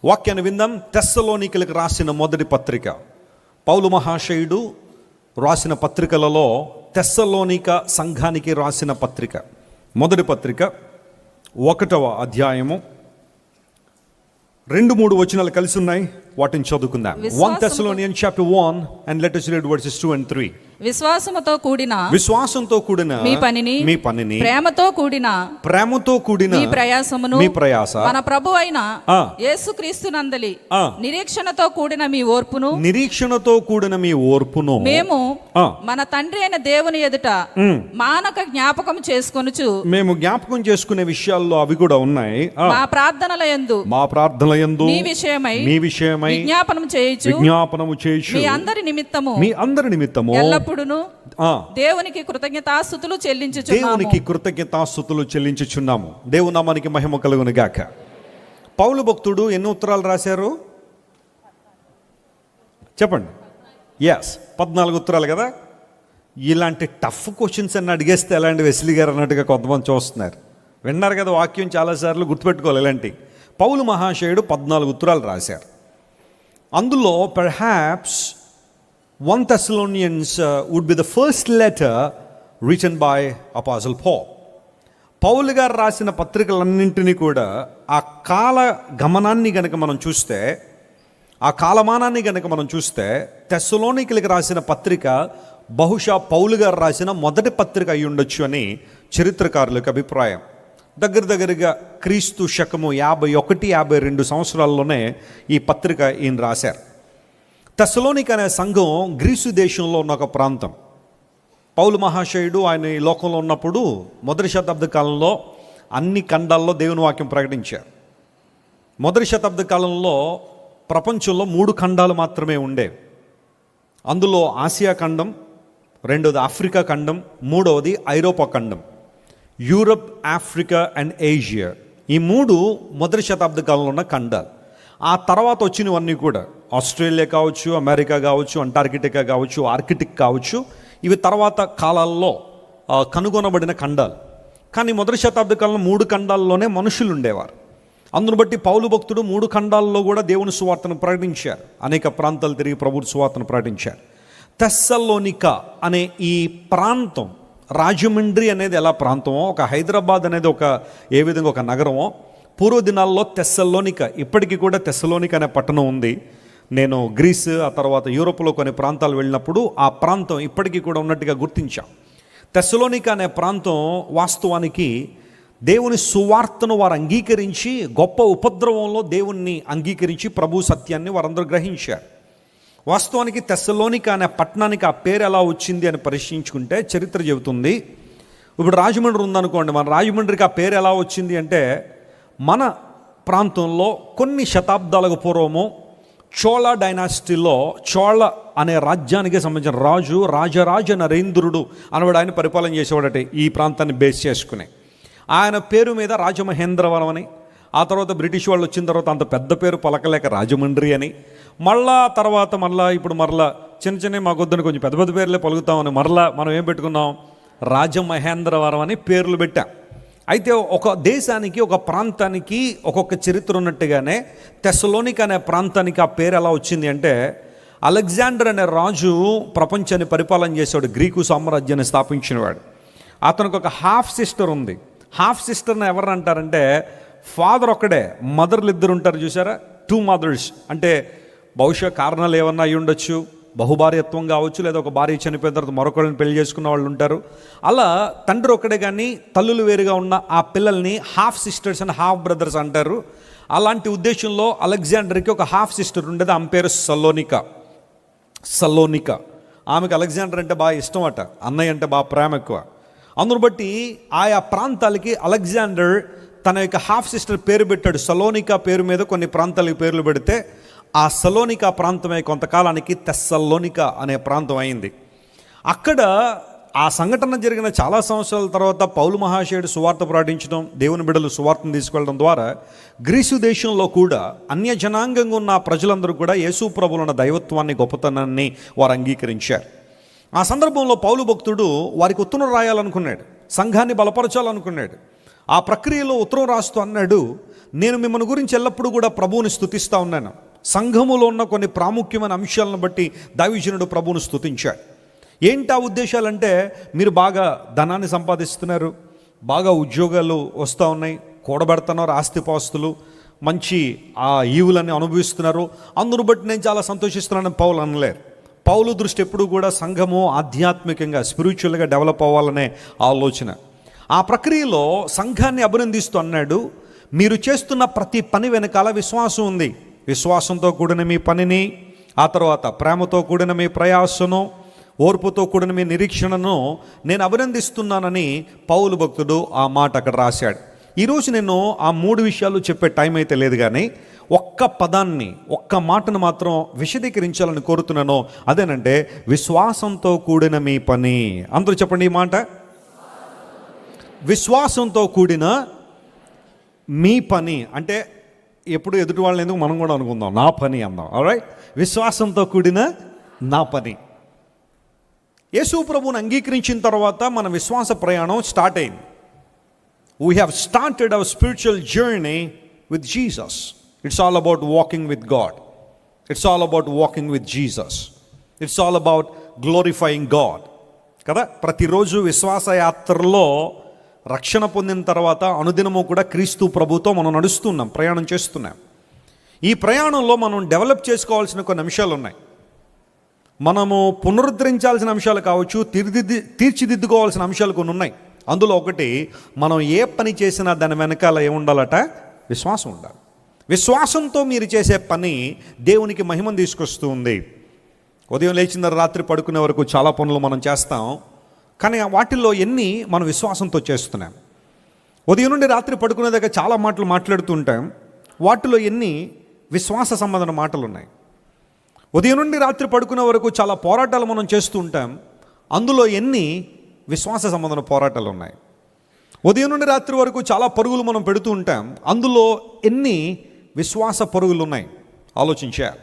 వాక్యాన్ని విందాం. తెస్సలోనికలకు రాసిన మొదటి పత్రిక. పౌలు మహాశయుడు రాసిన పత్రికలలో తెస్సలోనిక సంఘానికి రాసిన పత్రిక, మొదటి పత్రిక 1వ అధ్యాయము 2-3 వచనాలు కలిసి ఉన్నాయి. వాటిని చదువుకుందాం. 1 Thessalonians chapter 1 and let us read verses 2 and 3. విశ్వాసంతో కూడిన మీ పనిని ప్రేమతో కూడిన మీ ప్రయాస మన ప్రభు అయిన యేసుక్రీస్తునందలి నిరీక్షణతో కూడిన మీ ఓర్పును మేము మన తండ్రి అయిన దేవుని ఎదుట మానక జ్ఞాపకం జ్ఞాపకం చేసుకునే విషయాల్లో అవి కూడా ఉన్నాయి. మా ప్రార్థనల యందు మీ విషయమై విజ్ఞాపనము చేయుచు మీ అందరి నిమిత్తము ఎల్లప్పుడూను దేవునికి కృతజ్ఞతాస్తుతులు చెల్లించుచున్నాము. దేవుని నామానికి మహిమ కలుగును గాక. పౌలు భక్తుడు ఎన్ని ఉత్తరాలు రాశారు చెప్పండి? 14 ఉత్తరాలు కదా. ఇలాంటి టఫ్ క్వశ్చన్స్ అన్ని అడిగేస్తే ఎలాంటి వెస్లీ గారు అన్నట్టుగా కొంతమంది చూస్తున్నారు. విన్నారు కదా వాక్యం, చాలాసార్లు గుర్తుపెట్టుకోవాలి. ఇలాంటి పౌలు మహాశయుడు 14 ఉత్తరాలు రాశారు. అందులో perhaps 1 Thessalonians would be the first letter written by Apostle Paul. పౌలు గారు రాసిన పత్రికలన్నింటినీ కూడా ఆ కాల గమనాన్ని గనక మనం చూస్తే, ఆ కాలమానాన్ని గనక మనం చూస్తే, తెస్సలోనికలకు రాసిన పత్రిక బహుశా పౌలు గారు రాసిన మొదటి పత్రిక అయి ఉండొచ్చు అని చరిత్రకారులకు అభిప్రాయం. దగ్గరగా క్రీస్తు శకము 51-52 సంవత్సరాల్లోనే ఈ పత్రిక ఈయన రాశారు. తెస్సలోనిక అనే సంఘం గ్రీసు దేశంలో ఉన్న ఒక ప్రాంతం. పౌలు మహాశయుడు ఆయన ఈ లోకంలో ఉన్నప్పుడు మొదటి శతాబ్ద కాలంలో అన్ని ఖండాల్లో దేవుని వాక్యం ప్రకటించారు. మొదటి శతాబ్ద కాలంలో ప్రపంచంలో 3 ఖండాలు మాత్రమే ఉండేవి. అందులో ఆసియా ఖండం, 2వది ఆఫ్రికా ఖండం, 3వది ఐరోపా ఖండం. యూరప్, ఆఫ్రికా అండ్ ఏషియా, ఈ 3 మొదటి శతాబ్ద కాలంలో ఉన్న ఖండాలు. ఆ తర్వాత వచ్చినవన్నీ కూడా ఆస్ట్రేలియా కావచ్చు, అమెరికా కావచ్చు, అంటార్కిటికా కావచ్చు, ఆర్కిటిక్ కావచ్చు, ఇవి తర్వాత కాలాల్లో కనుగొనబడిన ఖండాలు. కానీ మొదటి శతాబ్ద కాలంలో 3 ఖండాల్లోనే మనుషులు ఉండేవారు. అందును బట్టి పౌలు భక్తుడు 3 ఖండాల్లో కూడా దేవుని సువార్తను ప్రకటించారు. అనేక ప్రాంతాలు తిరిగి ప్రభువు సువార్తను ప్రకటించారు. తెస్సలోనిక అనే ఈ ప్రాంతం, రాజమండ్రి అనేది ఎలా ప్రాంతమో, ఒక హైదరాబాద్ అనేది ఏ విధంగా ఒక నగరమో, పూర్వ దినాల్లో తెస్సలోనిక, ఇప్పటికీ కూడా తెస్సలోనిక అనే పట్టణం ఉంది. నేను గ్రీస్, ఆ తర్వాత యూరోప్లో కొన్ని ప్రాంతాలు వెళ్ళినప్పుడు ఆ ప్రాంతం ఇప్పటికీ కూడా ఉన్నట్టుగా గుర్తించాం. తెస్సలోనిక అనే ప్రాంతం వాస్తవానికి దేవుని సువార్తను వారు అంగీకరించి, గొప్ప ఉపద్రవంలో దేవుణ్ణి అంగీకరించి ప్రభు సత్యాన్ని వారందరూ గ్రహించారు. వాస్తవానికి తెస్సలోనిక అనే పట్టణానికి ఆ పేరు ఎలా వచ్చింది అని పరిశీలించుకుంటే చరిత్ర చెబుతుంది. ఇప్పుడు రాజమండ్రి ఉందనుకోండి, మన రాజమండ్రికి ఆ పేరు ఎలా వచ్చింది అంటే, మన ప్రాంతంలో కొన్ని శతాబ్దాలకు పూర్వము చోళ డైనాసిటీలో చోళ అనే రాజ్యానికి సంబంధించిన రాజు రాజరాజ నరేంద్రుడు అనవాడు ఆయన పరిపాలన చేసేవాడట ఈ ప్రాంతాన్ని బేస్ చేసుకుని. ఆయన పేరు మీద రాజమహేంద్రవరం అని, ఆ తర్వాత బ్రిటిష్ వాళ్ళు వచ్చిన తర్వాత అంత పెద్ద పేరు పలకలేక రాజమండ్రి అని, ఇప్పుడు చిన్న మాకొద్దని కొంచెం పెద్ద పెద్ద పేర్లే పలుకుతామని మనం ఏం పెట్టుకున్నాం, రాజమహేంద్రవరం అని పేర్లు పెట్టాం. అయితే ఒక దేశానికి, ఒక ప్రాంతానికి ఒక్కొక్క చరిత్ర ఉన్నట్టుగానే తెస్సలోనిక అనే ప్రాంతానికి ఆ పేరు ఎలా వచ్చింది అంటే, అలెగ్జాండర్ అనే రాజు ప్రపంచాన్ని పరిపాలన చేసేవాడు, గ్రీకు సామ్రాజ్యాన్ని స్థాపించినవాడు. అతనికి ఒక హాఫ్ సిస్టర్ ఉంది. హాఫ్ సిస్టర్ని ఎవరు అంటారంటే, ఫాదర్ ఒక్కడే, మదర్లు 2 ఉంటారు చూసారా, 2 మదర్స్. అంటే బహుశా కారణాలు ఏమన్నా అయి ఉండొచ్చు, బహుభార్యత్వం కావచ్చు, లేదా ఒక భార్య చనిపోయిన తర్వాత మరొకరిని పెళ్లి చేసుకున్న వాళ్ళు ఉంటారు. అలా తండ్రి ఒక్కడే కానీ తల్లులు వేరుగా ఉన్న ఆ పిల్లల్ని half sisters and half brothers అంటారు. అలాంటి ఉద్దేశంలో అలెగ్జాండర్కి ఒక హాఫ్ సిస్టర్ ఉండేది, ఆమె పేరు సలోనిక. ఆమెకు అలెగ్జాండర్ అంటే బాగా ఇష్టం అట, అన్నయ్య అంటే బాగా ప్రేమ ఎక్కువ. అందును బట్టి ఆయా ప్రాంతాలకి అలెగ్జాండర్ తన యొక్క హాఫ్ సిస్టర్ పేరు పెట్టాడు. సలోనిక పేరు మీద కొన్ని ప్రాంతాలకు పేర్లు పెడితే ఆ సలోనిక ప్రాంతమే కొంతకాలానికి తెస్సలోనిక అనే ప్రాంతం అయింది. అక్కడ ఆ సంఘటన జరిగిన చాలా సంవత్సరాల తర్వాత పౌలు మహాశయుడు సువార్త ప్రకటించడం, దేవుని బిడ్డలు సువార్తను తీసుకెళ్ళడం ద్వారా గ్రీసు దేశంలో కూడా అన్య జనాంగంగా ఉన్న ప్రజలందరూ కూడా యేసు ప్రభువుల దైవత్వాన్ని, గొప్పతనాన్ని వారు అంగీకరించారు. ఆ సందర్భంలో పౌలు భక్తుడు వారికి ఉత్తరం రాయాలనుకున్నాడు, సంఘాన్ని బలపరచాలనుకున్నాడు. ఆ ప్రక్రియలో ఉత్తరం రాస్తూ అన్నాడు, నేను మిమ్మల్ని గురించి ఎల్లప్పుడూ కూడా ప్రభువుని స్తుతిస్తూ ఉన్నాను. సంఘములో ఉన్న కొన్ని ప్రాముఖ్యమైన అంశాలను బట్టి దైవజనుడు ప్రభువును స్తుతించాడు. ఏంటి ఆ ఉద్దేశాలంటే, మీరు బాగా ధనాన్ని సంపాదిస్తున్నారు, బాగా ఉద్యోగాలు వస్తూ ఉన్నాయి, కూడబెడుతున్నారు ఆస్తిపాస్తులు, మంచి ఆ ఈవులన్నీ అనుభవిస్తున్నారు, అందును బట్టి నేను చాలా సంతోషిస్తున్నానని పౌలు అనలేరు. పౌలు దృష్టి ఎప్పుడు కూడా సంఘము ఆధ్యాత్మికంగా స్పిరిచువల్గా డెవలప్ అవ్వాలనే ఆలోచన. ఆ ప్రక్రియలో సంఘాన్ని అభినందిస్తూ అన్నాడు, మీరు చేస్తున్న ప్రతి పని వెనకాల విశ్వాసం ఉంది. విశ్వాసంతో కూడిన మీ పనిని, ఆ తర్వాత ప్రేమతో కూడిన మీ ప్రయాసను, ఓర్పుతో కూడిన మీ నిరీక్షణను నేను అభినందిస్తున్నానని పౌలు భక్తుడు ఆ మాట అక్కడ రాశాడు. ఈరోజు నేను ఆ 3 విషయాలు చెప్పే టైం అయితే లేదు, కానీ ఒక్క పదాన్ని, ఒక్క మాటను మాత్రం విశదీకరించాలని కోరుతున్నాను. అదేనంటే విశ్వాసంతో కూడిన మీ పని. అందరూ చెప్పండి ఈ మాట, విశ్వాసంతో కూడిన మీ పని. అంటే ఎప్పుడు ఎదుటి వాళ్ళని ఎందుకు మనం కూడా అనుకుందాం, నా పని అందాం. ఆల్రైట్, విశ్వాసంతో కూడిన నా పని. యేసు ప్రభువుని అంగీకరించిన తర్వాత మన విశ్వాస ప్రయాణం స్టార్ట్ అయింది. We have started our spiritual journey with Jesus. It's all about walking with God. It's all about walking with Jesus. It's all about glorifying God. కదా, ప్రతిరోజు విశ్వాస యాత్రలో రక్షణ పొందిన తర్వాత అనుదినము కూడా క్రీస్తు ప్రభుతో మనం నడుస్తున్నాం, ప్రయాణం చేస్తున్నాం. ఈ ప్రయాణంలో మనం డెవలప్ చేసుకోవాల్సిన కొన్ని అంశాలు ఉన్నాయి. మనము పునరుద్ధరించాల్సిన అంశాలు కావచ్చు, తీర్చిదిద్దుకోవాల్సిన అంశాలు కొన్ని ఉన్నాయి. అందులో ఒకటి, మనం ఏ పని చేసినా దాని వెనకాల ఏముండాలట, విశ్వాసం ఉండాలి. విశ్వాసంతో మీరు చేసే పని దేవునికి మహిమను తీసుకొస్తూ ఉంది. ఉదయం లేచిన రాత్రి పడుకునే వరకు చాలా పనులు మనం చేస్తాం, కానీ వాటిల్లో ఎన్ని మనం విశ్వాసంతో చేస్తున్నాం? ఉదయం నుండి రాత్రి పడుకునే దగ్గర చాలా మాటలు మాట్లాడుతూ ఉంటాం, వాటిలో ఎన్ని విశ్వాస సంబంధమైన మాటలు ఉన్నాయి? ఉదయం నుండి రాత్రి పడుకునే వరకు చాలా పోరాటాలు మనం చేస్తూ ఉంటాం, అందులో ఎన్ని విశ్వాస సంబంధమైన పోరాటాలు ఉన్నాయి? ఉదయం నుండి రాత్రి వరకు చాలా పరుగులు మనం పెడుతూ ఉంటాం, అందులో ఎన్ని విశ్వాస పరుగులు ఉన్నాయి? ఆలోచించాలి.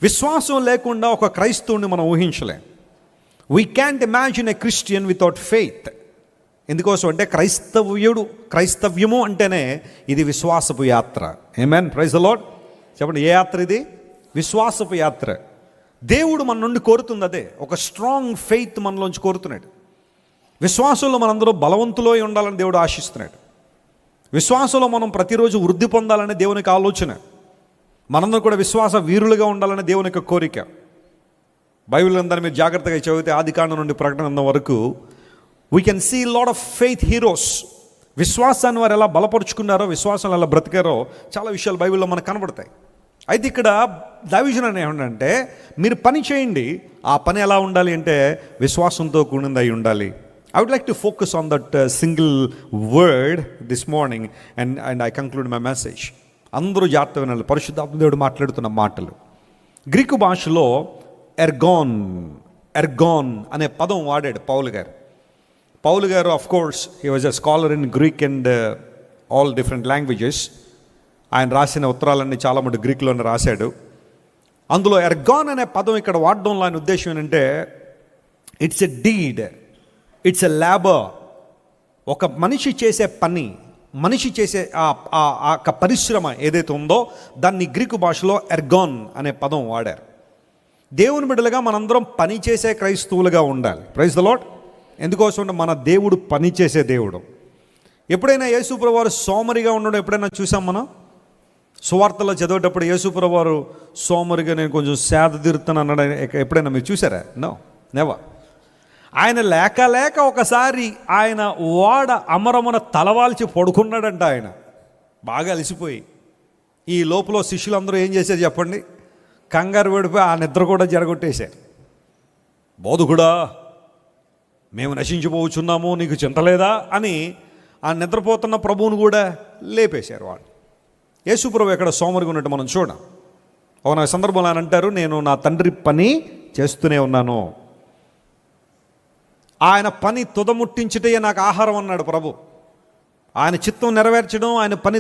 విశ్వాసం లేకుండా ఒక క్రైస్తవుని మనం ఊహించలేం. We can't imagine a Christian without faith. ఎందుకోసం అంటే క్రైస్తవ్యము అంటేనే ఇది విశ్వాసపు యాత్ర. Amen, praise the Lord. చెప్పండి, ఏ యాత్ర ఇది? విశ్వాసపు యాత్ర. దేవుడు మన నుండి కోరుతుంది అదే, ఒక స్ట్రాంగ్ ఫెయిత్ మనలోంచి కోరుతున్నాడు. విశ్వాసంలో మనందరూ బలవంతులో ఉండాలని దేవుడు ఆశిస్తున్నాడు. విశ్వాసంలో మనం ప్రతిరోజు వృద్ధి పొందాలని దేవునికి ఆలోచన. మనందరూ కూడా విశ్వాస వీరులుగా ఉండాలని దేవుని యొక్క కోరిక. బైబిల్ అందరినీ మీరు జాగ్రత్తగా చదివితే ఆదికాండం నుండి ప్రకటన వరకు we can see lot of faith heroes. విశ్వాసాన్ని వారు ఎలా బలపరుచుకున్నారో, విశ్వాసాన్ని ఎలా బ్రతికారో చాలా విషయాలు బైబిల్లో మనకు కనబడతాయి. అయితే ఇక్కడ దైవజనం ఏమంటే, మీరు పని చేయండి, ఆ పని ఎలా ఉండాలి అంటే విశ్వాసంతో కూడింది అయి ఉండాలి. I would like to focus on that single word this morning and I conclude my message. అందరూ జాగ్రత్తగా వినాలి, పరిశుద్ధాత్మ దేవుడు మాట్లాడుతున్న మాటలు. గ్రీకు భాషలో ఎర్గాన్ అనే పదం వాడాడు పౌలు గారు. Of course he was a scholar in Greek and all different languages. ఆయన రాసిన ఉత్తరాలన్నీ చాలా మటు గ్రీకులోనే రాశాడు. అందులో ఎర్గాన్ అనే పదం ఇక్కడ వాడడంలో ఆయన ఉద్దేశం ఏంటంటే, it's a deed, it's a labour. ఒక మనిషి చేసే పని, మనిషి చేసే ఆ పరిశ్రమ ఏదైతే ఉందో దాన్ని గ్రీకు భాషలో ఎర్గాన్ అనే పదం వాడారు. దేవుని బిడ్డలుగా మనందరం పని చేసే క్రైస్తవులుగా ఉండాలి. Praise the Lord. ఎందుకోసం అంటే మన దేవుడు పని చేసే దేవుడు. ఎప్పుడైనా యేసుప్రభువు వారు సోమరిగా ఉండడం ఎప్పుడైనా చూసాం మనం? సువార్తలో చదివేటప్పుడు యేసుప్రభువు వారు సోమరిగా నేను కొంచెం సేద తీరుతాను అన్నాడు ఎప్పుడైనా మీరు చూసారా? No, never. ఆయన లేక ఒకసారి ఆయన ఓడ అమరమున తలవాల్చి పడుకున్నాడంట. ఆయన బాగా అలసిపోయి. ఈ లోపల శిష్యులందరూ ఏం చేశారు చెప్పండి? కంగారు పడిపోయి ఆ నిద్ర కూడా జరగొట్టేశారు. బోధకుడా, మేము నశించిపోవచ్చున్నాము, నీకు చింతలేదా అని ఆ నిద్రపోతున్న ప్రభువును కూడా లేపేశారు వాళ్ళు. యేసుప్రభు ఎక్కడ సోమరిగా ఉన్నట్టు మనం చూడం. ఒక సందర్భంలో ఆయన అంటారు, నేను నా తండ్రి పని చేస్తూనే ఉన్నాను. ఆయన పని తుదముట్టించుటే నాకు ఆహారం అన్నాడు ప్రభు. ఆయన చిత్తం నెరవేర్చడం, ఆయన పని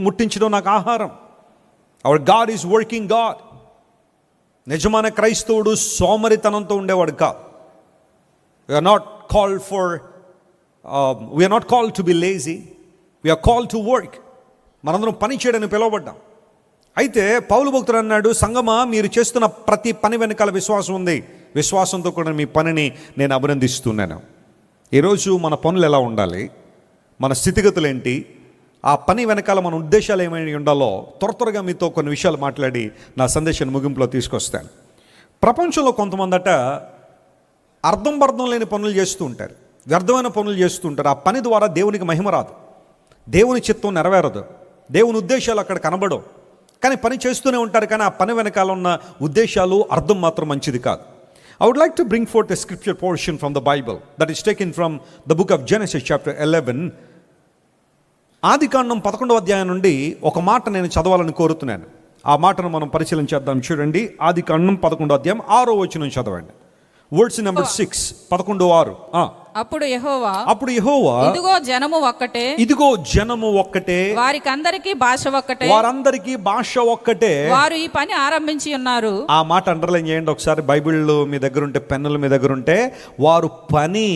ముట్టించడం నాకు ఆహారం. Hour God is working God. నిజమైన క్రైస్తవుడు సోమరితనంతో ఉండేవాడు కాదు. We are not called for we are not called to be lazy, we are called to work. మనందరం పని చేయడానికి పిలువబడ్డాం. అయితే పౌలు భక్తుడు అన్నాడు, సంగమా మీరు చేస్తున్న ప్రతి పని వెనకాల విశ్వాసం ఉంది, విశ్వాసంతో కూడా మీ పనిని నేను అభినందిస్తున్నాను. ఈరోజు మన పనులు ఎలా ఉండాలి, మన స్థితిగతులు ఏంటి, ఆ పని వెనకాల మన ఉద్దేశాలు ఏమైనా ఉండాలో త్వరగా మీతో కొన్ని విషయాలు మాట్లాడి నా సందేశాన్ని ముగింపులో తీసుకొస్తాను. ప్రపంచంలో కొంతమందట అర్థం లేని పనులు చేస్తూ ఉంటారు, వ్యర్థమైన పనులు చేస్తూ ఉంటారు. ఆ పని ద్వారా దేవునికి మహిమ రాదు, దేవుని చిత్తం నెరవేరదు, దేవుని ఉద్దేశాలు అక్కడ కనబడవు. కానీ పని చేస్తూనే ఉంటారు, కానీ ఆ పని వెనకాల ఉన్న ఉద్దేశాలు అర్థం మాత్రం మంచిది కాదు. I would like to bring forth a scripture portion from the Bible that is taken from the book of Genesis chapter 11. ఆదికాండం 11వ అధ్యాయం నుండి ఒక మాట నేను చదవాలని కోరుతున్నాను. ఆ మాటను మనం పరిశీలన చేద్దాం. చూడండి, ఆదికాండం 11వ అధ్యాయం 6వ వచనం చదవండి. Words number 6, 11:6. అప్పుడు యెహోవా ఇదిగో జనము ఒక్కటే, వారికందరికీ భాష ఒక్కటే, వారందరికీ భాష ఒక్కటే, వారు ఈ పని ఆరంభించి ఉన్నారు. ఆ మాట అండర్లైన్ చేయండి ఒకసారి. బైబిళ్ళు మీ దగ్గర ఉంటే, పెన్నులు మీ దగ్గర ఉంటే, వారు పని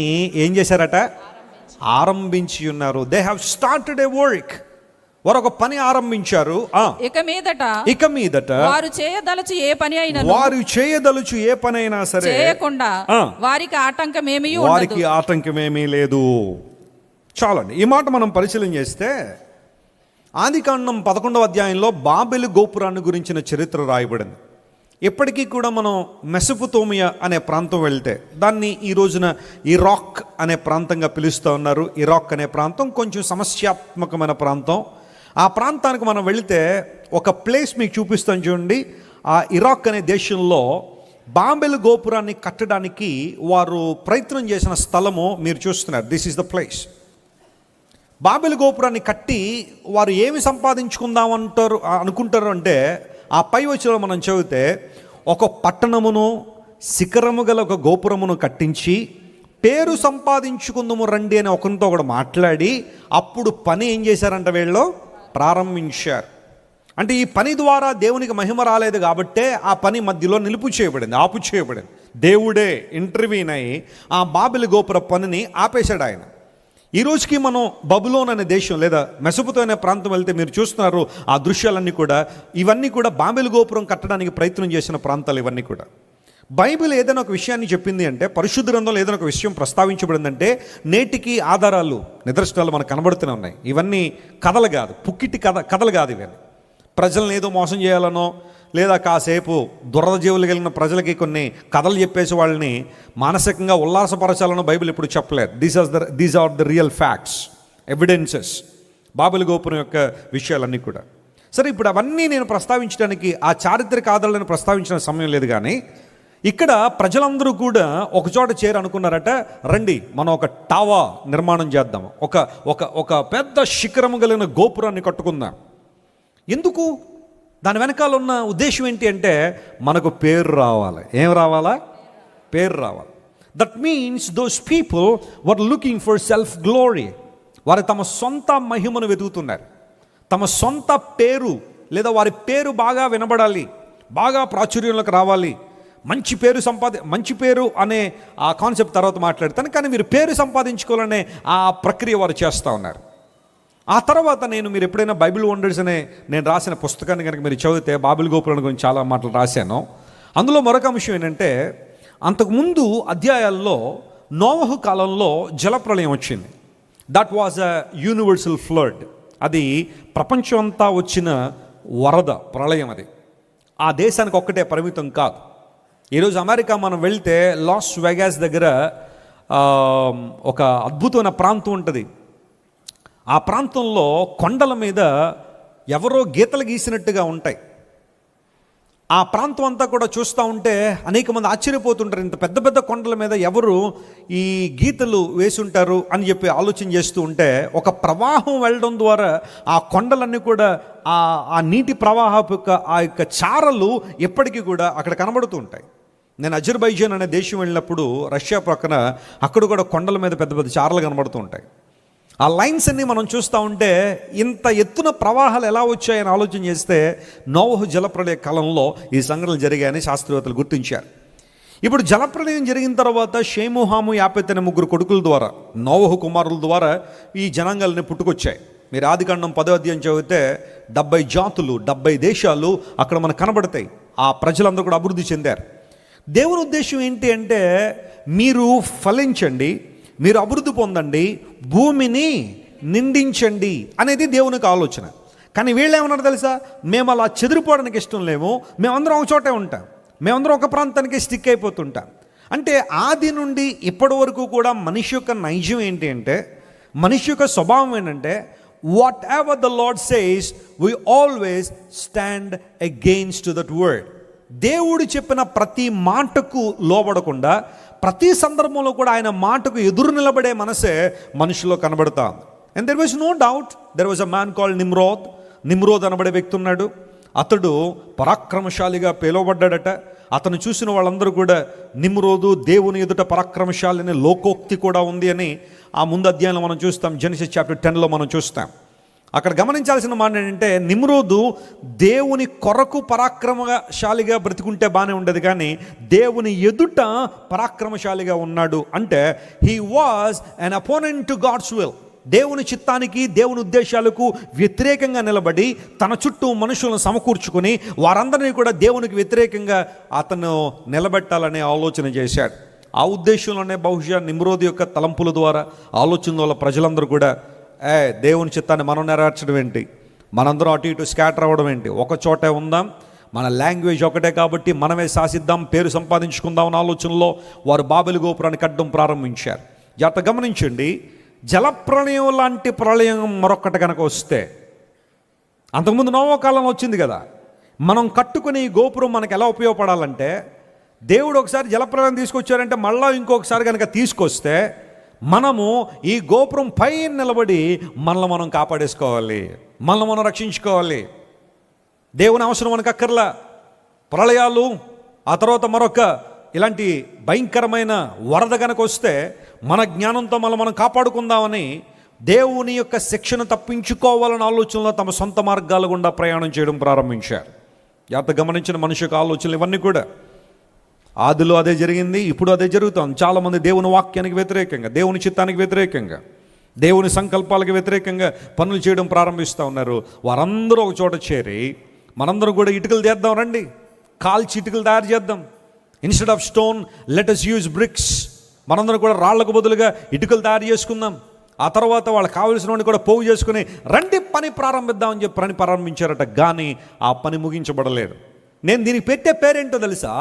ఏం చేశారట? ఆరంభించి ఉన్నారు. They have started a work. వారు ఒక పని ఆరంభించారు. ఇక మీదట వారు చేయదలుచు ఏ పని అయినా సరే చేయకుండా వారికి ఆటంకమేమీ లేదు. చాలండి, ఈ మాట మనం పరిశీలన చేస్తే ఆదికాండం 11వ అధ్యాయంలో బాబెలు గోపురాన్ని గురించిన చరిత్ర రాయబడింది. ఎప్పటికీ కూడా మనం మెసొపొతేమియా అనే ప్రాంతం వెళ్తే దాన్ని ఈ రోజున ఇరాక్ అనే ప్రాంతంగా పిలుస్తూ ఉన్నారు. ఇరాక్ అనే ప్రాంతం కొంచెం సమస్యాత్మకమైన ప్రాంతం. ఆ ప్రాంతానికి మనం వెళితే ఒక ప్లేస్ మీకు చూపిస్తాను చూడండి. ఆ ఇరాక్ అనే దేశంలో బాబెలు గోపురాన్ని కట్టడానికి వారు ప్రయత్నం చేసిన స్థలము మీరు చూస్తున్నారు. This is the place. బాబెలు గోపురాన్ని కట్టి వారు ఏమి అనుకుంటారు అంటే, ఆ పై వచనంలో మనం చదివితే, ఒక పట్టణమును శిఖరము గల ఒక గోపురమును కట్టించి పేరు సంపాదించుకుందాము రండి అని ఒకరితో కూడా మాట్లాడి అప్పుడు పని ఏం చేశారంట, వీళ్ళు ప్రారంభించారు. అంటే ఈ పని ద్వారా దేవునికి మహిమ రాలేదు కాబట్టే ఆ పని మధ్యలో ఆపు చేయబడింది. దేవుడే ఇంటర్వ్యూన్ అయి ఆ బాబెలు గోపుర పనిని ఆపేశాడు ఆయన. ఈ రోజుకి మనం బబులోన్ అనే దేశం లేదా మెసొపొతేమియా అనే ప్రాంతం వెళ్తే మీరు చూస్తున్నారు ఆ దృశ్యాలన్నీ కూడా. ఇవన్నీ కూడా బాబెలు గోపురం కట్టడానికి ప్రయత్నం చేసిన ప్రాంతాలు ఇవన్నీ కూడా. బైబిల్ ఏదైనా ఒక విషయాన్ని చెప్పింది అంటే, పరిశుద్ధ గ్రంథంలో ఏదైనా ఒక విషయం ప్రస్తావించబడిందంటే నేటికి ఆధారాలు, నిదర్శనాలు మనకు కనబడుతూనే ఉన్నాయి. ఇవన్నీ కథలు కాదు, పుక్కిటి కథలు కాదు. ఇవన్నీ ప్రజలను ఏదో మోసం చేయాలనో లేదా కాసేపు దురదజీవులు కలిగిన ప్రజలకి కొన్ని కథలు చెప్పేసి వాళ్ళని మానసికంగా ఉల్లాసపరచాలనో బైబిల్ ఎప్పుడు చెప్పలేదు. These are the real facts, evidences, Babel గోపురం యొక్క విషయాలన్నీ కూడా. సరే, ఇప్పుడు అవన్నీ నేను ప్రస్తావించడానికి, ఆ చారిత్రక ఆధారాలను ప్రస్తావించిన సమయం లేదు. కానీ ఇక్కడ ప్రజలందరూ కూడా ఒకచోట చేరి అనుకున్నారట, రండి మనం ఒక టావా నిర్మాణం చేద్దాం, ఒక పెద్ద శిఖరము కలిగిన గోపురాన్ని కట్టుకుందాం. ఎందుకు? దాని వెనకాల ఉన్న ఉద్దేశం ఏంటి అంటే, మనకు పేరు రావాలి. ఏం రావాలా? పేరు రావాలి. That means those people were looking for self glory. వారు తమ సొంత మహిమను వెతుకుతున్నారు. తమ సొంత పేరు లేదా వారి పేరు బాగా వినబడాలి, బాగా ప్రాచుర్యంలోకి రావాలి, మంచి పేరు అనే ఆ కాన్సెప్ట్ తర్వాత మాట్లాడతాను. కానీ మీరు పేరు సంపాదించుకోవాలనే ఆ ప్రక్రియ వారు చేస్తూ ఉన్నారు. ఆ తర్వాత మీరు ఎప్పుడైనా బైబిల్ వండర్స్ అనే నేను రాసిన పుస్తకాన్ని కనుక మీరు చదివితే బాబెలు గోపురం గురించి చాలా మాటలు రాశాను. అందులో మరొక అంశం ఏంటంటే, అంతకుముందు అధ్యాయాల్లో నోవహు కాలంలో జలప్రళయం వచ్చింది. That was a universal flood. అది ప్రపంచం అంతా వచ్చిన వరద ప్రళయం. అది ఆ దేశానికి ఒక్కటే పరిమితం కాదు. ఈరోజు అమెరికా మనం వెళ్తే లాస్ వెగాస్ దగ్గర ఒక అద్భుతమైన ప్రాంతం ఉంటుంది. ఆ ప్రాంతంలో కొండల మీద ఎవరో గీతలు గీసినట్టుగా ఉంటాయి. ఆ ప్రాంతం అంతా కూడా చూస్తూ ఉంటే అనేక మంది ఆశ్చర్యపోతుంటారు, ఇంత పెద్ద పెద్ద కొండల మీద ఎవరు ఈ గీతలు వేసి ఉంటారు అని చెప్పి ఆలోచన చేస్తూ ఉంటే, ఒక ప్రవాహం వెళ్ళడం ద్వారా ఆ కొండలన్నీ కూడా ఆ నీటి ప్రవాహపు ఆ యొక్క చారలు ఎప్పటికీ కూడా అక్కడ కనబడుతూ ఉంటాయి. నేను అజర్బైజాన్ అనే దేశం వెళ్ళినప్పుడు రష్యా ప్రక్కన అక్కడ కూడా కొండల మీద పెద్ద పెద్ద చారలు కనబడుతూ ఉంటాయి. ఆ లైన్స్ అన్నీ మనం చూస్తూ ఉంటే ఇంత ఎత్తున ప్రవాహాలు ఎలా వచ్చాయని ఆలోచన చేస్తే నోవహు జలప్రళయ కాలంలో ఈ సంఘటనలు జరిగాయని శాస్త్రవేత్తలు గుర్తించారు. ఇప్పుడు జలప్రలయం జరిగిన తర్వాత షేము, హాము, యాపెత్ అనే 3 కొడుకుల ద్వారా, నోవహు కుమారుల ద్వారా ఈ జనాంగాలని పుట్టుకొచ్చాయి. మీరు ఆదికాండం 10వ అధ్యాయం చదివితే 70 జాతులు, 70 దేశాలు అక్కడ మనకు కనబడతాయి. ఆ ప్రజలందరూ కూడా అభివృద్ధి చెందారు. దేవుని ఉద్దేశం ఏంటి అంటే, మీరు ఫలించండి, మీరు అభివృద్ధి పొందండి, భూమిని నిండించండి అనేది దేవునికి ఆలోచన. కానీ వీళ్ళు ఏమన్నారు తెలుసా? మేము అలా చెదిరిపోవడానికి ఇష్టం లేము, మేమందరం ఒక చోటే ఉంటాం, మేమందరం ఒక ప్రాంతానికి స్టిక్ అయిపోతుంటాం. అంటే ఆది నుండి ఇప్పటి వరకు కూడా మనిషి యొక్క నైజం ఏంటి అంటే, మనిషి యొక్క స్వభావం ఏంటంటే, what ever the lord says we always stand against that word. దేవుడు చెప్పిన ప్రతి మాటకు లోబడకుండా ప్రతి సందర్భంలో కూడా ఆయన మాటకు ఎదురు నిలబడే మనసే మనుషుల్లో కనబడతా. And there was no doubt, there was a man called Nimrod. Nimrod అనబడే వ్యక్తి ఉన్నాడు. అతడు పరాక్రమశాలిగా పిలువబడ్డాడట. అతను చూసిన వాళ్ళందరూ కూడా నిమ్రోదు దేవుని ఎదుట పరాక్రమశాలి అనే లోకోక్తి కూడా ఉంది అని ఆ ముందు అధ్యాయంలో మనం చూస్తాం. జెనసిస్ చాప్టర్ 10లో మనం చూస్తాం. అక్కడ గమనించాల్సిన మాట ఏంటంటే, నిమ్రోదు దేవుని కొరకు పరాక్రమశాలిగా బ్రతికుంటే బాగానే ఉండేది, కానీ దేవుని ఎదుట పరాక్రమశాలిగా ఉన్నాడు. అంటే he was an opponent to God's will. దేవుని చిత్తానికి, దేవుని ఉద్దేశాలకు వ్యతిరేకంగా నిలబడి తన చుట్టూ మనుషులను సమకూర్చుకొని వారందరినీ కూడా దేవునికి వ్యతిరేకంగా అతను నిలబెట్టాలనే ఆలోచన చేశాడు. ఆ ఉద్దేశంలోనే బహుశా నిమ్రోదు యొక్క తలంపుల ద్వారా, ఆలోచన వల్ల ప్రజలందరూ కూడా దేవుని చిత్తాన్ని మనం నెరవేర్చడం ఏంటి, మనందరం అటు ఇటు స్కాటర్ అవ్వడం ఏంటి, ఒక చోటే ఉందాం, మన లాంగ్వేజ్ ఒకటే కాబట్టి మనమే శాసిద్దాం, పేరు సంపాదించుకుందాం అన్న ఆలోచనలో వారు బాబెలు గోపురాన్ని కట్టడం ప్రారంభించారు. జాగ్రత్త గమనించండి, జలప్రళయం లాంటి ప్రళయం మరొకటి కనుక వస్తే, అంతకుముందు నోవహు కాలంలో వచ్చింది కదా, మనం కట్టుకుని ఈ గోపురం మనకు ఎలా ఉపయోగపడాలంటే, దేవుడు ఒకసారి జలప్రళయం తీసుకొచ్చారంటే మళ్ళీ ఇంకొకసారి కనుక తీసుకొస్తే మనము ఈ గోపురం పై నిలబడి మనల్ని మనం కాపాడేసుకోవాలి, మనల్ని మనం రక్షించుకోవాలి. దేవుని అవసరం మనకు అక్కర్లా. ప్రళయాలు, ఆ తర్వాత మరొక ఇలాంటి భయంకరమైన వరద కనుక వస్తే మన జ్ఞానంతో మనం కాపాడుకుందామని దేవుని యొక్క శిక్షణ తప్పించుకోవాలన్న ఆలోచనలో తమ సొంత మార్గాల గుండా ప్రయాణం చేయడం ప్రారంభించారు. జాగ్రత్త గమనించిన మనిషి యొక్క ఆలోచనలు ఇవన్నీ కూడా ఆదిలో అదే జరిగింది, ఇప్పుడు అదే జరుగుతుంది. చాలామంది దేవుని వాక్యానికి వ్యతిరేకంగా, దేవుని చిత్తానికి వ్యతిరేకంగా, దేవుని సంకల్పాలకు వ్యతిరేకంగా పనులు చేయడం ప్రారంభిస్తూ ఉన్నారు. వారందరూ ఒక చోట చేరి మనందరం కూడా ఇటుకలు చేద్దాం, రండి కాల్చి ఇటుకలు తయారు చేద్దాం, instead of stone let us use bricks. మనందరం కూడా రాళ్లకు బదులుగా ఇటుకలు తయారు చేసుకుందాం. ఆ తర్వాత వాళ్ళకి కావలసిన వాడిని కూడా పోగు చేసుకుని రండి పని ప్రారంభిద్దామని చెప్పి పని ప్రారంభించారట. కానీ ఆ పని ముగించబడలేదు. నేను దీనికి పెట్టే పేరేంటో తెలుసా?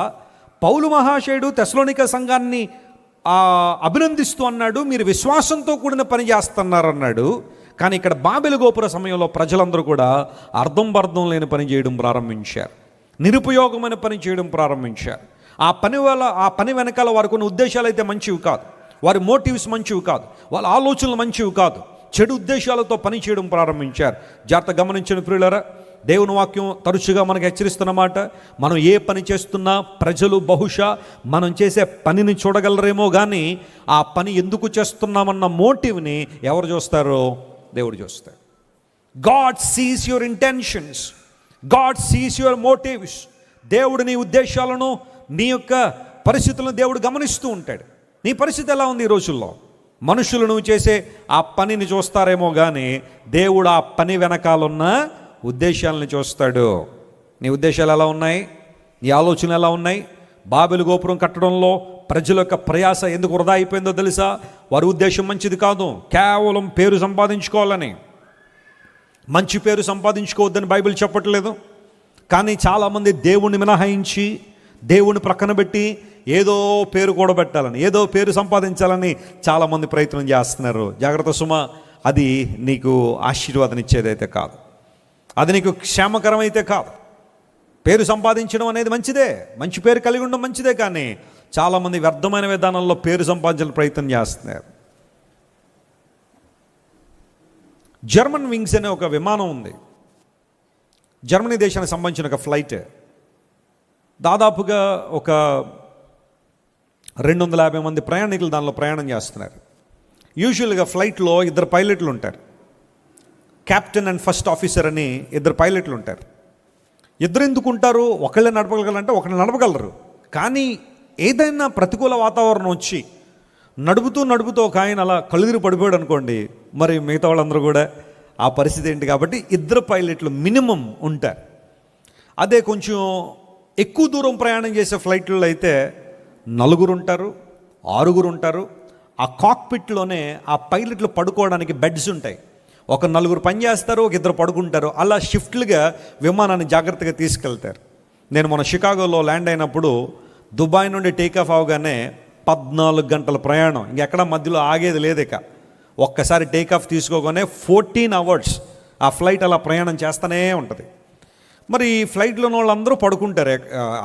పౌలు మహాశయుడు తెస్సలోనిక సంఘాన్ని అభినందిస్తూ అన్నాడు, మీరు విశ్వాసంతో కూడిన పని చేస్తున్నారన్నాడు. కానీ ఇక్కడ బాబెలు గోపుర సమయంలో ప్రజలందరూ కూడా అర్థం బర్థం లేని పని చేయడం ప్రారంభించారు, నిరుపయోగమైన పని చేయడం ప్రారంభించారు. ఆ పని వెనకాల వారికి కొన్ని ఉద్దేశాలు అయితే మంచివి కాదు, వారి మోటివ్స్ మంచివి కాదు, వాళ్ళ ఆలోచనలు మంచివి కాదు, చెడు ఉద్దేశాలతో పని చేయడం ప్రారంభించారు. జాగ్రత్త గమనించిన ప్రియులారా, దేవుని వాక్యం తరచుగా మనకు హెచ్చరిస్తున్నమాట, మనం ఏ పని చేస్తున్నా ప్రజలు బహుశా మనం చేసే పనిని చూడగలరేమో, కానీ ఆ పని ఎందుకు చేస్తున్నామన్న మోటివ్ని ఎవరు చూస్తారో? దేవుడు చూస్తాడు. God sees your intentions, God sees your motives. దేవుడు నీ ఉద్దేశాలను, నీ యొక్క పరిస్థితులను దేవుడు గమనిస్తూ ఉంటాడు. నీ పరిస్థితి ఎలా ఉంది ఈ రోజుల్లో? మనుషులు నువ్వు చేసే ఆ పనిని చూస్తారేమో, కానీ దేవుడు ఆ పని వెనకాలన్న ఉద్దేశాలను చూస్తాడు. నీ ఉద్దేశాలు ఎలా ఉన్నాయి? నీ ఆలోచనలు ఎలా ఉన్నాయి? బాబెలు గోపురం కట్టడంలో ప్రజల యొక్క ప్రయాస ఎందుకు వృధా అయిపోయిందో తెలుసా? వారి ఉద్దేశం మంచిది కాదు, కేవలం పేరు సంపాదించుకోవాలని. మంచి పేరు సంపాదించుకోవద్దని బైబిల్ చెప్పట్లేదు, కానీ చాలామంది దేవుణ్ణి మినహాయించి, దేవుని ప్రక్కన పెట్టి ఏదో పేరు కూడబెట్టాలని, ఏదో పేరు సంపాదించాలని చాలామంది ప్రయత్నం చేస్తున్నారు. జాగ్రత్త సుమ, అది నీకు ఆశీర్వాదం ఇచ్చేదైతే కాదు, అది నీకు క్షేమకరం అయితే కాదు. పేరు సంపాదించడం అనేది మంచిదే, మంచి పేరు కలిగి ఉండడం మంచిదే, కానీ చాలామంది వ్యర్థమైన విధానంలో పేరు సంపాదించాలని ప్రయత్నం చేస్తున్నారు. జర్మన్ వింగ్స్ అనే ఒక విమానం ఉంది, జర్మనీ దేశానికి సంబంధించిన ఒక ఫ్లైట్. దాదాపుగా ఒక 250 మంది ప్రయాణికులు దానిలో ప్రయాణం చేస్తున్నారు. యూజువల్గా ఫ్లైట్లో 2 పైలట్లు ఉంటారు, కెప్టెన్ అండ్ ఫస్ట్ ఆఫీసర్ అని 2 పైలట్లు ఉంటారు. 2 ఎందుకు ఉంటారు? ఒకళ్ళే నడపగలగాలంటే ఒకళ్ళు నడపగలరు, కానీ ఏదైనా ప్రతికూల వాతావరణం వచ్చి నడుపుతూ ఒక ఆయన అలా కళ్ళుదిరి పడిపోయాడు అనుకోండి, మరి మిగతా వాళ్ళందరూ కూడా ఆ పరిస్థితి ఏంటి? కాబట్టి 2 పైలట్లు మినిమం ఉంటారు. అదే కొంచెం ఎక్కువ దూరం ప్రయాణం చేసే ఫ్లైట్లో అయితే 4 ఉంటారు, 6 ఉంటారు. ఆ కాక్పిట్లోనే ఆ పైలట్లు పడుకోవడానికి బెడ్స్ ఉంటాయి. ఒక 4 పని చేస్తారు, ఒక 2 పడుకుంటారు. అలా షిఫ్ట్లుగా విమానాన్ని జాగ్రత్తగా తీసుకెళ్తారు. నేను మన షికాగోలో ల్యాండ్ అయినప్పుడు దుబాయ్ నుండి టేకాఫ్ అవగానే 14 గంటల ప్రయాణం, ఇంకెక్కడ మధ్యలో ఆగేది లేదు. ఇక ఒక్కసారి టేకాఫ్ తీసుకోగానే 14 అవర్స్ ఆ ఫ్లైట్ అలా ప్రయాణం చేస్తూనే ఉంటుంది. మరి ఈ ఫ్లైట్లో ఉన్న వాళ్ళందరూ పడుకుంటారు.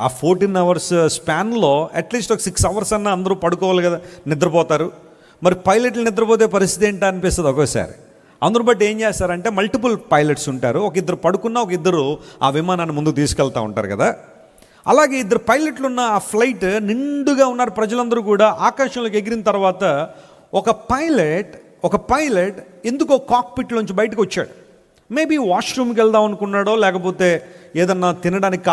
ఆ 14 అవర్స్ స్పాన్లో అట్లీస్ట్ ఒక 6 అవర్స్ అన్నా అందరూ పడుకోవాలి కదా, నిద్రపోతారు. మరి పైలట్లు నిద్రపోతే పరిస్థితి ఏంటో అనిపిస్తుంది ఒక్కోసారి. అందరూ బట్టి ఏం చేస్తారంటే మల్టిపుల్ పైలట్స్ ఉంటారు. ఒక 2 పడుకున్నా, ఒక 2 ఆ విమానాన్ని ముందుకు తీసుకెళ్తూ ఉంటారు కదా. అలాగే 2 పైలట్లు ఉన్న ఆ ఫ్లైట్ నిండుగా ఉన్నారు. ప్రజలందరూ కూడా ఆకాశంలోకి ఎగిరిన తర్వాత ఒక పైలట్ ఎందుకో కాక్పిట్లోంచి బయటకు వచ్చాడు. మేబీ వాష్రూమ్కి వెళ్దాం అనుకున్నాడో, లేకపోతే ఏదన్నా తినడానికి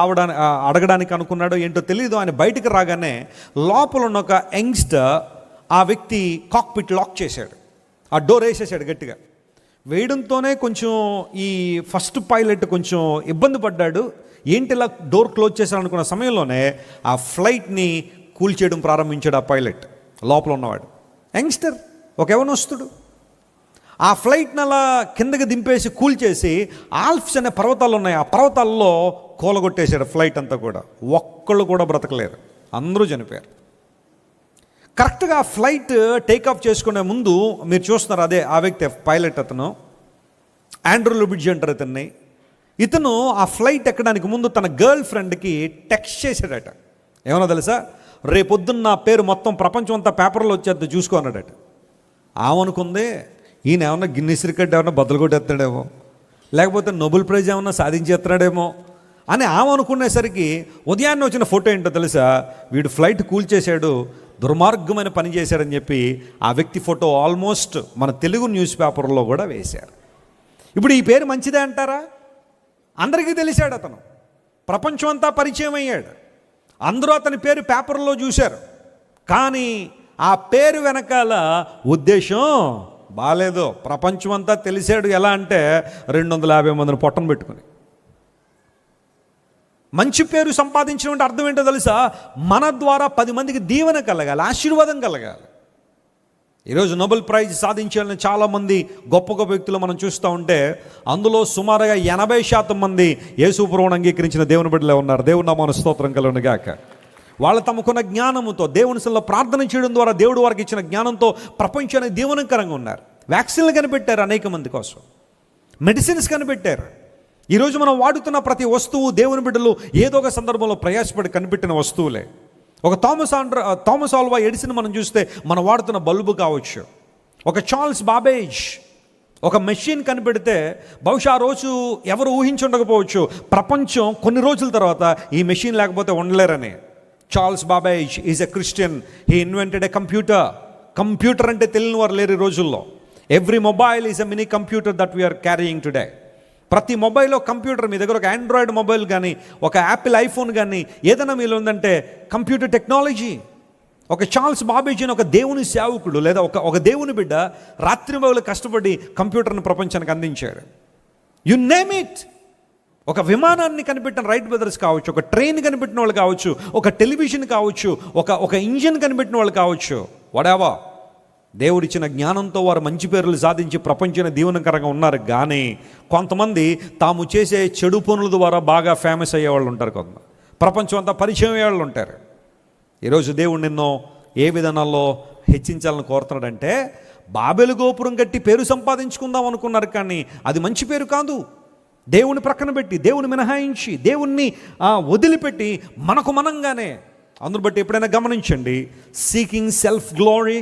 అడగడానికి అనుకున్నాడో ఏంటో తెలియదు. ఆయన బయటకు రాగానే లోపల ఉన్న ఒక యంగ్స్టర్ ఆ వ్యక్తి కాక్పిట్ లాక్ చేశాడు, ఆ డోర్ వేసేసాడు గట్టిగా. వేయడంతోనే కొంచెం ఈ ఫస్ట్ పైలట్ కొంచెం ఇబ్బంది పడ్డాడు. ఏంటి ఇలా డోర్ క్లోజ్ చేశారనుకున్న సమయంలోనే ఆ ఫ్లైట్ని కూల్చేయడం ప్రారంభించాడు ఆ పైలట్. లోపల ఉన్నవాడు యంగ్స్టర్, ఒక యవనస్తుడు. ఆ ఫ్లైట్ని అలా కిందకి దింపేసి కూల్చేసి ఆల్ప్స్ అనే పర్వతాలు ఉన్నాయి, ఆ పర్వతాల్లో కూలగొట్టేశాడు ఫ్లైట్ అంతా కూడా. ఒక్కళ్ళు కూడా బ్రతకలేరు, అందరూ చనిపోయారు. కరెక్ట్గా ఆ ఫ్లైట్ టేకాఫ్ చేసుకునే ముందు మీరు చూస్తున్నారు, అదే ఆ వ్యక్తి పైలట్, అతను ఆండ్రూ లుబిడ్జ్ అంటారు ఇతన్ని. ఇతను ఆ ఫ్లైట్ ఎక్కడానికి ముందు తన గర్ల్ ఫ్రెండ్కి టెక్స్ట్ చేశాడట. ఏమన్నా తెలుసా? రేపొద్దున్న నా పేరు మొత్తం ప్రపంచం అంతా పేపర్లో వచ్చేది చూసుకో అన్నాడట. ఆమెనుకుంది ఈయన ఏమన్నా గిన్నిస్ రికార్డ్ ఏమన్నా బద్దలు కొట్టేస్తాడేమో, లేకపోతే నోబెల్ ప్రైజ్ ఏమన్నా సాధించేస్తున్నాడేమో అని ఆమె అనుకునేసరికి ఉదయాన్నే వచ్చిన ఫోటో ఏంటో తెలుసా? వీడు ఫ్లైట్ కూల్చేశాడు, దుర్మార్గమైన పని చేశాడని చెప్పి ఆ వ్యక్తి ఫోటో ఆల్మోస్ట్ మన తెలుగు న్యూస్ పేపర్లో కూడా వేశారు. ఇప్పుడు ఈ పేరు మంచిదే అంటారా? అందరికీ తెలిసాడు, అతను ప్రపంచం అంతా పరిచయం అయ్యాడు, అందరూ అతని పేరు పేపర్లో చూశారు. కానీ ఆ పేరు వెనకాల ఉద్దేశం బాగాలేదు. ప్రపంచం అంతా తెలిసాడు. ఎలా అంటే 250 మందిని పొట్టను పెట్టుకుని. మంచి పేరు సంపాదించడం అర్థం ఏంటో తెలుసా? మన ద్వారా 10 మందికి దీవెన కలగాలి, ఆశీర్వాదం కలగాలి. ఈరోజు నోబెల్ ప్రైజ్ సాధించాలని చాలామంది గొప్ప గొప్ప వ్యక్తులు మనం చూస్తూ ఉంటే అందులో సుమారుగా 80% మంది యేసు ప్రభువును అంగీకరించిన దేవుని బిడ్డలే ఉన్నారు. దేవుని నామమున స్తోత్రం కలుగును గాక. వాళ్ళు తమకున్న జ్ఞానంతో దేవుని సన్నిధిలో ప్రార్థన చేయడం ద్వారా దేవుడు వారికి ఇచ్చిన జ్ఞానంతో ప్రపంచానికి దీవెనకరంగా ఉన్నారు. వ్యాక్సిన్లు కనిపెట్టారు అనేక మంది కోసం, మెడిసిన్స్ కనిపెట్టారు. ఈరోజు మనం వాడుతున్న ప్రతి వస్తువు దేవుని బిడ్డలు ఏదో ఒక సందర్భంలో ప్రయాసపడి కనిపెట్టిన వస్తువులే. ఒక థామస్ ఆల్వా ఎడిసన్ మనం చూస్తే మనం వాడుతున్న బల్బు కావచ్చు, ఒక చార్ల్స్ బాబేజ్ ఒక మెషిన్ కనిపెడితే బహుశా ఆ రోజు ఎవరు ఊహించుండకపోవచ్చు ప్రపంచం కొన్ని రోజుల తర్వాత ఈ మెషిన్ లేకపోతే ఉండలేరని. Charles Babbage is a Christian, he invented a computer అంటే తెలియని వారు లేరు ఈ రోజుల్లో. Every mobile is a mini computer that we are carrying today. ప్రతి మొబైల్లో కంప్యూటర్, మీ దగ్గర ఒక ఆండ్రాయిడ్ మొబైల్ కానీ ఒక యాపిల్ ఐఫోన్ కానీ ఏదైనా మీలో ఉందంటే కంప్యూటర్ టెక్నాలజీ. ఒక చార్ల్స్ బాబేజ్ అని ఒక దేవుని సేవకుడు లేదా ఒక దేవుని బిడ్డ రాత్రి మొదలు కష్టపడి కంప్యూటర్ని ప్రపంచానికి అందించాడు. You name it. ఒక విమానాన్ని కనిపెట్టిన రైట్ బ్రదర్స్ కావచ్చు, ఒక ట్రైన్ కనిపెట్టిన వాళ్ళు కావచ్చు, ఒక టెలివిజన్ కావచ్చు, ఒక ఇంజిన్ కనిపెట్టిన వాళ్ళు కావచ్చు, వడేవా దేవుడిచ్చిన జ్ఞానంతో వారు మంచి పేర్లు సాధించి ప్రపంచాన్ని దీవెనకరంగా ఉన్నారు. కానీ కొంతమంది తాము చేసే చెడు పనుల ద్వారా బాగా ఫేమస్ అయ్యేవాళ్ళు ఉంటారు, కొంత ప్రపంచం అంతా పరిచయం అయ్యేవాళ్ళు ఉంటారు. ఈరోజు దేవుడు నిన్నో ఏ విధానాల్లో హెచ్చించాలని కోరుతున్నాడంటే, బాబెలు గోపురం కట్టి పేరు సంపాదించుకుందాం అనుకున్నారు, కానీ అది మంచి పేరు కాదు. దేవుని ప్రక్కన పెట్టి, దేవుని మినహాయించి, దేవుణ్ణి వదిలిపెట్టి మనకు మనంగానే. అందును బట్టి ఎప్పుడైనా గమనించండి, seeking self glory,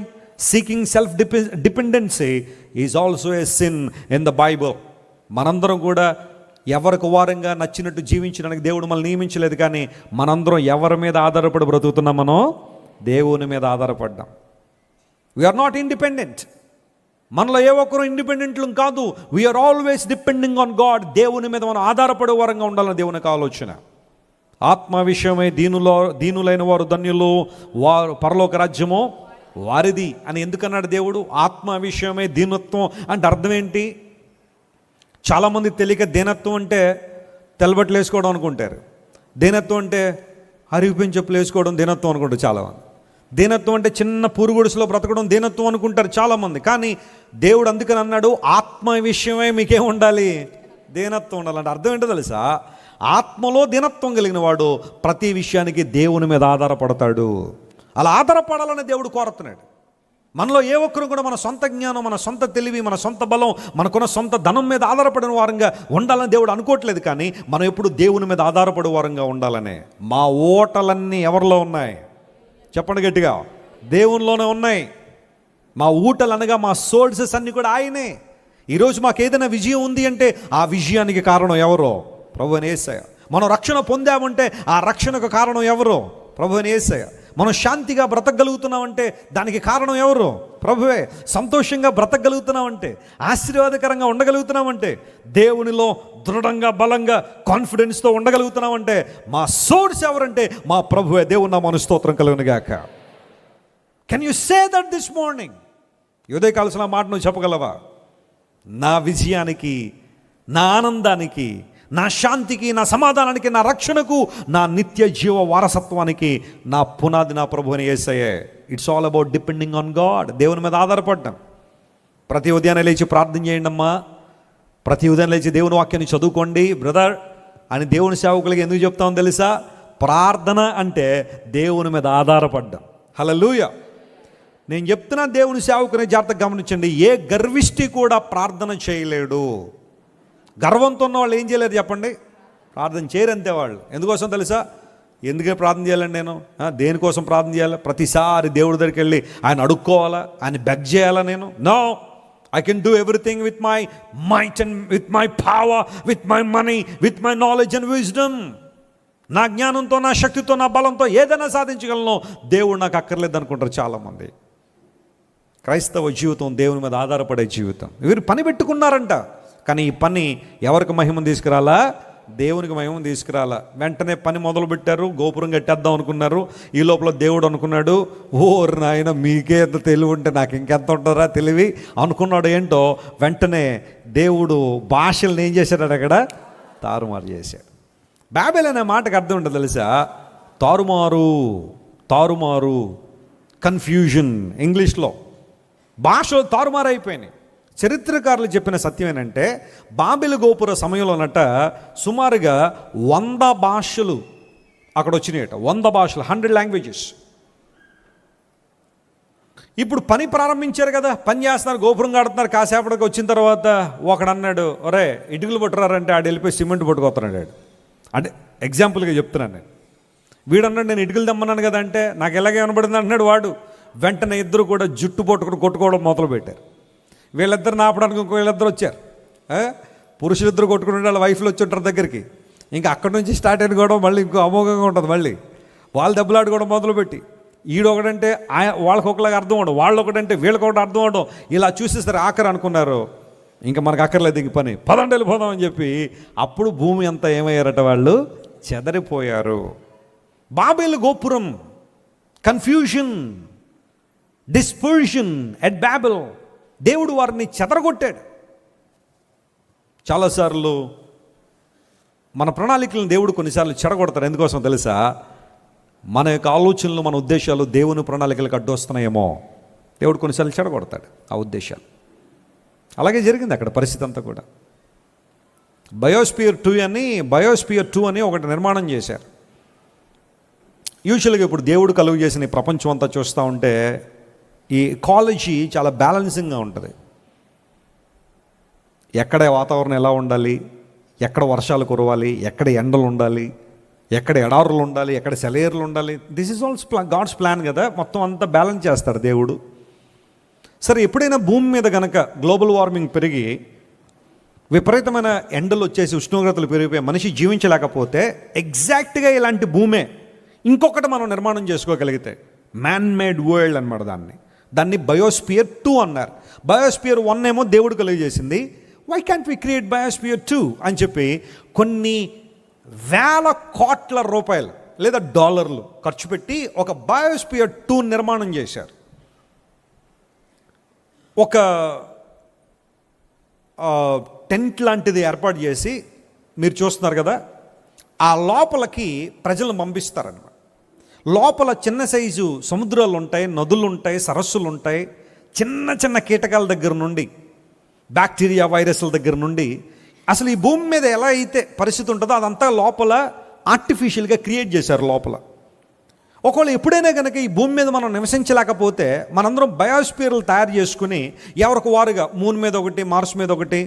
seeking self dependency is also a sin in the Bible. మనందరం కూడా ఎవరికి వారంగా నచ్చినట్టు జీవించడానికి దేవుడు మనల్ని నియమించలేదు, కానీ మనందరం ఎవరి మీద ఆధారపడి బ్రతుకుతున్నాం? మనం దేవుని మీద ఆధారపడ్డాం. We are not independent. మనలో ఏ ఒక్కరు ఇండిపెండెంట్లు కాదు. We are always depending on God. దేవుని మీద మనం ఆధారపడే వారంగా ఉండాలని దేవునికి ఆలోచన. ఆత్మ విషయమై దీనులైన వారు ధన్యులు, వారు పరలోక రాజ్యము వారిది అని ఎందుకన్నాడు దేవుడు? ఆత్మ విషయమై దీనత్వం అంటే అర్థం ఏంటి? చాలామంది తెలియక దీనత్వం అంటే తెల్లబట్టలు వేసుకోవడం అనుకుంటారు. దీనత్వం అంటే అరిగిపోయిన చెప్పులు వేసుకోవడం దీనత్వం అనుకుంటారు చాలామంది. దీనత్వం అంటే చిన్న పురుగుడుసులో బ్రతకడం దీనత్వం అనుకుంటారు చాలామంది. కానీ దేవుడు అందుకని అన్నాడు, ఆత్మ విషయమై మీకేం ఉండాలి? దీనత్వం ఉండాలంటే అర్థం ఏంటో తెలుసా? ఆత్మలో దీనత్వం కలిగిన వాడు ప్రతి విషయానికి దేవుని మీద ఆధారపడతాడు. అలా ఆధారపడాలని దేవుడు కోరుతున్నాడు. మనలో ఏ ఒక్కరు కూడా మన సొంత జ్ఞానం, మన సొంత తెలివి, మన సొంత బలం, మనకున్న సొంత ధనం మీద ఆధారపడిన వారంగా ఉండాలని దేవుడు అనుకోవట్లేదు. కానీ మనం ఎప్పుడు దేవుని మీద ఆధారపడే వారంగా ఉండాలనే. మా ఓటలన్నీ ఎవరిలో ఉన్నాయి? చెప్పండి గట్టిగా. దేవునిలోనే ఉన్నాయి. మా ఊటలు అనగా మా సోర్సెస్ అన్నీ కూడా ఆయనే. ఈరోజు మాకు ఏదైనా విజయం ఉంది అంటే ఆ విజయానికి కారణం ఎవరో? ప్రభువైన యేసయ్య. మనం రక్షణ పొందామంటే ఆ రక్షణకు కారణం ఎవరో? ప్రభువైన యేసయ్య. మనం శాంతిగా బ్రతకగలుగుతున్నామంటే దానికి కారణం ఎవరు? ప్రభువే. సంతోషంగా బ్రతకగలుగుతున్నామంటే, ఆశీర్వాదకరంగా ఉండగలుగుతున్నామంటే, దేవునిలో దృఢంగా బలంగా కాన్ఫిడెన్స్తో ఉండగలుగుతున్నామంటే మా సోర్స్ ఎవరంటే మా ప్రభువే. దేవుని నామమునకు స్తోత్రం కలుగును గాక. Can you say that this morning? ఉదయకాల్సిన మాట నువ్వు చెప్పగలవా? నా విజయానికి, నా ఆనందానికి, నా శాంతికి, నా సమాధానానికి, నా రక్షణకు, నా నిత్య జీవ వారసత్వానికి నా పునాది నా ప్రభువుని యేసయ్యే. It's all about depending on God. దేవుని మీద ఆధారపడ్డాం. ప్రతి ఉదయాన్నే లేచి ప్రార్థన చేయండి అమ్మా. ప్రతి ఉదయం లేచి దేవుని వాక్యాన్ని చదువుకోండి బ్రదర్ అని దేవుని సేవకులకి ఎందుకు చెప్తామో తెలుసా? ప్రార్థన అంటే దేవుని మీద ఆధారపడ్డాం. హల్లెలూయా. నేను చెప్తున్నా దేవుని సేవకుని జాగ్రత్తగా గమనించండి. ఏ గర్విష్టి కూడా ప్రార్థన చేయలేడు. గర్వంతో ఉన్న వాళ్ళు ఏం చేయలేరు చెప్పండి? ప్రార్థన చేయరంతే వాళ్ళు. ఎందుకోసం తెలుసా? ఎందుకే ప్రార్థన చేయాలండి నేను? దేనికోసం ప్రార్థన చేయాలి? ప్రతిసారి దేవుడి దగ్గరికి వెళ్ళి ఆయన అడుక్కోవాలా? ఆయన బెగ్ చేయాలా నేను? No, I can do everything with my might and with my power, with my money, with my knowledge and wisdom. నా జ్ఞానంతో, నా శక్తితో, నా బలంతో ఏదైనా సాధించగలను. దేవుడు నాకు అక్కర్లేదు అనుకుంటారు చాలామంది. క్రైస్తవ జీవితం దేవుని మీద ఆధారపడే జీవితం. వీరు పని పెట్టుకున్నారంట, కానీ ఈ పని ఎవరికి మహిమను తీసుకురాలా? దేవునికి మహిమను తీసుకురాలా. వెంటనే పని మొదలు పెట్టారు. గోపురం కట్టేద్దాం అనుకున్నారు. ఈ లోపల దేవుడు అనుకున్నాడు, ఓరు నాయన మీకే ఎంత తెలివి ఉంటే నాకు ఇంకెంత ఉంటుందా తెలివి అనుకున్నాడు. ఏంటో వెంటనే దేవుడు భాషలను ఏం చేశాడు? అక్కడ తారుమారు చేశాడు. బాబెల్ అనే మాటకు అర్థం ఉంటుంది తెలుసా? తారుమారు, తారుమారు, కన్ఫ్యూజన్. ఇంగ్లీష్లో భాషలు తారుమారు అయిపోయినాయి. చరిత్రకారులు చెప్పిన సత్యం ఏంటంటే బాబెలు గోపుర సమయంలోనట సుమారుగా 100 భాషలు అక్కడ వచ్చినాయట. 100 భాషలు, 100 లాంగ్వేజెస్. ఇప్పుడు పని ప్రారంభించారు కదా, పని చేస్తున్నారు, గోపురం కడుతున్నారు. కాసేపటికి వచ్చిన తర్వాత ఒకడు అన్నాడు, ఒరే ఇటుకలు పట్టురారంటే ఆడు వెళ్ళిపోయి సిమెంట్ పట్టుకొస్తున్నాడు. అంటే ఎగ్జాంపుల్గా చెప్తున్నాను నేను. వీడన్నాడు నేను ఇటుకలు తెమ్మన్నాను కదా అంటే నాకు ఎలాగే కనబడింది అంటున్నాడు వాడు. వెంటనే ఇద్దరు కూడా జుట్టు పట్టుకుని కొట్టుకోవడం మొదలు పెట్టారు. వీళ్ళిద్దరు నాపడానికి ఇంకో వీళ్ళిద్దరు వచ్చారు. పురుషులిద్దరు కొట్టుకుని వాళ్ళ వైఫ్లు వచ్చి ఉంటారు దగ్గరికి. ఇంకా అక్కడి నుంచి స్టార్ట్ అయిన కూడా మళ్ళీ ఇంకో అమోఘంగా ఉంటుంది. మళ్ళీ వాళ్ళు దెబ్బలాడుకోవడం మొదలుపెట్టి ఈడొకడంటే వాళ్ళకి ఒకలాగా అర్థం అవడం, వాళ్ళు ఒకటంటే వీళ్ళకి ఒకటి అర్థం అవడం. ఇలా చూసేసరి ఆఖరి అనుకున్నారు ఇంకా మనకు అక్కర్లేదు ఇంక పని, పదండి వెళ్ళిపోదాం అని చెప్పి అప్పుడు భూమి అంతా ఏమయ్యారట? వాళ్ళు చెదరిపోయారు. బాబెలు గోపురం, కన్ఫ్యూజన్, డిస్పర్షన్ ఎట్ బాబెల్. దేవుడు వారిని చెదరగొట్టాడు. చాలాసార్లు మన ప్రణాళికలను దేవుడు కొన్నిసార్లు చెడగొడతాడు. ఎందుకోసం తెలుసా? మన యొక్క ఆలోచనలు, మన ఉద్దేశాలు దేవుని ప్రణాళికలకు అడ్డొస్తున్నాయేమో దేవుడు కొన్నిసార్లు చెడగొడతాడు ఆ ఉద్దేశాలు. అలాగే జరిగింది అక్కడ పరిస్థితి అంతా కూడా. బయోస్పియర్ 2 అని ఒకటి నిర్మాణం చేశారు. యూజువల్గా ఇప్పుడు దేవుడు కలుగు చేసిన ఈ ప్రపంచం అంతా చూస్తూ ఉంటే ఈ ఎకాలజీ చాలా బ్యాలెన్సింగ్గా ఉంటుంది. ఎక్కడ వాతావరణం ఎలా ఉండాలి, ఎక్కడ వర్షాలు కురవాలి, ఎక్కడ ఎండలు ఉండాలి, ఎక్కడ ఎడారులు ఉండాలి, ఎక్కడ సెలయేర్లు ఉండాలి. This is also God's plan కదా. మొత్తం అంతా బ్యాలెన్స్ చేస్తాడు దేవుడు. సరే, ఎప్పుడైనా భూమి మీద కనుక గ్లోబల్ వార్మింగ్ పెరిగి విపరీతమైన ఎండలు వచ్చేసి ఉష్ణోగ్రతలు పెరిగిపోయి మనిషి జీవించలేకపోతే ఎగ్జాక్ట్గా ఇలాంటి భూమే ఇంకొకటి మనం నిర్మాణం చేసుకోగలిగితే మ్యాన్ మేడ్ వరల్డ్ అన్నమాట. దాన్ని బయోస్పియర్ 2 అన్నారు. బయోస్పియర్ 1 ఏమో దేవుడు కలిగజేసింది. Why can't we create biosphere 2 అని చెప్పి కొన్ని వేల కోట్ల రూపాయలు లేదా డాలర్లు ఖర్చు పెట్టి ఒక బయోస్పియర్ 2 నిర్మాణం చేశారు. ఒక టెంట్ లాంటిది ఏర్పాటు చేసి, మీరు చూస్తున్నారు కదా, ఆ లోపలికి ప్రజలను పంపిస్తారన్నమాట. లోపల చిన్న సైజు సముద్రాలు ఉంటాయి, నదులు ఉంటాయి, సరస్సులు ఉంటాయి. చిన్న చిన్న కీటకాల దగ్గర నుండి, బ్యాక్టీరియా వైరస్ల దగ్గర నుండి, అసలు ఈ భూమి మీద ఎలా అయితే పరిస్థితి ఉంటుందో అదంతా లోపల ఆర్టిఫిషియల్గా క్రియేట్ చేశారు లోపల. ఒకవేళ ఎప్పుడైనా కనుక ఈ భూమి మీద మనం నివసించలేకపోతే మనందరం బయోస్పియర్లు తయారు చేసుకుని ఎవరికి వారుగా మూన్ మీద ఒకటి, మార్స్ మీద ఒకటి,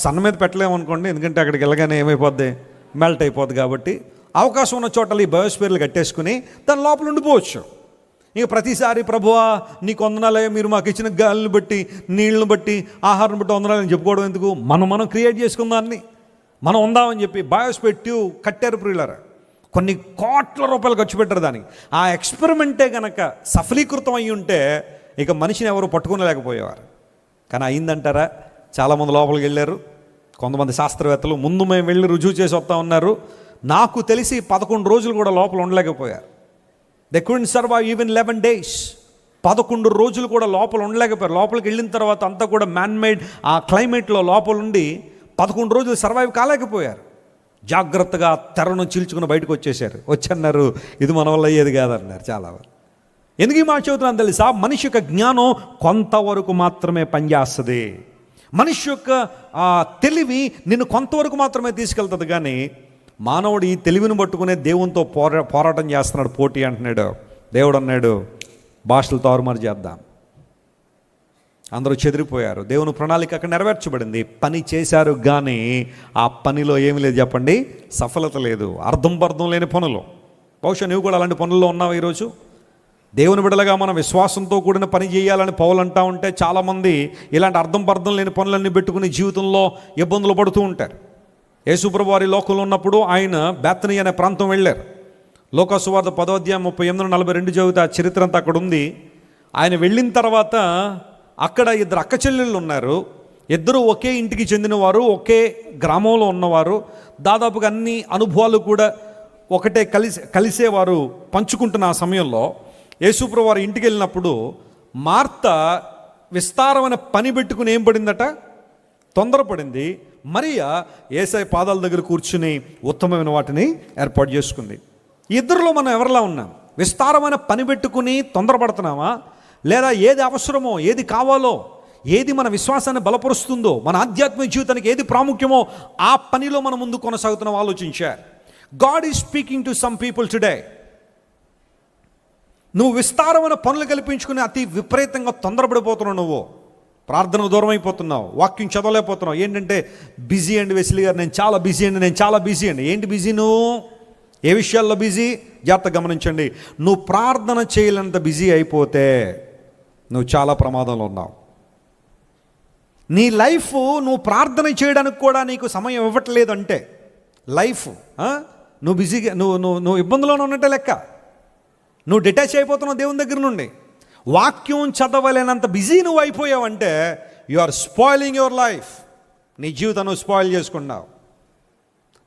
సన్ మీద పెట్టలేము అనుకోండి, ఎందుకంటే అక్కడికి వెళ్ళగానే ఏమైపోద్ది, మెల్ట్ అయిపోద్ది. కాబట్టి అవకాశం ఉన్న చోట్ల ఈ బయోస్పియర్లు కట్టేసుకుని దాని లోపల ఉండిపోవచ్చు. ఇక ప్రతిసారి ప్రభువా నీకు వందనాలే, మీరు మాకు ఇచ్చిన గాలిని బట్టి, నీళ్ళని బట్టి, ఆహారం బట్టి వందనాలని చెప్పుకోవడం ఎందుకు? మనం క్రియేట్ చేసుకుందాన్ని, మనం ఉందామని చెప్పి బయోస్పియర్ 2 కట్టారు ప్రియులారా. కొన్ని కోట్ల రూపాయలు ఖర్చు పెట్టారు దానికి. ఆ ఎక్స్పెరిమెంటే కనుక సఫలీకృతం అయ్యి ఉంటే ఇక మనిషిని ఎవరు పట్టుకోలేకపోయేవారు. కానీ అయిందంటారా? చాలామంది లోపలికి వెళ్ళారు. కొంతమంది శాస్త్రవేత్తలు ముందు మేము వెళ్ళి రుజువు చేసి వస్తూ ఉన్నారు. నాకు తెలిసి 11 రోజులు కూడా లోపల ఉండలేకపోయారు. They couldn't survive even 11 days. 11 రోజులు కూడా లోపల ఉండలేకపోయారు. లోపలికి వెళ్ళిన తర్వాత అంతా కూడా మ్యాన్మేడ్ ఆ క్లైమేట్లో లోపల ఉండి 11 రోజులు సర్వైవ్ కాలేకపోయారు. జాగ్రత్తగా తెరను చీల్చుకుని బయటకు వచ్చన్నారు, ఇది మన వల్ల అయ్యేది కాదన్నారు చాలామంది. ఎందుకు ఈ మాట చెబుతున్నాను తెలుసా? మనిషి యొక్క జ్ఞానం కొంతవరకు మాత్రమే పనిచేస్తుంది. మనిషి యొక్క తెలివి నిన్ను కొంతవరకు మాత్రమే తీసుకెళ్తుంది. కానీ మానవుడు ఈ తెలివిని పట్టుకునే దేవునితో పోరాటం చేస్తున్నాడు, పోటీ అంటున్నాడు. దేవుడు అన్నాడు, భాషలు తారుమారు చేద్దాం. అందరూ చెదిరిపోయారు. దేవుని ప్రణాళిక అక్కడ నెరవేర్చబడింది. పని చేశారు కానీ ఆ పనిలో ఏమి లేదు చెప్పండి, సఫలత లేదు. అర్థం లేని పనులు. బహుశా నువ్వు కూడా అలాంటి పనుల్లో ఉన్నావు ఈరోజు. దేవుని బిడ్డలుగా మనం విశ్వాసంతో కూడిన పని చేయాలని పౌలు అంటూ ఉంటే చాలామంది ఇలాంటి అర్థం లేని పనులన్నీ పెట్టుకుని జీవితంలో ఇబ్బందులు పడుతూ ఉంటారు. యేసుప్రభు వారి లోకంలో ఉన్నప్పుడు ఆయన బేతనీ అనే ప్రాంతం వెళ్ళారు. లోకాసు వార్త 10వ అధ్యాయం 38-42 చదివితే ఆ చరిత్ర అంతా అక్కడ ఉంది. ఆయన వెళ్ళిన తర్వాత అక్కడ 2 అక్క చెల్లెళ్ళు ఉన్నారు. ఇద్దరు ఒకే ఇంటికి చెందినవారు, ఒకే గ్రామంలో ఉన్నవారు. దాదాపుగా అన్ని అనుభవాలు కూడా ఒకటే కలిసేవారు, పంచుకుంటున్న ఆ సమయంలో యేసుప్రభు వారి ఇంటికి వెళ్ళినప్పుడు మార్త విస్తారమైన పని పెట్టుకుని ఏం పడిందట, తొందరపడింది. మరియా యేసయ్య పాదాల దగ్గర కూర్చుని ఉత్తమమైన వాటిని ఏర్పాటు చేసుకుంది. ఇద్దరిలో మనం ఎవరిలా ఉన్నాం? విస్తారమైన పని పెట్టుకుని తొందరపడుతున్నామా, లేదా ఏది అవసరమో, ఏది కావాలో, ఏది మన విశ్వాసాన్ని బలపరుస్తుందో, మన ఆధ్యాత్మిక జీవితానికి ఏది ప్రాముఖ్యమో ఆ పనిలో మనం ముందు కొనసాగుతున్నాం ఆలోచించారు. God is speaking to some people today. నువ్వు విస్తారమైన పనులు కల్పించుకుని అతి విపరీతంగా తొందరపడిపోతున్నావు. నువ్వు ప్రార్థనకు దూరం అయిపోతున్నావు, వాక్యం చదవలేకపోతున్నావు. ఏంటంటే బిజీ అండి వెస్లీ గారు, నేను చాలా బిజీ అండి. ఏంటి బిజీ? నువ్వు ఏ విషయాల్లో బిజీ? జాగ్రత్తగా గమనించండి. నువ్వు ప్రార్థన చేయలేనంత బిజీ అయిపోతే నువ్వు చాలా ప్రమాదంలో ఉన్నావు. నీ లైఫ్ నువ్వు ప్రార్థన చేయడానికి కూడా నీకు సమయం ఇవ్వట్లేదు అంటే లైఫ్ నువ్వు బిజీగా నువ్వు ఇబ్బందులోనే ఉన్నట్టే లెక్క. నువ్వు డిటాచ్ అయిపోతున్నావు దేవుని దగ్గర నుండి. వాక్యం చదవలేనంత బిజీ నువ్వు అయిపోయావంటే you are spoiling your life. నీ జీవితం నువ్వు స్పాయిల్ చేసుకున్నావు.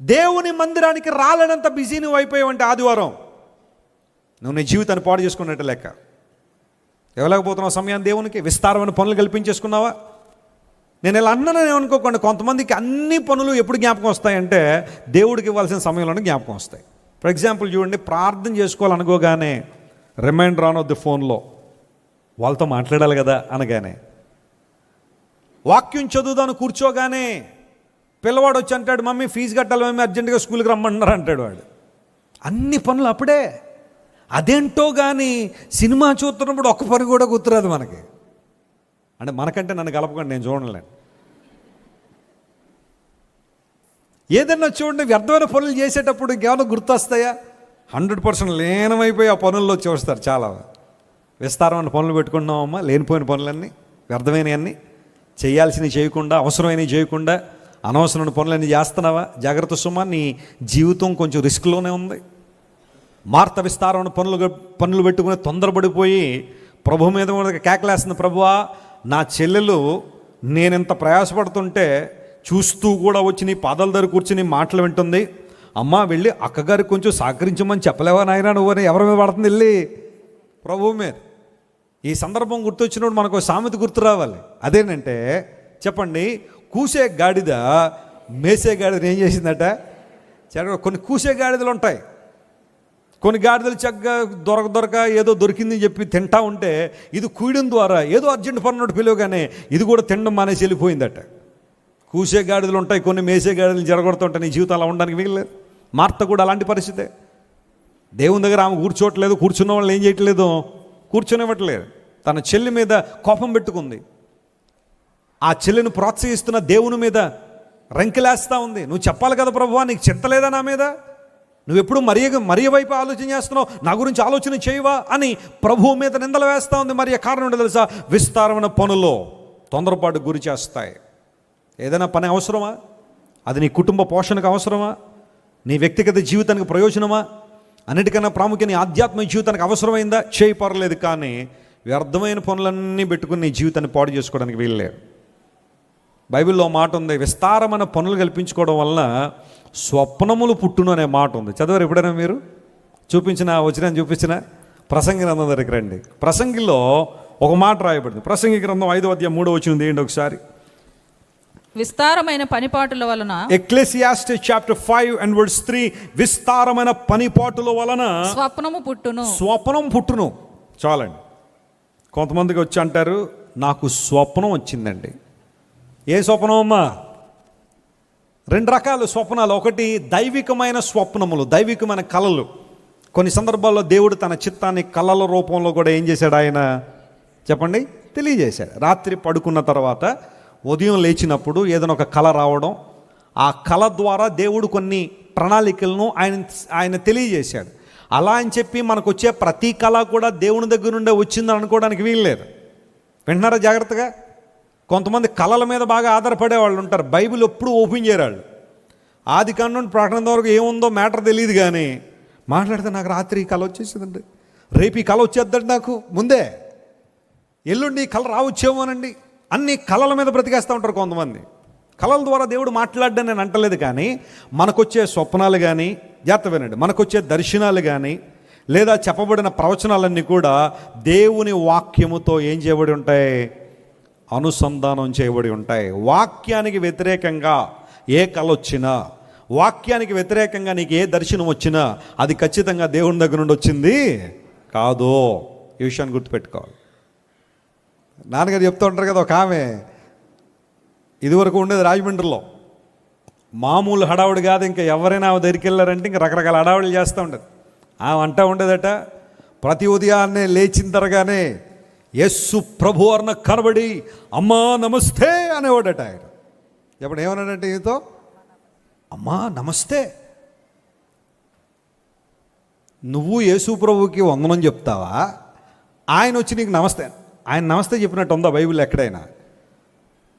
దేవుని మందిరానికి రాలేనంత బిజీ నువ్వు అయిపోయావంటే ఆదివారం నువ్వు నీ జీవితాన్ని పాడు చేసుకున్నట్టు లెక్క. ఇవ్వలేకపోతున్నావు సమయాన్ని దేవునికి. విస్తారమైన పనులు కల్పించేసుకున్నావా? నేను ఇలా అన్నానని ఏమనుకోకండి. కొంతమందికి అన్ని పనులు ఎప్పుడు జ్ఞాపకం వస్తాయంటే దేవుడికి ఇవ్వాల్సిన సమయంలోనే జ్ఞాపకం వస్తాయి. ఫర్ ఎగ్జాంపుల్ చూడండి, ప్రార్థన చేసుకోవాలనుకోగానే రిమైండర్ ఆన్ అవుద్ది ఫోన్లో, వాళ్ళతో మాట్లాడాలి కదా అనగానే. వాక్యం చదువుదాను కూర్చోగానే పిల్లవాడు వచ్చి అంటాడు, మమ్మీ ఫీజు కట్టాలి, మమ్మీ అర్జెంటుగా స్కూల్కి రమ్మంటున్నారు అంటాడు వాడు. అన్ని పనులు అప్పుడే. అదేంటో కానీ సినిమా చూస్తున్నప్పుడు ఒక్క పని కూడా గుర్తురాదు మనకి. అంటే మనకంటే నన్ను కలపకండి, నేను చూడలేను. ఏదన్నా చూడండి, వ్యర్థమైన పనులు చేసేటప్పుడు ఇంకేమైనా గుర్తొస్తాయా? 100% లీనమైపోయి ఆ పనుల్లో చూస్తారు. చాలా విస్తారమైన పనులు పెట్టుకుంటున్నామమ్మా, లేనిపోయిన పనులన్నీ, వ్యర్థమైనవన్నీ, చేయాల్సినవి చేయకుండా, అవసరమైనవి చేయకుండా అనవసరమైన పనులన్నీ చేస్తున్నావా? జాగ్రత్త సుమా, నీ జీవితం కొంచెం రిస్క్లోనే ఉంది. మార్త విస్తారమైన పనులు పెట్టుకుని తొందరపడిపోయి ప్రభు మీద కేకలేస్తుంది, ప్రభువా నా చెల్లెలు నేనింత ప్రయాసపడుతుంటే చూస్తూ కూడా వచ్చి నీ పాదాల దగ్గర కూర్చుని మాటలు వింటుంది. అమ్మా వెళ్ళి అక్కగారికి కొంచెం సహకరించమని చెప్పలేవా నాయనా నువ్వు అని ఎవరి మీద పడుతుంది? వెళ్ళి ప్రభువు మీద. ఈ సందర్భం గుర్తొచ్చినప్పుడు మనకు సామెత గుర్తు రావాలి. అదేనంటే చెప్పండి, కూసే గాడిద మేసే గాడిద ఏం చేసిందట? కొన్ని కూసే గాడిదలు ఉంటాయి, కొన్ని గాడిదలు చక్కగా దొరక ఏదో దొరికిందని చెప్పి తింటా ఉంటే ఇది కూయడం ద్వారా ఏదో అర్జెంట్ పన్నట్టు పిలువగానే ఇది కూడా తినడం మానేసి వెళ్ళిపోయిందట. కూసే గాడిదలు ఉంటాయి, కొన్ని మేసే గాడిదలు జరగొడుతుంటాయి. నీ జీవితం అలా ఉండడానికి మిగిలేదు. మార్త కూడా అలాంటి పరిస్థితే. దేవుని దగ్గర ఆమె కూర్చోవట్లేదు, కూర్చున్న వాళ్ళు ఏం చేయట్లేదు, కూర్చొనివ్వట్లేదు. తన చెల్లి మీద కోపం పెట్టుకుంది. ఆ చెల్లిని ప్రోత్సహిస్తున్న దేవుని మీద రంకెలేస్తూ ఉంది. నువ్వు చెప్పాలి కదా ప్రభువా, నీకు చింతలేదా నా మీద? నువ్వెప్పుడు మరియ వైపు ఆలోచన చేస్తున్నావు, నా గురించి ఆలోచన చేయవా అని ప్రభువు మీద నిందలు వేస్తూ ఉంది. మరి కారణం ఏంటో తెలుసా? విస్తారమైన పనుల్లో తొందరపాటు గురి చేస్తాయి. ఏదైనా పని అవసరమా? అది నీ కుటుంబ పోషణకు అవసరమా? నీ వ్యక్తిగత జీవితానికి ప్రయోజనమా? అన్నిటికన్నా ప్రాముఖ్యం నీ ఆధ్యాత్మిక జీవితానికి అవసరమైందా? చేయి పర్లేదు, కానీ వ్యర్థమైన పనులన్నీ పెట్టుకుని నీ జీవితాన్ని పాడు చేసుకోవడానికి వీల్లేదు. బైబిల్లో మాట ఉంది, విస్తారమైన పనులు కల్పించుకోవడం వలన స్వప్నములు పుట్టును అనే మాట ఉంది. చదివారు ఎప్పుడైనా మీరు? చూపించిన ప్రసంగి గ్రంథం దగ్గరికి రండి. ప్రసంగిలో ఒక మాట రాయబడింది. ప్రసంగి గ్రంథం 5వ అధ్యాయం 3వ వచనం తీయండి ఒకసారి. విస్తారమైన పనిపాటుల వలన, ఎక్లెసియాస్టిస్ చాప్టర్ 5 and verse 3, విస్తారమైన పనిపాటుల వలన స్వప్నం పుట్టును. చాలండి. కొంతమందికి వచ్చి అంటారు, నాకు స్వప్నం వచ్చిందండి. ఏ స్వప్నం అమ్మా? 2 రకాల స్వప్నాలు. ఒకటి దైవికమైన స్వప్నములు, దైవికమైన కళలు. కొన్ని సందర్భాల్లో దేవుడు తన చిత్తాన్ని కళల రూపంలో కూడా ఏం చేశాడు? ఆయన చెప్పండి, తెలియజేశాడు. రాత్రి పడుకున్న తర్వాత ఉదయం లేచినప్పుడు ఏదైనా ఒక కళ రావడం, ఆ కళ ద్వారా దేవుడు కొన్ని ప్రణాళికలను ఆయన తెలియజేశాడు. అలా అని చెప్పి మనకు వచ్చే ప్రతి కళ కూడా దేవుని దగ్గర నుండే వచ్చిందని అనుకోవడానికి వీల్లేదు. వింటున్నారా జాగ్రత్తగా? కొంతమంది కళల మీద బాగా ఆధారపడే వాళ్ళు ఉంటారు. బైబిల్ ఎప్పుడు ఓపెన్ చేయరాళ్ళు. ఆది కాండం నుండి ప్రకటన వరకు ఏముందో మ్యాటర్ తెలియదు, కానీ మాట్లాడితే నాకు రాత్రి ఈ కళ వచ్చేసిందండి, రేపు ఈ కళ వచ్చేద్దండి, నాకు ముందే ఎల్లుండి ఈ కళ రావచ్చేమోనండి. అన్ని కళల మీద బ్రతికేస్తూ ఉంటారు కొంతమంది. కళల ద్వారా దేవుడు మాట్లాడడం నేను అంటలేదు, కానీ మనకొచ్చే స్వప్నాలు కానీ, జాగ్రత్త వినండి, మనకొచ్చే దర్శనాలు కానీ లేదా చెప్పబడిన ప్రవచనాలన్నీ కూడా దేవుని వాక్యముతో ఏం చేయబడి ఉంటాయి? అనుసంధానం చేయబడి ఉంటాయి. వాక్యానికి వ్యతిరేకంగా ఏ కళ వచ్చినా, వాక్యానికి వ్యతిరేకంగా నీకు ఏ దర్శనం వచ్చినా అది ఖచ్చితంగా దేవుని దగ్గర నుండి వచ్చింది కాదు. ఈ విషయాన్ని గుర్తుపెట్టుకోవాలి. నాన్నగారు చెప్తూ ఉంటారు కదా, ఒక ఆమె ఇదివరకు ఉండేది రాజమండ్రిలో, మామూలు హడావుడి కాదు, ఇంకా ఎవరైనా ఆమె దగ్గరికి వెళ్ళారంటే ఇంకా రకరకాల హడావుడిలు చేస్తూ ఉండేది. ఆమె అంటూ ఉండేదట, ప్రతి ఉదయాన్నే లేచిన తరగానే యస్సు ప్రభు అన్న కనబడి అమ్మా నమస్తే అనేవాడట. ఆయన ఎప్పుడు ఏమన్నాడంటే ఈతో, అమ్మా నమస్తే. నువ్వు యేసు ప్రభుకి వందనం చెప్తావా? ఆయన వచ్చి నీకు నమస్తే, ఆయన నమస్తే చెప్పినట్టు ఉందా బైబిల్ ఎక్కడైనా?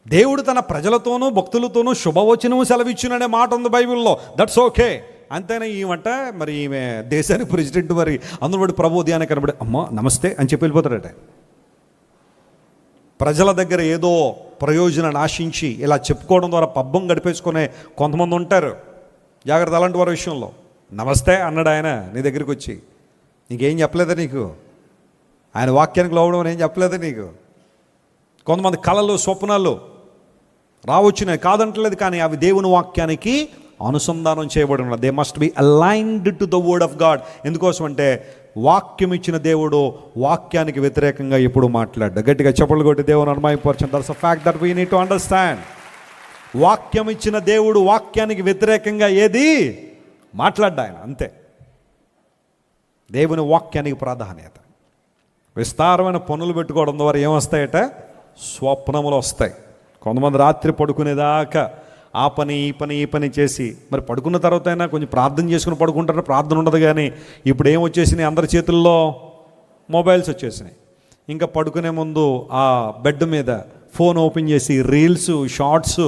దేవుడు తన ప్రజలతోనూ భక్తులతోనూ శుభవచనము సెలవిచ్చుననే మాట ఉంది బైబిల్లో. That's okay. అంతేనా? ఈమంట మరి ఈమె దేశానికి ప్రెసిడెంట్, మరి అందులో బట్టి ప్రభు ఉదయాన్ని కనబడి అమ్మా నమస్తే అని చెప్పి వెళ్ళిపోతాడట. ప్రజల దగ్గర ఏదో ప్రయోజనాన్ని ఆశించి ఇలా చెప్పుకోవడం ద్వారా పబ్బం గడిపేసుకునే కొంతమంది ఉంటారు. జాగ్రత్త అలాంటి వారి విషయంలో. నమస్తే అన్నాడు ఆయన నీ దగ్గరికి వచ్చి, నీకేం చెప్పలేదా? నీకు ఆయన వాక్యానికి లోవడం అని ఏం చెప్పలేదా నీకు? కొంతమంది కళలు స్వప్నాలు రావచ్చున్నాయి, కాదంటలేదు, కానీ అవి దేవుని వాక్యానికి అనుసంధానం చేయబడి ఉన్నది. They must be aligned to the word of God. ఎందుకోసం అంటే వాక్యం ఇచ్చిన దేవుడు వాక్యానికి వ్యతిరేకంగా ఎప్పుడు మాట్లాడ్డా. గట్టిగా చెప్పలు కొట్టి దేవుని అనుమాయపరచండి. That's a fact that we need to understand. వాక్యం ఇచ్చిన దేవుడు వాక్యానికి వ్యతిరేకంగా ఏది మాట్లాడ్డా ఆయన, అంతే. దేవుని వాక్యానికి ప్రాధాన్యత. విస్తారమైన పనులు పెట్టుకోవడం ద్వారా ఏమొస్తాయట? స్వప్నములు వస్తాయి. కొంతమంది రాత్రి పడుకునేదాకా ఆ పని ఈ పని చేసి మరి పడుకున్న తర్వాత అయినా కొంచెం ప్రార్థన చేసుకుని పడుకుంటారు. ప్రార్థన ఉండదు. కానీ ఇప్పుడు ఏం వచ్చేసినాయి? అందరి చేతుల్లో మొబైల్స్ వచ్చేసినాయి. ఇంకా పడుకునే ముందు ఆ బెడ్ మీద ఫోన్ ఓపెన్ చేసి రీల్స్, షార్ట్స్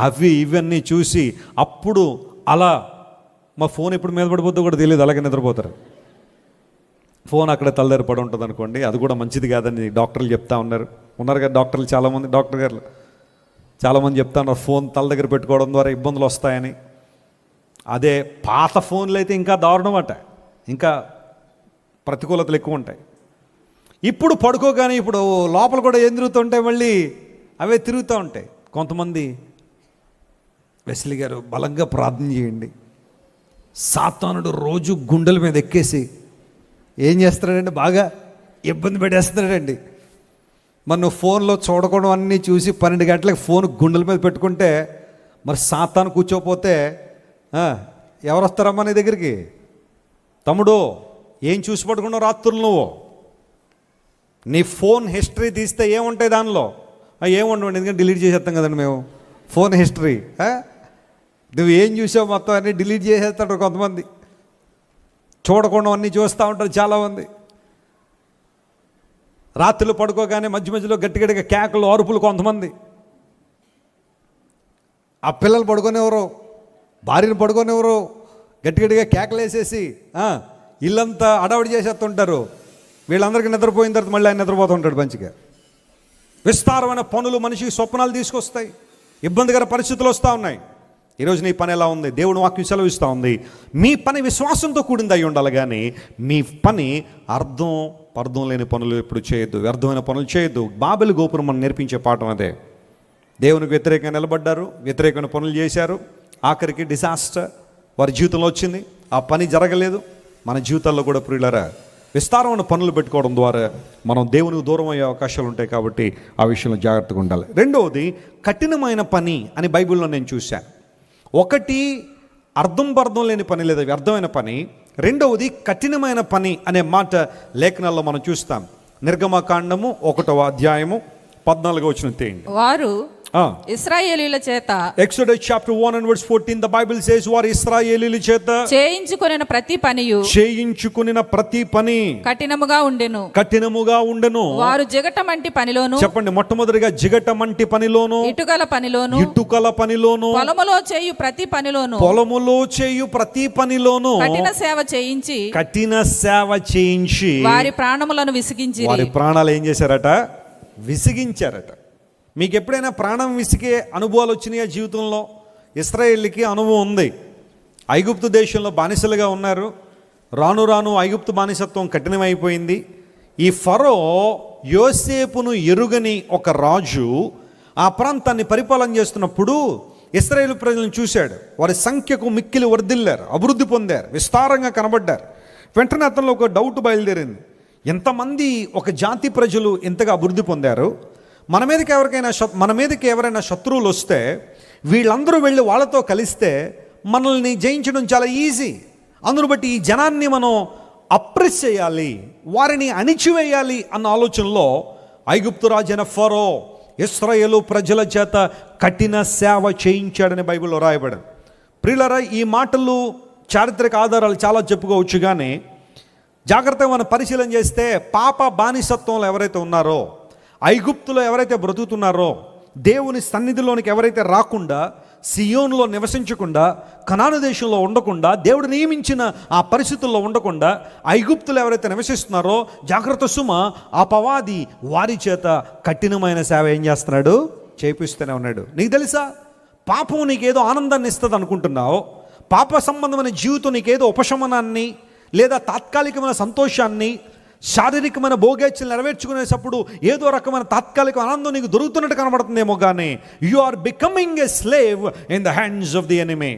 అవి ఇవన్నీ చూసి అప్పుడు అలా మా ఫోన్ ఎప్పుడు మీద పడిపోతుందో కూడా తెలియదు, అలాగే నిద్రపోతారు. ఫోన్ అక్కడ తలదరి పడి ఉంటుంది అనుకోండి, అది కూడా మంచిది కాదని డాక్టర్లు చెప్తా ఉన్నారు కదా డాక్టర్లు చాలామంది, డాక్టర్ గారు చాలామంది చెప్తా ఉన్నారు ఫోన్ తల దగ్గర పెట్టుకోవడం ద్వారా ఇబ్బందులు వస్తాయని. అదే పాత ఫోన్లు అయితే ఇంకా దారుణం అట, ఇంకా ప్రతికూలతలు ఎక్కువ ఉంటాయి. ఇప్పుడు పడుకోగానే ఇప్పుడు లోపల కూడా ఏం తిరుగుతుంటాయి, మళ్ళీ అవే తిరుగుతూ ఉంటాయి. కొంతమంది వెస్లీ గారు బలంగా ప్రార్థన చేయండి, సాతానుడు రోజు గుండెల మీద ఎక్కేసి ఏం చేస్తున్నాడండి, బాగా ఇబ్బంది పెట్టేస్తున్నాడండి. మరి నువ్వు ఫోన్లో చూడకుండా అన్నీ చూసి 12 గంటలకు ఫోన్ గుండెల మీద పెట్టుకుంటే మరి సాతాను కూర్చోపోతే ఎవరు వస్తారమ్మా నీ దగ్గరికి? తమ్ముడు, ఏం చూసి పడుకున్నావు రాత్రులు నువ్వు? నీ ఫోన్ హిస్టరీ తీస్తే ఏముంటాయి దానిలో? ఏముండవండి, ఎందుకంటే డిలీట్ చేసేస్తాం కదండి మేము ఫోన్ హిస్టరీ. నువ్వు ఏం చూసావు మొత్తం అన్నీ డిలీట్ చేసేస్తాడు కొంతమంది, చూడకుండా అన్నీ చూస్తూ ఉంటారు చాలామంది. రాత్రులు పడుకోగానే మధ్య మధ్యలో గట్టిగట్టిగా కేకలు, అరుపులు. కొంతమంది ఆ పిల్లలు పడుకోనివ్వరు, భార్యను పడుకోనివ్వరు, గట్టిగట్టిగా కేకలు వేసేసి ఇల్లంతా అడవిడి చేసేస్తుంటారు. వీళ్ళందరికీ నిద్రపోయిన తర్వాత మళ్ళీ ఆయన నిద్రపోతుంటాడు మంచిగా. విస్తారమైన పనులు మనిషికి స్వప్నాలు తీసుకొస్తాయి, ఇబ్బందికర పరిస్థితులు వస్తూ ఉన్నాయి. ఈరోజు నీ పని ఎలా ఉంది? దేవుని వాక్యం సెలవిస్తూ ఉంది, మీ పని విశ్వాసంతో కూడింది అయి ఉండాలి, కానీ మీ పని అర్థం లేని పనులు ఎప్పుడు చేయొద్దు, వ్యర్థమైన పనులు చేయొద్దు. బాబెలు గోపురం మనం నేర్పించే పాఠం అదే. దేవునికి వ్యతిరేకంగా నిలబడ్డారు, వ్యతిరేకమైన పనులు చేశారు, ఆఖరికి డిజాస్టర్ వారి జీవితంలో వచ్చింది. ఆ పని జరగలేదు. మన జీవితాల్లో కూడా ప్రియులారా విస్తారమైన పనులు పెట్టుకోవడం ద్వారా మనం దేవునికి దూరం అయ్యే అవకాశాలు ఉంటాయి. కాబట్టి ఆ విషయంలో జాగ్రత్తగా ఉండాలి. రెండవది, కఠినమైన పని అని బైబిల్లో నేను చూశాను. ఒకటి అర్థం లేని పని లేదా వ్యర్థమైన పని, రెండవది కఠినమైన పని అనే మాట లేఖనాల్లో మనం చూస్తాం. నిర్గమకాండము 1వ అధ్యాయము 14వ వచనం తేండి. వారు ఇశ్రాయేలీయుల చేత, Exodus chapter 1 and verse 14, the Bible says, వారు ఇశ్రాయేలీయుల చేత చేయించుకొనిన ప్రతి పని కఠినముగా ఉండెను. వారు జిగటమంటి పనిలోను, చెప్పండి, మొట్టమొదటిగా జిగటమంటి పనిలోను, ఇటుకల పనిలోను, పొలములో చేయు ప్రతి పనిలోను కఠిన సేవ చేయించి వారి ప్రాణములను విసిగించి, వారి ప్రాణాలు ఏం చేశారట? విసిగించారట. మీకు ఎప్పుడైనా ప్రాణం విసిగే అనుభవాలు వచ్చినాయా జీవితంలో? ఇశ్రాయేలుకి అనుభవం ఉంది. ఐగుప్తు దేశంలో బానిసలుగా ఉన్నారు. రాను రాను ఐగుప్తు బానిసత్వం కఠినమైపోయింది. ఈ ఫరో యోసేపును ఎరుగని ఒక రాజు ఆ ప్రాంతాన్ని పరిపాలన చేస్తున్నప్పుడు ఇశ్రాయేలు ప్రజలను చూశాడు. వారి సంఖ్యకు మిక్కిలి వర్ధిల్లారు, అభివృద్ధి పొందారు, విస్తారంగా కనబడ్డారు. వెంటనే అతనిలో ఒక డౌట్ బయలుదేరింది, ఎంతమంది ఒక జాతి ప్రజలు ఎంతగా అభివృద్ధి పొందారు, మన మీదకి ఎవరైనా శత్రువులు వస్తే వీళ్ళందరూ వెళ్ళి వాళ్ళతో కలిస్తే మనల్ని జయించడం చాలా ఈజీ. అందును బట్టి ఈ జనాన్ని మనం అప్రెస్ చేయాలి, వారిని అణిచివేయాలి అన్న ఆలోచనలో ఐగుప్తు రాజైన ఫరో ఇశ్రాయేలు ప్రజల చేత కఠిన సేవ చేయించాడని బైబిల్లో రాయబడింది. ప్రియులారా, ఈ మాటలు చారిత్రక ఆధారాలు చాలా చెప్పుకోవచ్చు, కానీ జాగ్రత్తగా మనం పరిశీలన చేస్తే పాప బానిసత్వంలో ఎవరైతే ఉన్నారో, ఐగుప్తులో ఎవరైతే బ్రతుకుతున్నారో, దేవుని సన్నిధిలోనికి ఎవరైతే రాకుండా, సియోనులో నివసించకుండా, కనాను దేశంలో ఉండకుండా, దేవుడు నియమించిన ఆ పరిస్థితుల్లో ఉండకుండా ఐగుప్తులు ఎవరైతే నివసిస్తున్నారో, జాగ్రత్త సుమ, ఆ అపవాది వారి చేత కఠినమైన సేవ ఏం చేస్తున్నాడు? చేపిస్తూనే ఉన్నాడు. నీకు తెలుసా, పాపం నీకేదో ఆనందాన్ని ఇస్తుంది అనుకుంటున్నావు, పాప సంబంధమైన జీవితం నీకేదో ఉపశమనాన్ని లేదా తాత్కాలికమైన సంతోషాన్ని, శారీరకమైన భోగేచ్ఛలు నెరవేర్చుకునేటప్పుడు ఏదో రకమైన తాత్కాలిక ఆనందం నీకు దొరుకుతున్నట్టు కనబడుతుందేమో, కానీ you are becoming a slave in the hands of the enemy.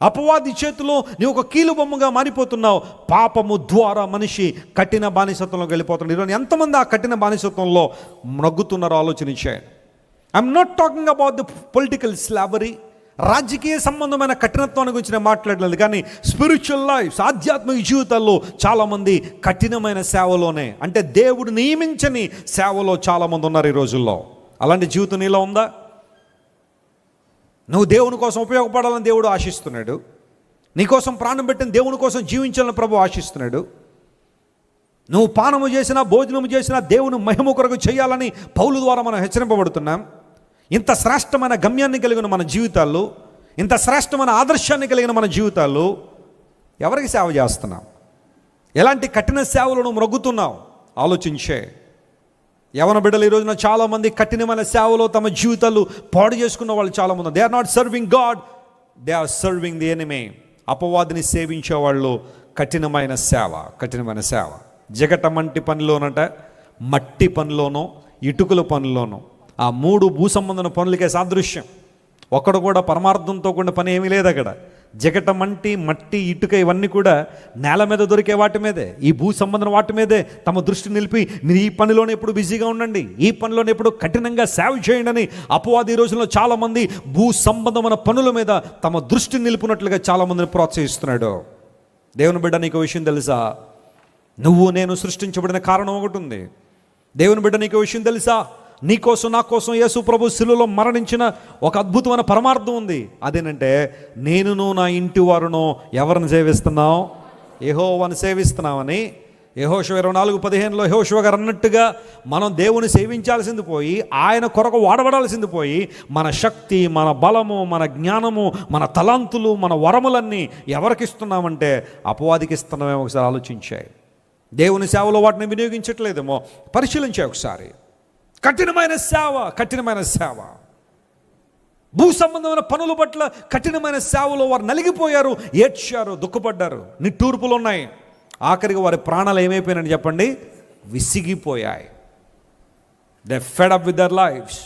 అపవాది చేతిలో నీవు ఒక కీలు బొమ్మగా మారిపోతున్నావు. పాపము ద్వారా మనిషి కఠిన బానిసత్వంలోకి వెళ్ళిపోతున్నాడు. ఈరోజు ఎంతమంది ఆ కఠిన బానిసత్వంలో మగ్గుతున్నారో ఆలోచించాడు. I'm not talking about the political slavery, రాజకీయ సంబంధమైన కఠినత్వాన్ని గురించి నేను మాట్లాడలేదు, కానీ స్పిరిచువల్ లైఫ్, ఆధ్యాత్మిక జీవితాల్లో చాలామంది కఠినమైన సేవలోనే, అంటే దేవుడు నియమించని సేవలో చాలామంది ఉన్నారు ఈ రోజుల్లో. అలాంటి జీవితం నీలో ఉందా? నువ్వు దేవుని కోసం ఉపయోగపడాలని దేవుడు ఆశిస్తున్నాడు. నీకోసం ప్రాణం పెట్టిన దేవుని కోసం జీవించాలని ప్రభు ఆశిస్తున్నాడు. నువ్వు పానము చేసినా భోజనము చేసినా దేవుని మహిమ కొరకు చేయాలని పౌలు ద్వారా మనం హెచ్చరింపబడుతున్నాం. ఇంత శ్రేష్టమైన గమ్యాన్ని కలిగిన మన జీవితాల్లో, ఇంత శ్రేష్టమైన ఆదర్శాన్ని కలిగిన మన జీవితాల్లో ఎవరికి సేవ చేస్తున్నాం? ఎలాంటి కఠిన సేవలను మ్రొగ్గుతున్నావు? ఆలోచించే. యవన బిడ్డలు ఈ రోజున చాలామంది కఠినమైన సేవలో తమ జీవితాలు పాడు చేసుకున్న వాళ్ళు చాలామంది. They are not serving God, they are serving the enemy. అపవాదిని సేవించేవాళ్ళు కఠినమైన సేవ. జగటమంటి పనిలోనట, మట్టి పనిలోనో, ఇటుకల పనిలోనో, ఆ 3 భూ సంబంధమైన పనులకే సాదృశ్యం. ఒకడు కూడా పరమార్థంతో కూడిన పని ఏమీ లేదు అక్కడ. జగటమంటి, మట్టి, ఇటుక ఇవన్నీ కూడా నేల మీద దొరికే వాటి మీదే, ఈ భూ సంబంధం వాటి మీదే తమ దృష్టి నిలిపి మీరు ఈ పనిలోనే ఎప్పుడు బిజీగా ఉండండి, ఈ పనిలోనే ఎప్పుడు కఠినంగా సేవ చేయండి అని అపవాది ఈ రోజుల్లో చాలామంది భూ సంబంధమైన పనుల మీద తమ దృష్టి నిలుపునట్లుగా చాలామందిని ప్రోత్సహిస్తున్నాడు. దేవుని బిడ్డ, నీకు విషయం తెలుసా? నువ్వు నేను సృష్టించబడిన కారణం ఒకటి ఉంది. దేవుని బిడ్డ, నీకు విషయం తెలుసా? నీకోసం నా కోసం యేసు ప్రభు శిలువలో మరణించిన ఒక అద్భుతమైన పరమార్థం ఉంది. అదేనంటే నేనును నా ఇంటి వారును ఎవరిని సేవిస్తున్నాం? యెహోవాను సేవిస్తున్నామని. యెహోషువ 24:15 యెహోషువ గారు అన్నట్టుగా మనం దేవుని సేవించాల్సింది పోయి, ఆయన కొరకు వాడబడాల్సింది పోయి, మన శక్తి, మన బలము, మన జ్ఞానము, మన తలాంతులు, మన వరములన్నీ ఎవరికి ఇస్తున్నామంటే అపవాదికి ఇస్తున్నామేమో ఒకసారి ఆలోచించాయి. దేవుని సేవలో వాటిని వినియోగించట్లేదేమో పరిశీలించాయి ఒకసారి. కఠినమైన సేవ, భూ సంబంధమైన పనుల పట్ల కఠినమైన సేవలో వారు నలిగిపోయారు, ఏడ్చారు, దుఃఖపడ్డారు, నిట్టూర్పులు ఉన్నాయి. ఆఖరికి వారి ప్రాణాలు ఏమైపోయినాయని చెప్పండి? విసిగిపోయాయి. They fed up with their lives.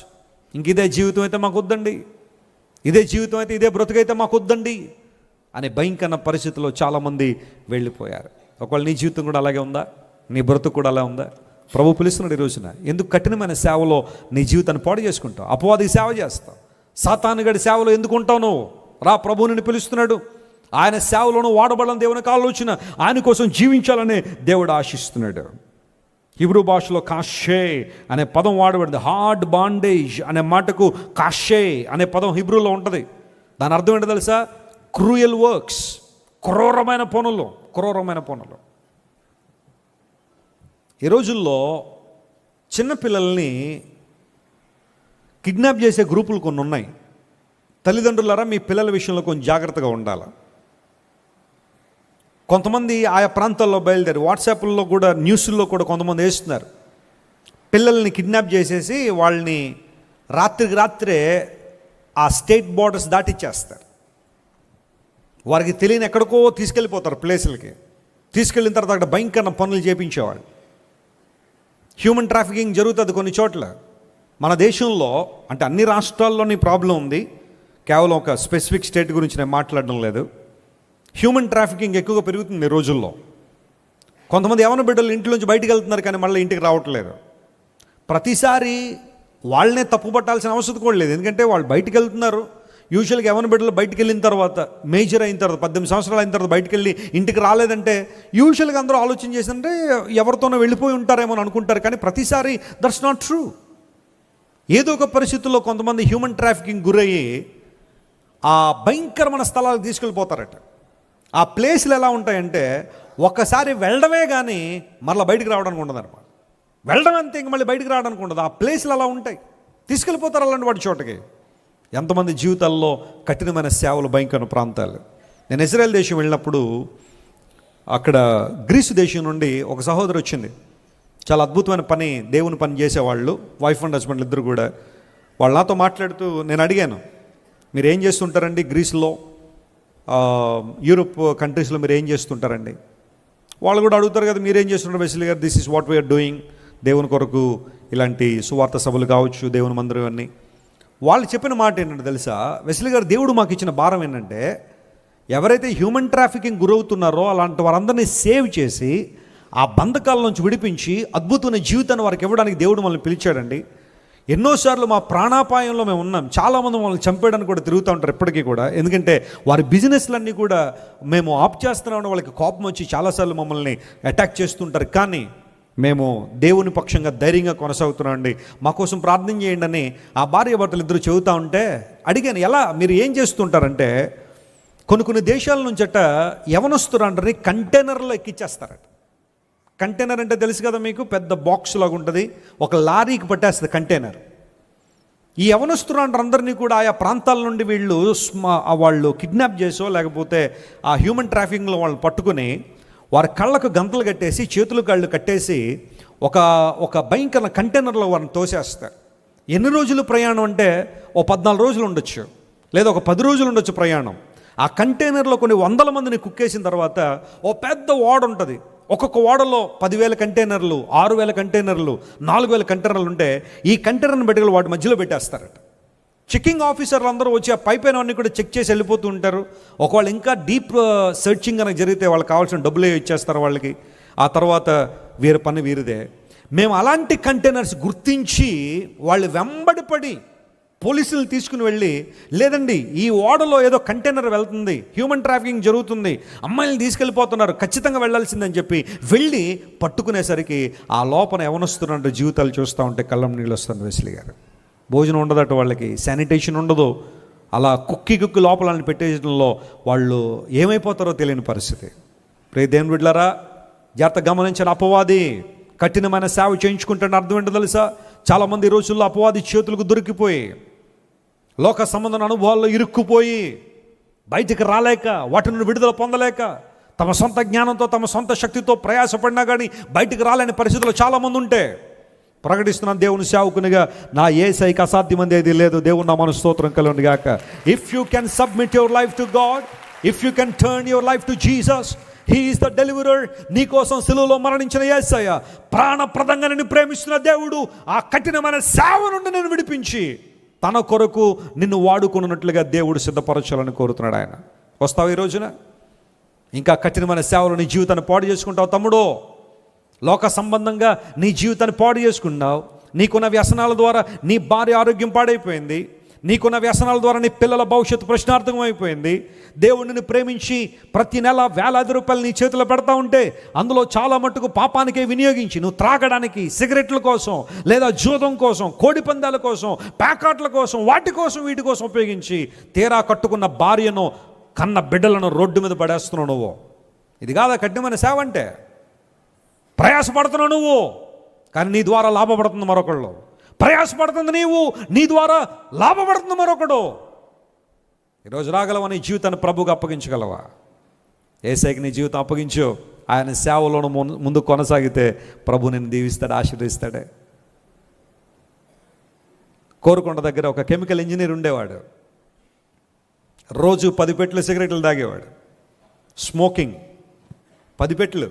ఇంక ఇదే జీవితం అయితే మాకు వద్దండి, ఇదే జీవితం అయితే, ఇదే బ్రతుకైతే మాకు వద్దండి అనే భయంకర పరిస్థితుల్లో చాలామంది వెళ్ళిపోయారు. ఒకవేళ నీ జీవితం కూడా అలాగే ఉందా? నీ బ్రతుకు కూడా అలా ఉందా? ప్రభు పిలుస్తున్నాడు ఈ రోజున. ఎందుకు కఠినమైన సేవలో నీ జీవితాన్ని పాడు చేసుకుంటావు? అపవాదికి సేవ చేస్తావు, సాతానుగడి సేవలో ఎందుకు ఉంటావు నువ్వు? రా, ప్రభు నిన్ను పిలుస్తున్నాడు. ఆయన సేవలోనూ వాడబడాలని దేవునికి ఆలోచన, ఆయన కోసం జీవించాలని దేవుడు ఆశిస్తున్నాడు. హిబ్రూ భాషలో కాషే అనే పదం వాడబడింది. హార్డ్ బాండేజ్ అనే మాటకు కాషే అనే పదం హిబ్రూలో ఉంటుంది. దాని అర్థం ఏంటో తెలుసా? క్రూయల్ వర్క్స్, క్రూరమైన పనులు. ఈ రోజుల్లో చిన్నపిల్లల్ని కిడ్నాప్ చేసే గ్రూపులు కొన్ని ఉన్నాయి. తల్లిదండ్రులారా, మీ పిల్లల విషయంలో కొంచెం జాగ్రత్తగా ఉండాలి. కొంతమంది ఆయా ప్రాంతాల్లో బయలుదేరి వాట్సాప్లో కూడా, న్యూస్ల్లో కూడా కొంతమంది వేస్తున్నారు. పిల్లల్ని కిడ్నాప్ చేసేసి వాళ్ళని రాత్రికి రాత్రే ఆ స్టేట్ బోర్డర్స్ దాటిచ్చేస్తారు. వారికి తెలియని ఎక్కడికో తీసుకెళ్ళిపోతారు ప్లేసులకి. తీసుకెళ్ళిన తర్వాత అక్కడ భయంకర పనులు చేయించేవాళ్ళు. హ్యూమన్ ట్రాఫికింగ్ జరుగుతుంది కొన్ని చోట్ల. మన దేశంలో అంటే అన్ని రాష్ట్రాల్లోని ప్రాబ్లం ఉంది, కేవలం ఒక స్పెసిఫిక్ స్టేట్ గురించి నేను మాట్లాడడం లేదు. హ్యూమన్ ట్రాఫికింగ్ ఎక్కువగా పెరుగుతుంది ఈ రోజుల్లో. కొంతమంది యవ్వన బిడ్డలు ఇంట్లోంచి బయటికి వెళ్తున్నారు కానీ మళ్ళీ ఇంటికి రావట్లేదు. ప్రతిసారి వాళ్ళనే తప్పు పట్టాల్సిన అవసరం కూడా లేదు, ఎందుకంటే వాళ్ళు బయటికి వెళ్తున్నారు. యూజువల్గా యవ్వన బిడ్డలు బయటికి వెళ్ళిన తర్వాత, మేజర్ అయిన తర్వాత, 18 సంవత్సరాలు అయిన తర్వాత బయటికి వెళ్ళి ఇంటికి రాలేదంటే యూజువల్గా అందరూ ఆలోచన చేసిందంటే ఎవరితోనో వెళ్ళిపోయి ఉంటారేమో అని అనుకుంటారు. కానీ ప్రతిసారి దట్స్ నాట్ ట్రూ. ఏదో ఒక పరిస్థితుల్లో కొంతమంది హ్యూమన్ ట్రాఫికింగ్ గురయ్యి ఆ భయంకరమైన స్థలాలకు తీసుకెళ్ళిపోతారట. ఆ ప్లేస్లు ఎలా ఉంటాయంటే ఒక్కసారి వెళ్ళడమే కానీ మళ్ళీ బయటికి రావడానికి ఉండదు అనమాట. వెళ్ళడం అంతే, ఇంక మళ్ళీ బయటికి రావడానికి ఉండదు. ఆ ప్లేస్లు అలా ఉంటాయి, తీసుకెళ్ళిపోతారు అలాంటి వాటి చోటకి. ఎంతమంది జీవితాల్లో కఠినమైన సేవలు, భయంకర ప్రాంతాలు. నేను ఇజ్రాయెల్ దేశం వెళ్ళినప్పుడు అక్కడ గ్రీసు దేశం నుండి ఒక సహోదరు వచ్చింది. చాలా అద్భుతమైన పని, దేవుని పని చేసేవాళ్ళు, వైఫ్ అండ్ హస్బెండ్ ఇద్దరు కూడా. వాళ్ళు నాతో మాట్లాడుతూ నేను అడిగాను, మీరు ఏం చేస్తుంటారండి గ్రీసులో, యూరోప్ కంట్రీస్లో మీరు ఏం చేస్తుంటారండి? వాళ్ళు కూడా అడుగుతారు కదా, మీరేం చేస్తుంటారు వెస్లీ గారు? This is what we are doing. దేవుని కొరకు ఇలాంటి సువార్త సభలు కావచ్చు, దేవుని మందిరం అన్నీ. వాళ్ళు చెప్పిన మాట ఏంటంటే తెలుసా, వెస్లీ గారు, దేవుడు మాకు ఇచ్చిన భారం ఏంటంటే ఎవరైతే హ్యూమన్ ట్రాఫికింగ్ గురవుతున్నారో అలాంటి వారందరినీ సేవ్ చేసి ఆ బంధకాల నుంచి విడిపించి అద్భుతమైన జీవితాన్ని వారికి ఇవ్వడానికి దేవుడు మనల్ని పిలిచాడండి. ఎన్నోసార్లు మా ప్రాణాపాయంలో మేము ఉన్నాం. చాలామంది మమ్మల్ని చంపేయడానికి కూడా తిరుగుతూ ఉంటారు ఇప్పటికీ కూడా. ఎందుకంటే వారి బిజినెస్లన్నీ కూడా మేము ఆప్ చేస్తున్నామని వాళ్ళకి కోపం వచ్చి చాలాసార్లు మమ్మల్ని అటాక్ చేస్తుంటారు. కానీ మేము దేవుని పక్షంగా ధైర్యంగా కొనసాగుతున్నామండి, మా కోసం ప్రార్థన చేయండి అని ఆ భార్య భర్తలు ఇద్దరు చెబుతూ ఉంటే అడిగాను, ఎలా, మీరు ఏం చేస్తుంటారంటే కొన్ని దేశాల నుంచట యవనస్తురందరినీ కంటైనర్లో ఎక్కిచ్చేస్తారట. కంటైనర్ అంటే తెలుసు కదా మీకు, పెద్ద బాక్స్ లాగా ఉంటుంది, ఒక లారీకి పట్టేస్తుంది కంటైనర్. ఈ యవనస్తులందరినీ కూడా ఆయా ప్రాంతాల నుండి వాళ్ళు కిడ్నాప్ చేసో లేకపోతే ఆ హ్యూమన్ ట్రాఫికింగ్లో వాళ్ళని పట్టుకుని వారి కళ్ళకు గంతలు కట్టేసి, చేతులు కళ్ళు కట్టేసి ఒక భయంకర కంటైనర్లో వారిని తోసేస్తారు. ఎన్ని రోజులు ప్రయాణం అంటే 14 రోజులు ఉండొచ్చు, లేదా 10 రోజులు ఉండొచ్చు ప్రయాణం. ఆ కంటైనర్లో కొన్ని వందల మందిని కుక్కేసిన తర్వాత ఓ పెద్ద ఓడ ఉంటుంది. ఒక్కొక్క ఓడలో 10,000 కంటైనర్లు, 6,000 కంటైనర్లు, 4,000 కంటైనర్లు ఉంటే ఈ కంటైనర్ని పెట్టుకుని వాటి మధ్యలో పెట్టేస్తారట. చెకింగ్ ఆఫీసర్లు అందరూ వచ్చి ఆ పైపైన అన్నీ కూడా చెక్ చేసి వెళ్ళిపోతూ ఉంటారు. ఒకవేళ ఇంకా డీప్ సెర్చింగ్ కనుక జరిగితే వాళ్ళకి కావాల్సిన డబ్బులే ఇచ్చేస్తారు వాళ్ళకి. ఆ తర్వాత వీరి పని వీరిదే. మేము అలాంటి కంటైనర్స్ గుర్తించి వాళ్ళు వెంబడిపడి పోలీసులు తీసుకుని వెళ్ళి, లేదండి ఈ ఓడలో ఏదో కంటైనర్ వెళ్తుంది, హ్యూమన్ ట్రాఫికింగ్ జరుగుతుంది, అమ్మాయిని తీసుకెళ్ళిపోతున్నారు, ఖచ్చితంగా వెళ్ళాల్సిందని చెప్పి వెళ్ళి పట్టుకునేసరికి ఆ లోపల ఎవనొస్తున్నట్టు జీవితాలు చూస్తూ ఉంటే కళ్ళం నీళ్ళు వస్తుంది. వెస్లీ గారు, భోజనం ఉండదట వాళ్ళకి, శానిటేషన్ ఉండదు. అలా కుక్కి లోపలని పెట్టేయడంలో వాళ్ళు ఏమైపోతారో తెలియని పరిస్థితి. ప్రియ దేవుని బిడ్డలారా, జాగ్రత్త గమనించిన అపవాది కఠినమైన సేవ చేయించుకుంటే అర్థం ఏంటో తెలుసా? చాలామంది ఈ రోజుల్లో అపవాది చేతులకు దొరికిపోయి లోక సంబంధం అనుభవాల్లో ఇరుక్కుపోయి బయటికి రాలేక, వాటి నుండి విడుదల పొందలేక, తమ సొంత జ్ఞానంతో తమ సొంత శక్తితో ప్రయాసపడినా కానీ బయటికి రాలేని పరిస్థితుల్లో చాలామంది ఉంటే ప్రకటిస్తున్నాను దేవుని సేవకునిగా, నా యేసయ్యకి అసాధ్యమంది ఏది లేదు. దేవుని నామమున స్తోత్రం కలుగును గాక. If you can submit your life to God, if you can turn your life to Jesus, he is the deliverer. నీ కోసం సిలువలో మరణించిన యేసయ్య, ప్రాణప్రదంగా నిన్ను ప్రేమిస్తున్న దేవుడు ఆ కఠినమైన సేవ నుండి నిన్ను విడిపించి తన కొరకు నిన్ను వాడుకున్నట్లుగా దేవుడు సిద్ధపరచాలని కోరుతున్నాడు ఆయన. వస్తావు ఈ రోజున? ఇంకా కఠినమైన సేవలు నీ జీవితాన్ని పాడు చేసుకుంటావు తమ్ముడు. లోక సంబంధంగా నీ జీవితాన్ని పాడు చేసుకున్నావు. నీకున్న వ్యసనాల ద్వారా నీ భార్య ఆరోగ్యం పాడైపోయింది. నీకున్న వ్యసనాల ద్వారా నీ పిల్లల భవిష్యత్తు ప్రశ్నార్థకం అయిపోయింది. దేవుడిని ప్రేమించి ప్రతి నెల వేలాది రూపాయలు నీ చేతిలో పెడతా ఉంటే అందులో చాలా మట్టుకు పాపానికే వినియోగించి నువ్వు త్రాగడానికి, సిగరెట్ల కోసం, లేదా జూదం కోసం, కోడి పందాల కోసం, ప్యాకాట్ల కోసం, వాటి కోసం వీటి కోసం ఉపయోగించి తీరా కట్టుకున్న భార్యను, కన్న బిడ్డలను రోడ్డు మీద పడేస్తున్నావు నువ్వు. ఇది కాదా కఠినమైన సేవ అంటే? ప్రయాసపడుతున్నావు నువ్వు, కానీ నీ ద్వారా లాభపడుతుంది మరొకళ్ళు. ప్రయాసపడుతుంది నీవు, నీ ద్వారా లాభపడుతుంది మరొకడు. ఈరోజు రాగలవా? నీ జీవితాన్ని ప్రభువుకు అప్పగించగలవా? యేసయ్యకి నీ జీవితం అప్పగించు. ఆయన సేవలోను ముందు కొనసాగితే ప్రభు నిన్ను దీవిస్తాడు, ఆశీర్వదిస్తాడే. కోరుకొండ దగ్గర ఒక కెమికల్ ఇంజనీర్ ఉండేవాడు. రోజు 10 పెట్టెలు సిగరెట్లు తాగేవాడు. స్మోకింగ్ 10 పెట్టెలు.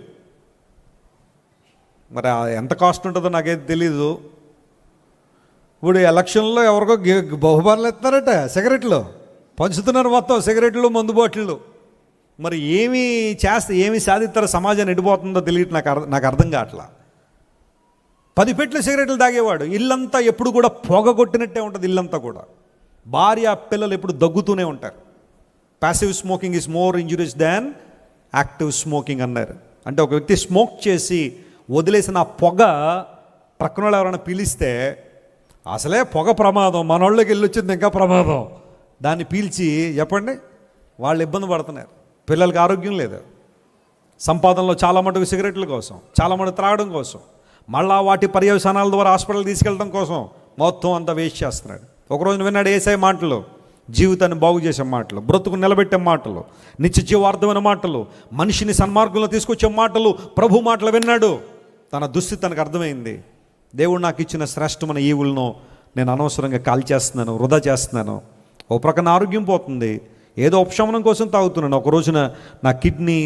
మరి ఎంత కాస్ట్ ఉంటుందో నాకైతే తెలీదు. ఇప్పుడు ఎలక్షన్లో ఎవరికో బహుమానాలు ఇస్తున్నారట, సిగరెట్లు పంచుతున్నారు, మొత్తం సిగరెట్లు, మందు బాటిళ్ళు. మరి ఏమి సాధిస్తారో, సమాజాన్ని ఎడిపోతుందో తెలియదు. నాకు అర్థం కావట్లా. 10 పెట్టెలు సిగరెట్లు తాగేవాడు. ఇల్లంతా ఎప్పుడు కూడా పొగగొట్టినట్టే ఉంటుంది. ఇల్లంతా కూడా భార్య పిల్లలు ఎప్పుడు దగ్గుతూనే ఉంటారు. Passive smoking is more injurious than active smoking అన్నారు. అంటే ఒక వ్యక్తి స్మోక్ చేసి వదిలేసిన ఆ పొగ ప్రక్కన వాళ్ళు ఎవరైనా పీలిస్తే అసలే పొగ ప్రమాదం, మనోళ్ళకి వెళ్ళి వచ్చింది ఇంకా ప్రమాదం. దాన్ని పీల్చి చెప్పండి, వాళ్ళు ఇబ్బంది పడుతున్నారు. పిల్లలకి ఆరోగ్యం లేదు. సంపాదనలో చాలా మటుకు సిగరెట్ల కోసం, చాలా మటుకు త్రాగడం కోసం, మళ్ళా వాటి పర్యవసానాల ద్వారా హాస్పిటల్ తీసుకెళ్ళడం కోసం మొత్తం అంతా వేస్ట్ చేస్తున్నాడు. ఒకరోజు విన్నాడు యేసయ్య మాటలు, జీవితాన్ని బాగు చేసే మాటలు, బ్రతుకు నిలబెట్టే మాటలు, నిత్య జీవార్థమైన మాటలు, మనిషిని సన్మార్గంలో తీసుకొచ్చే మాటలు, ప్రభు మాటలు విన్నాడు. తన దుస్థితి తనకు అర్థమైంది. దేవుడు నాకు ఇచ్చిన శ్రేష్టమైన ఈవులను నేను అనవసరంగా కాల్చేస్తున్నాను, వృధా చేస్తున్నాను. ఓ ప్రక్కన ఆరోగ్యం పోతుంది, ఏదో ఉపశమనం కోసం తాగుతున్నాను. ఒక రోజున నా కిడ్నీ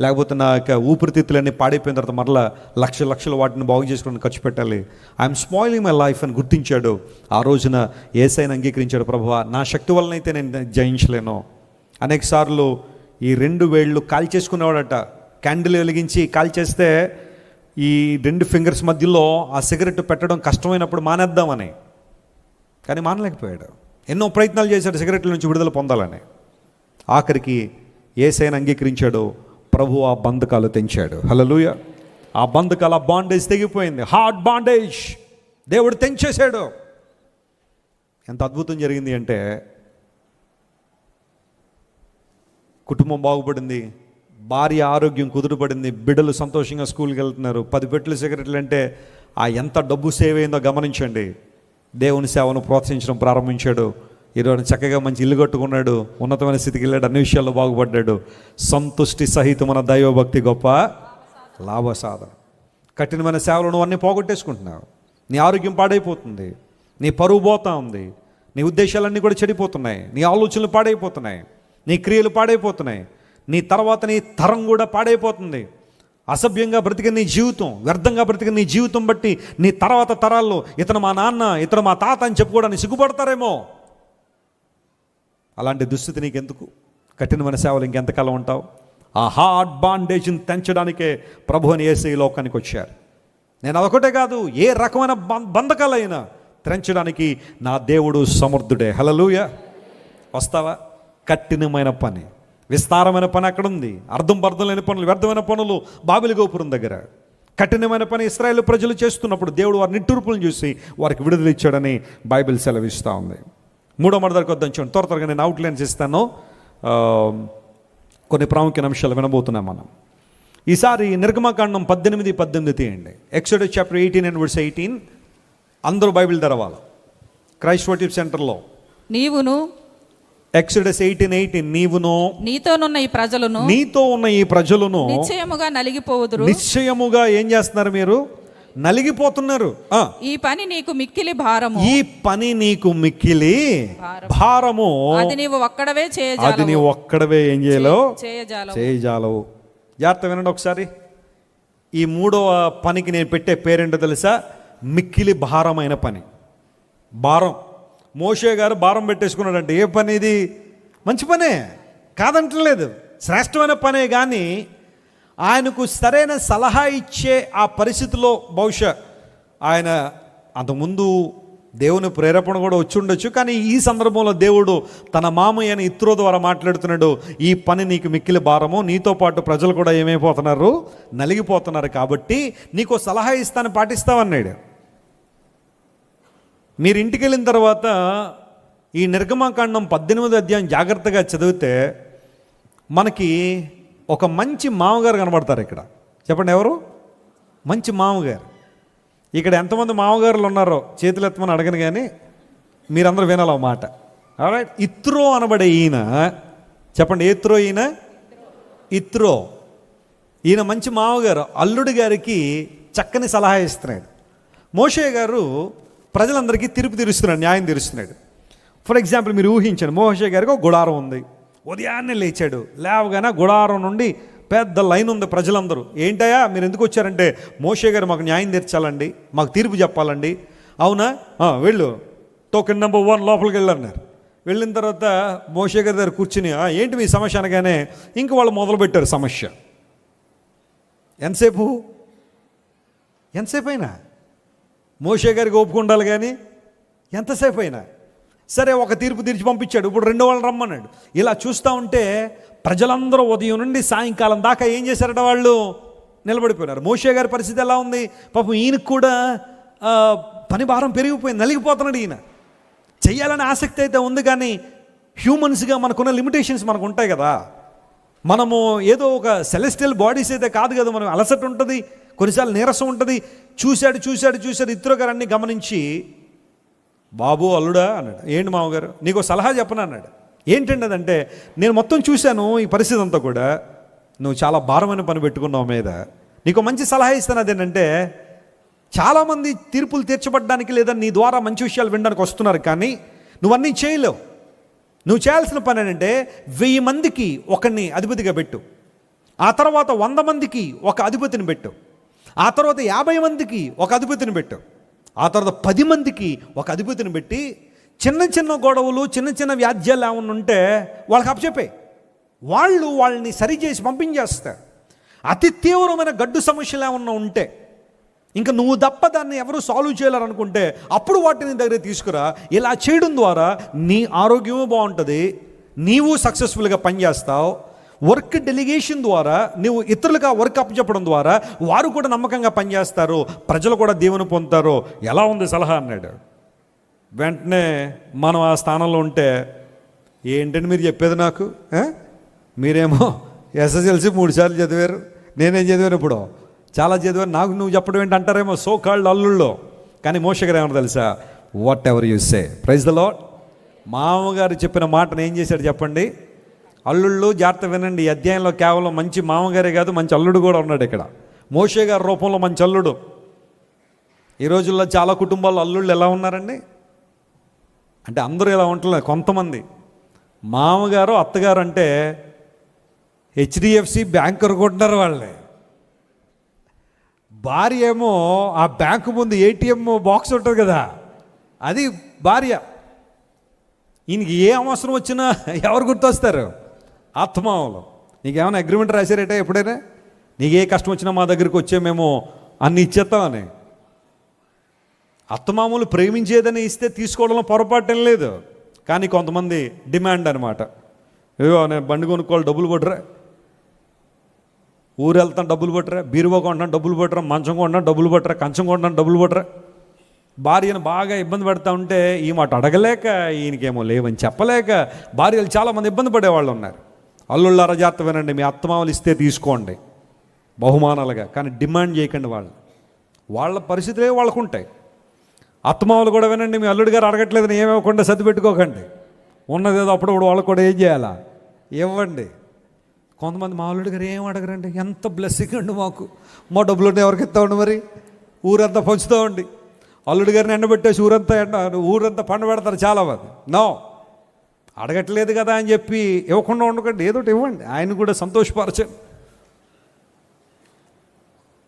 లేకపోతే నా ఊపిరితిత్తులన్నీ పాడైపోయిన తర్వాత మరలా లక్షలు వాటిని బాగు చేసుకోవడానికి ఖర్చు పెట్టాలి. ఐఎమ్ స్పాయిలింగ్ మై లైఫ్ అని గుర్తించాడు. ఆ రోజున యేసయ్యను అంగీకరించాడు. ప్రభువా, నా శక్తి వలనైతే నేను జయించలేను. అనేక సార్లు ఈ 2 వేళ్ళు కాల్చేసుకునేవాడట. క్యాండిల్ వెలిగించి కాల్చేస్తే ఈ 2 ఫింగర్స్ మధ్యలో ఆ సిగరెట్ పెట్టడం కష్టమైనప్పుడు మానేద్దామని, కానీ మానలేకపోయాడు. ఎన్నో ప్రయత్నాలు చేశాడు సిగరెట్ల నుంచి విడుదల పొందాలని. ఆఖరికి యేసయ్యను అంగీకరించాడు. ప్రభు ఆ బంధకాలు తెంచాడు. హల్లెలూయా. ఆ బంధకాలు, ఆ బాండేజ్ తెగిపోయింది. హార్ట్ బాండేజ్ దేవుడు తెంచేశాడు. ఎంత అద్భుతం జరిగింది అంటే, కుటుంబం బాగుపడింది, భార్య ఆరోగ్యం కుదురుపడింది, బిడ్డలు సంతోషంగా స్కూల్కి వెళ్తున్నారు. 10 పెట్టెలు సిగరెట్లు అంటే ఆ ఎంత డబ్బు సేవ్ అయిందో గమనించండి. దేవుని సేవను ప్రోత్సహించడం ప్రారంభించాడు. ఈరోజు చక్కగా మంచి ఇల్లు కట్టుకున్నాడు, ఉన్నతమైన స్థితికి వెళ్ళాడు, అన్ని విషయాల్లో బాగుపడ్డాడు. సంతుష్టి సహితమైన దైవభక్తి గొప్ప లాభసాధన. కఠినమైన సేవలు నువ్వు అన్నీ పోగొట్టేసుకుంటున్నావు. నీ ఆరోగ్యం పాడైపోతుంది, నీ పరువు పోతా ఉంది, నీ ఉద్దేశాలన్నీ కూడా చెడిపోతున్నాయి, నీ ఆలోచనలు పాడైపోతున్నాయి. నీ క్రియలు పాడైపోతున్నాయి, నీ తర్వాత నీ తరం కూడా పాడైపోతుంది. అసభ్యంగా బ్రతికిన నీ జీవితం, వ్యర్థంగా బ్రతికిన నీ జీవితం బట్టి నీ తర్వాత తరాల్లో ఇతను మా నాన్న, ఇతను మా తాత అని చెప్పుకోవడానికి సిగ్గుపడతారేమో. అలాంటి దుస్థితి నీకెందుకు? కఠినమైన సేవలు ఇంకెంతకాలం ఉంటావు? ఆ హార్ట్ బాండేజ్ని తెంచడానికే ప్రభు అని యేసు ఈ లోకానికి వచ్చారు. నేను అదొకటే కాదు, ఏ రకమైన బంధకాలైనా తెంచడానికి నా దేవుడు సమర్థుడే. హల్లెలూయా. వస్తావా? కఠినమైన పని, విస్తారమైన పని అక్కడ ఉంది. అర్థం పర్థం లేని పనులు, వ్యర్థమైన పనులు బాబిలి గోపురం దగ్గర. కఠినమైన పని ఇశ్రాయేలు ప్రజలు చేస్తున్నప్పుడు దేవుడు వారి నిట్టూర్పులను చూసి వారికి విడుదల ఇచ్చాడని బైబిల్ సెలవిస్తూ ఉంది. 3వ మాట దగ్గరకు వద్దాం. చూడండి, త్వరగా నేను అవుట్లైన్స్ ఇస్తాను. కొన్ని ప్రాముఖ్య అంశాలు వినబోతున్నాం మనం. ఈసారి నిర్గమకాండం 18 తీయండి. Exodus chapter 18 and verse 18. అందరూ బైబిల్ తెరవాలి. క్రైస్ట్ వర్షిప్ సెంటర్లో నీవును, ఎక్సోడస్ 18:18, నీవును నీతోనున్న ఈ ప్రజలను, నీతో ఉన్న ఈ ప్రజలను నిశ్చయముగా నలిగిపోవుదురు. నిశ్చయముగా ఏం చేస్తున్నారు? మీరు నలిగిపోతున్నారు. ఈ పని నీకు మిక్కిలి భారము, ఈ పని నీకు మిక్కిలి భారము, అది నీవు ఒక్కడవే అది నీవు ఒక్కడవే ఏం చేయలేవు, చేయజాలవు. జాగ్రత్త వినండి ఒకసారి. ఈ 3వ పనికి నేను పెట్టే పేరేంటో తెలుసా? మిక్కిలి భారమైన పని. భారం. మోషే గారు భారం పెట్టేసుకున్నాడంటే ఏ పని ఇది? మంచి పనే, కాదంటలేదు, శ్రేష్టమైన పనే. కానీ ఆయనకు సరైన సలహా ఇచ్చే ఆ పరిస్థితిలో బహుశా ఆయన అంతకుముందు దేవుని ప్రేరేపణ కూడా వచ్చి ఉండొచ్చు. కానీ ఈ సందర్భంలో దేవుడు తన మామయ్య అని ఇత్రో ద్వారా మాట్లాడుతున్నాడు. ఈ పని నీకు మిక్కిలి భారము, నీతో పాటు ప్రజలు కూడా ఏమైపోతున్నారు? నలిగిపోతున్నారు. కాబట్టి నీకు సలహా ఇస్తాను, పాటిస్తావన్నాడు. మీరు ఇంటికి వెళ్ళిన తర్వాత ఈ నిర్గమకాండం 18వ అధ్యాయం జాగ్రత్తగా చదివితే మనకి ఒక మంచి మామగారు కనబడతారు ఇక్కడ. చెప్పండి, ఎవరు మంచి మామగారు? ఇక్కడ ఎంతమంది మామగారులు ఉన్నారో చేతులు ఎత్తమని అడగను, కానీ మీరందరూ వినాలి ఆ మాట. ఆల్రైట్. ఇత్రో అనబడే ఈయన, చెప్పండి, ఇత్రో, ఇత్రో ఈయన మంచి మామగారు. అల్లుడి గారికి చక్కని సలహా ఇస్తున్నాడు. మోషే గారు ప్రజలందరికీ తీర్పు తీరుస్తున్నాడు, న్యాయం తీరుస్తున్నాడు. ఫర్ ఎగ్జాంపుల్ మీరు ఊహించండి, మోషే గారికి ఒక గుడారం ఉంది. ఉదయాన్నే లేచాడు, లేవగానే గుడారం నుండి పెద్ద లైన్ ఉంది. ప్రజలందరూ ఏంటయ్యా మీరు ఎందుకు వచ్చారంటే, మోషే గారు మాకు న్యాయం తీర్చాలండి, మాకు తీర్పు చెప్పాలండి. అవునా, వెళ్ళు, టోకెన్ నెంబర్ 1 లోపలికి వెళ్ళన్నారు. వెళ్ళిన తర్వాత మోషే గారి దగ్గర కూర్చుని ఏంటి మీ సమస్య అనగానే ఇంక వాళ్ళు మొదలుపెట్టారు సమస్య. ఎంతసేపు అయినా మోషే గారికి ఒప్పుకుండాలి, కానీ ఎంతసేపు అయినా సరే ఒక తీర్పు తీర్చి పంపించాడు. ఇప్పుడు 2 వాళ్ళని రమ్మన్నాడు. ఇలా చూస్తూ ఉంటే ప్రజలందరూ ఉదయం నుండి సాయంకాలం దాకా ఏం చేశారట? వాళ్ళు నిలబడిపోయినారు. మోషే గారి పరిస్థితి ఎలా ఉంది? పాపం ఈయనకు కూడా పని భారం పెరిగిపోయింది, నలిగిపోతున్నాడు. ఈయన చెయ్యాలనే ఆసక్తి అయితే ఉంది, కానీ హ్యూమన్స్గా మనకున్న లిమిటేషన్స్ మనకు ఉంటాయి కదా. మనము ఏదో ఒక సెలెస్టియల్ బాడీస్ అయితే కాదు కదా. మనం అలసట ఉంటుంది, కొన్నిసార్లు నీరసం ఉంటుంది. చూశాడు ఇత్రో గారు అన్నీ గమనించి, బాబు అల్లుడా అన్నాడు. ఏంటి మామగారు, నీకు సలహా చెప్పను అన్నాడు. ఏంటండి అదంటే, నేను మొత్తం చూశాను ఈ పరిస్థితి అంతా కూడా, నువ్వు చాలా భారమైన పని పెట్టుకున్నావు మీద, నీకు మంచి సలహా ఇస్తాను. అదేంటంటే, చాలామంది తీర్పులు తీర్చబడ్డానికి లేదా నీ ద్వారా మంచి విషయాలు వినడానికి వస్తున్నారు, కానీ నువ్వన్నీ చేయలేవు. నువ్వు చేయాల్సిన పని ఏంటంటే 1000 మందికి ఒకరిని అధిపతిగా పెట్టు, ఆ తర్వాత 100 మందికి ఒక అధిపతిని పెట్టు, ఆ తర్వాత 50 మందికి ఒక అధిపతిని పెట్టు, ఆ తర్వాత 10 మందికి ఒక అధిపతిని పెట్టి చిన్న చిన్న గొడవలు, చిన్న చిన్న వ్యాజ్యాలు ఏమన్నా ఉంటే వాళ్ళకి అప్పచెప్పే, వాళ్ళని సరిచేసి పంపించేస్తారు. అతి తీవ్రమైన గడ్డు సమస్యలు ఏమన్నా ఉంటే ఇంకా నువ్వు తప్ప దాన్ని ఎవరు సాల్వ్ చేయలేరనుకుంటే అప్పుడు వాటిని దగ్గర తీసుకురా. ఇలా చేయడం ద్వారా నీ ఆరోగ్యము బాగుంటుంది, నీవు సక్సెస్ఫుల్గా పనిచేస్తావు. వర్క్ డెలిగేషన్ ద్వారా నువ్వు ఇతరులుగా వర్క్ అప్పచెప్పడం ద్వారా వారు కూడా నమ్మకంగా పనిచేస్తారు, ప్రజలు కూడా దీవెన పొందుతారు. ఎలా ఉంది సలహా అన్నాడు. వెంటనే మనం ఆ స్థానంలో ఉంటే, ఏంటంటే మీరు చెప్పేది నాకు, మీరేమో SSLC 3 సార్లు చదివారు, నేనేం చదివాను ఇప్పుడు చాలా చదివాను, నాకు నువ్వు చెప్పడం ఏంటి అంటారేమో సో కాల్డ్ అల్లుళ్ళు. కానీ మోషే గారు ఏమన్నా తెలుసా? Whatever you say. Praise the Lord. మామగారు చెప్పిన మాటను ఏం చేశాడు చెప్పండి? అల్లుళ్ళు జాగ్రత్త వినండి. ఈ అధ్యాయంలో కేవలం మంచి మామగారే కాదు, మంచి అల్లుడు కూడా ఉన్నాడు ఇక్కడ. మోషే గారి రూపంలో మంచి అల్లుడు. ఈ రోజుల్లో చాలా కుటుంబాల్లో అల్లుళ్ళు ఎలా ఉన్నారండి అంటే, అందరూ ఇలా ఉంటలేదు, కొంతమంది మామగారు అత్తగారు అంటే హెచ్డిఎఫ్సి బ్యాంకర్ కొంటున్నారు వాళ్ళే. భార్య ఏమో ఆ బ్యాంకు ముందు ఏటీఎం బాక్స్ ఉంటుంది కదా, అది భార్య. ఈయనకి ఏ అవసరం వచ్చినా ఎవరు గుర్తొస్తారు? అత్తమామలు. నీకేమైనా అగ్రిమెంట్ రాశారేట ఎప్పుడైనా? నీకు ఏ కష్టం వచ్చినా మా దగ్గరికి వచ్చే మేము అన్ని ఇచ్చేస్తామని. అత్తమామలు ప్రేమించేదని ఇస్తే తీసుకోవడంలో పొరపాటు ఏం లేదు. కానీ కొంతమంది డిమాండ్ అనమాట. ఏవో నేను బండి కొనుక్కోవాలి, డబ్బులు కొట్టరా, ఊరు వెళ్తాను డబ్బులు పట్టరా, బీరువా కొంటున్నాను డబ్బులు పట్టరా, మంచం కొంటున్నాను డబ్బులు పట్టరా, కంచం కొంటున్నాను డబ్బులు పట్టరా. భార్యను బాగా ఇబ్బంది పెడతా ఉంటే ఈ మాట అడగలేక, ఈయనకేమో లేవని చెప్పలేక భార్యలు చాలామంది ఇబ్బంది పడేవాళ్ళు ఉన్నారు. అల్లుళ్ళారా జాగ్రత్త వినండి, మీ అత్తమామలు ఇస్తే తీసుకోండి బహుమానాలుగా, కానీ డిమాండ్ చేయకండి. వాళ్ళ పరిస్థితులే వాళ్ళకు ఉంటాయి. అత్తమామలు కూడా వినండి, మీ అల్లుడి గారు అడగట్లేదని ఏమివ్వకుండా సర్ది పెట్టుకోకండి. ఉన్నదేదో అప్పుడప్పుడు వాళ్ళకు కూడా ఏం చేయాలా, ఇవ్వండి. కొంతమంది మా అల్లుడి గారు ఏం అడగరండి, ఎంత బ్లెస్సింగ్ అండి మాకు, మా డబ్బులు ఉంటే ఎవరికి ఇస్తామండి, మరి ఊరంతా పంచుతామండి. అల్లుడి గారిని ఎండబెట్టేసి ఊరంతా పండ పెడతారు చాలామంది. నో, అడగట్లేదు కదా అని చెప్పి ఇవ్వకుండా ఉండకండి, ఏదోటి ఇవ్వండి, ఆయన కూడా సంతోషపరచండి.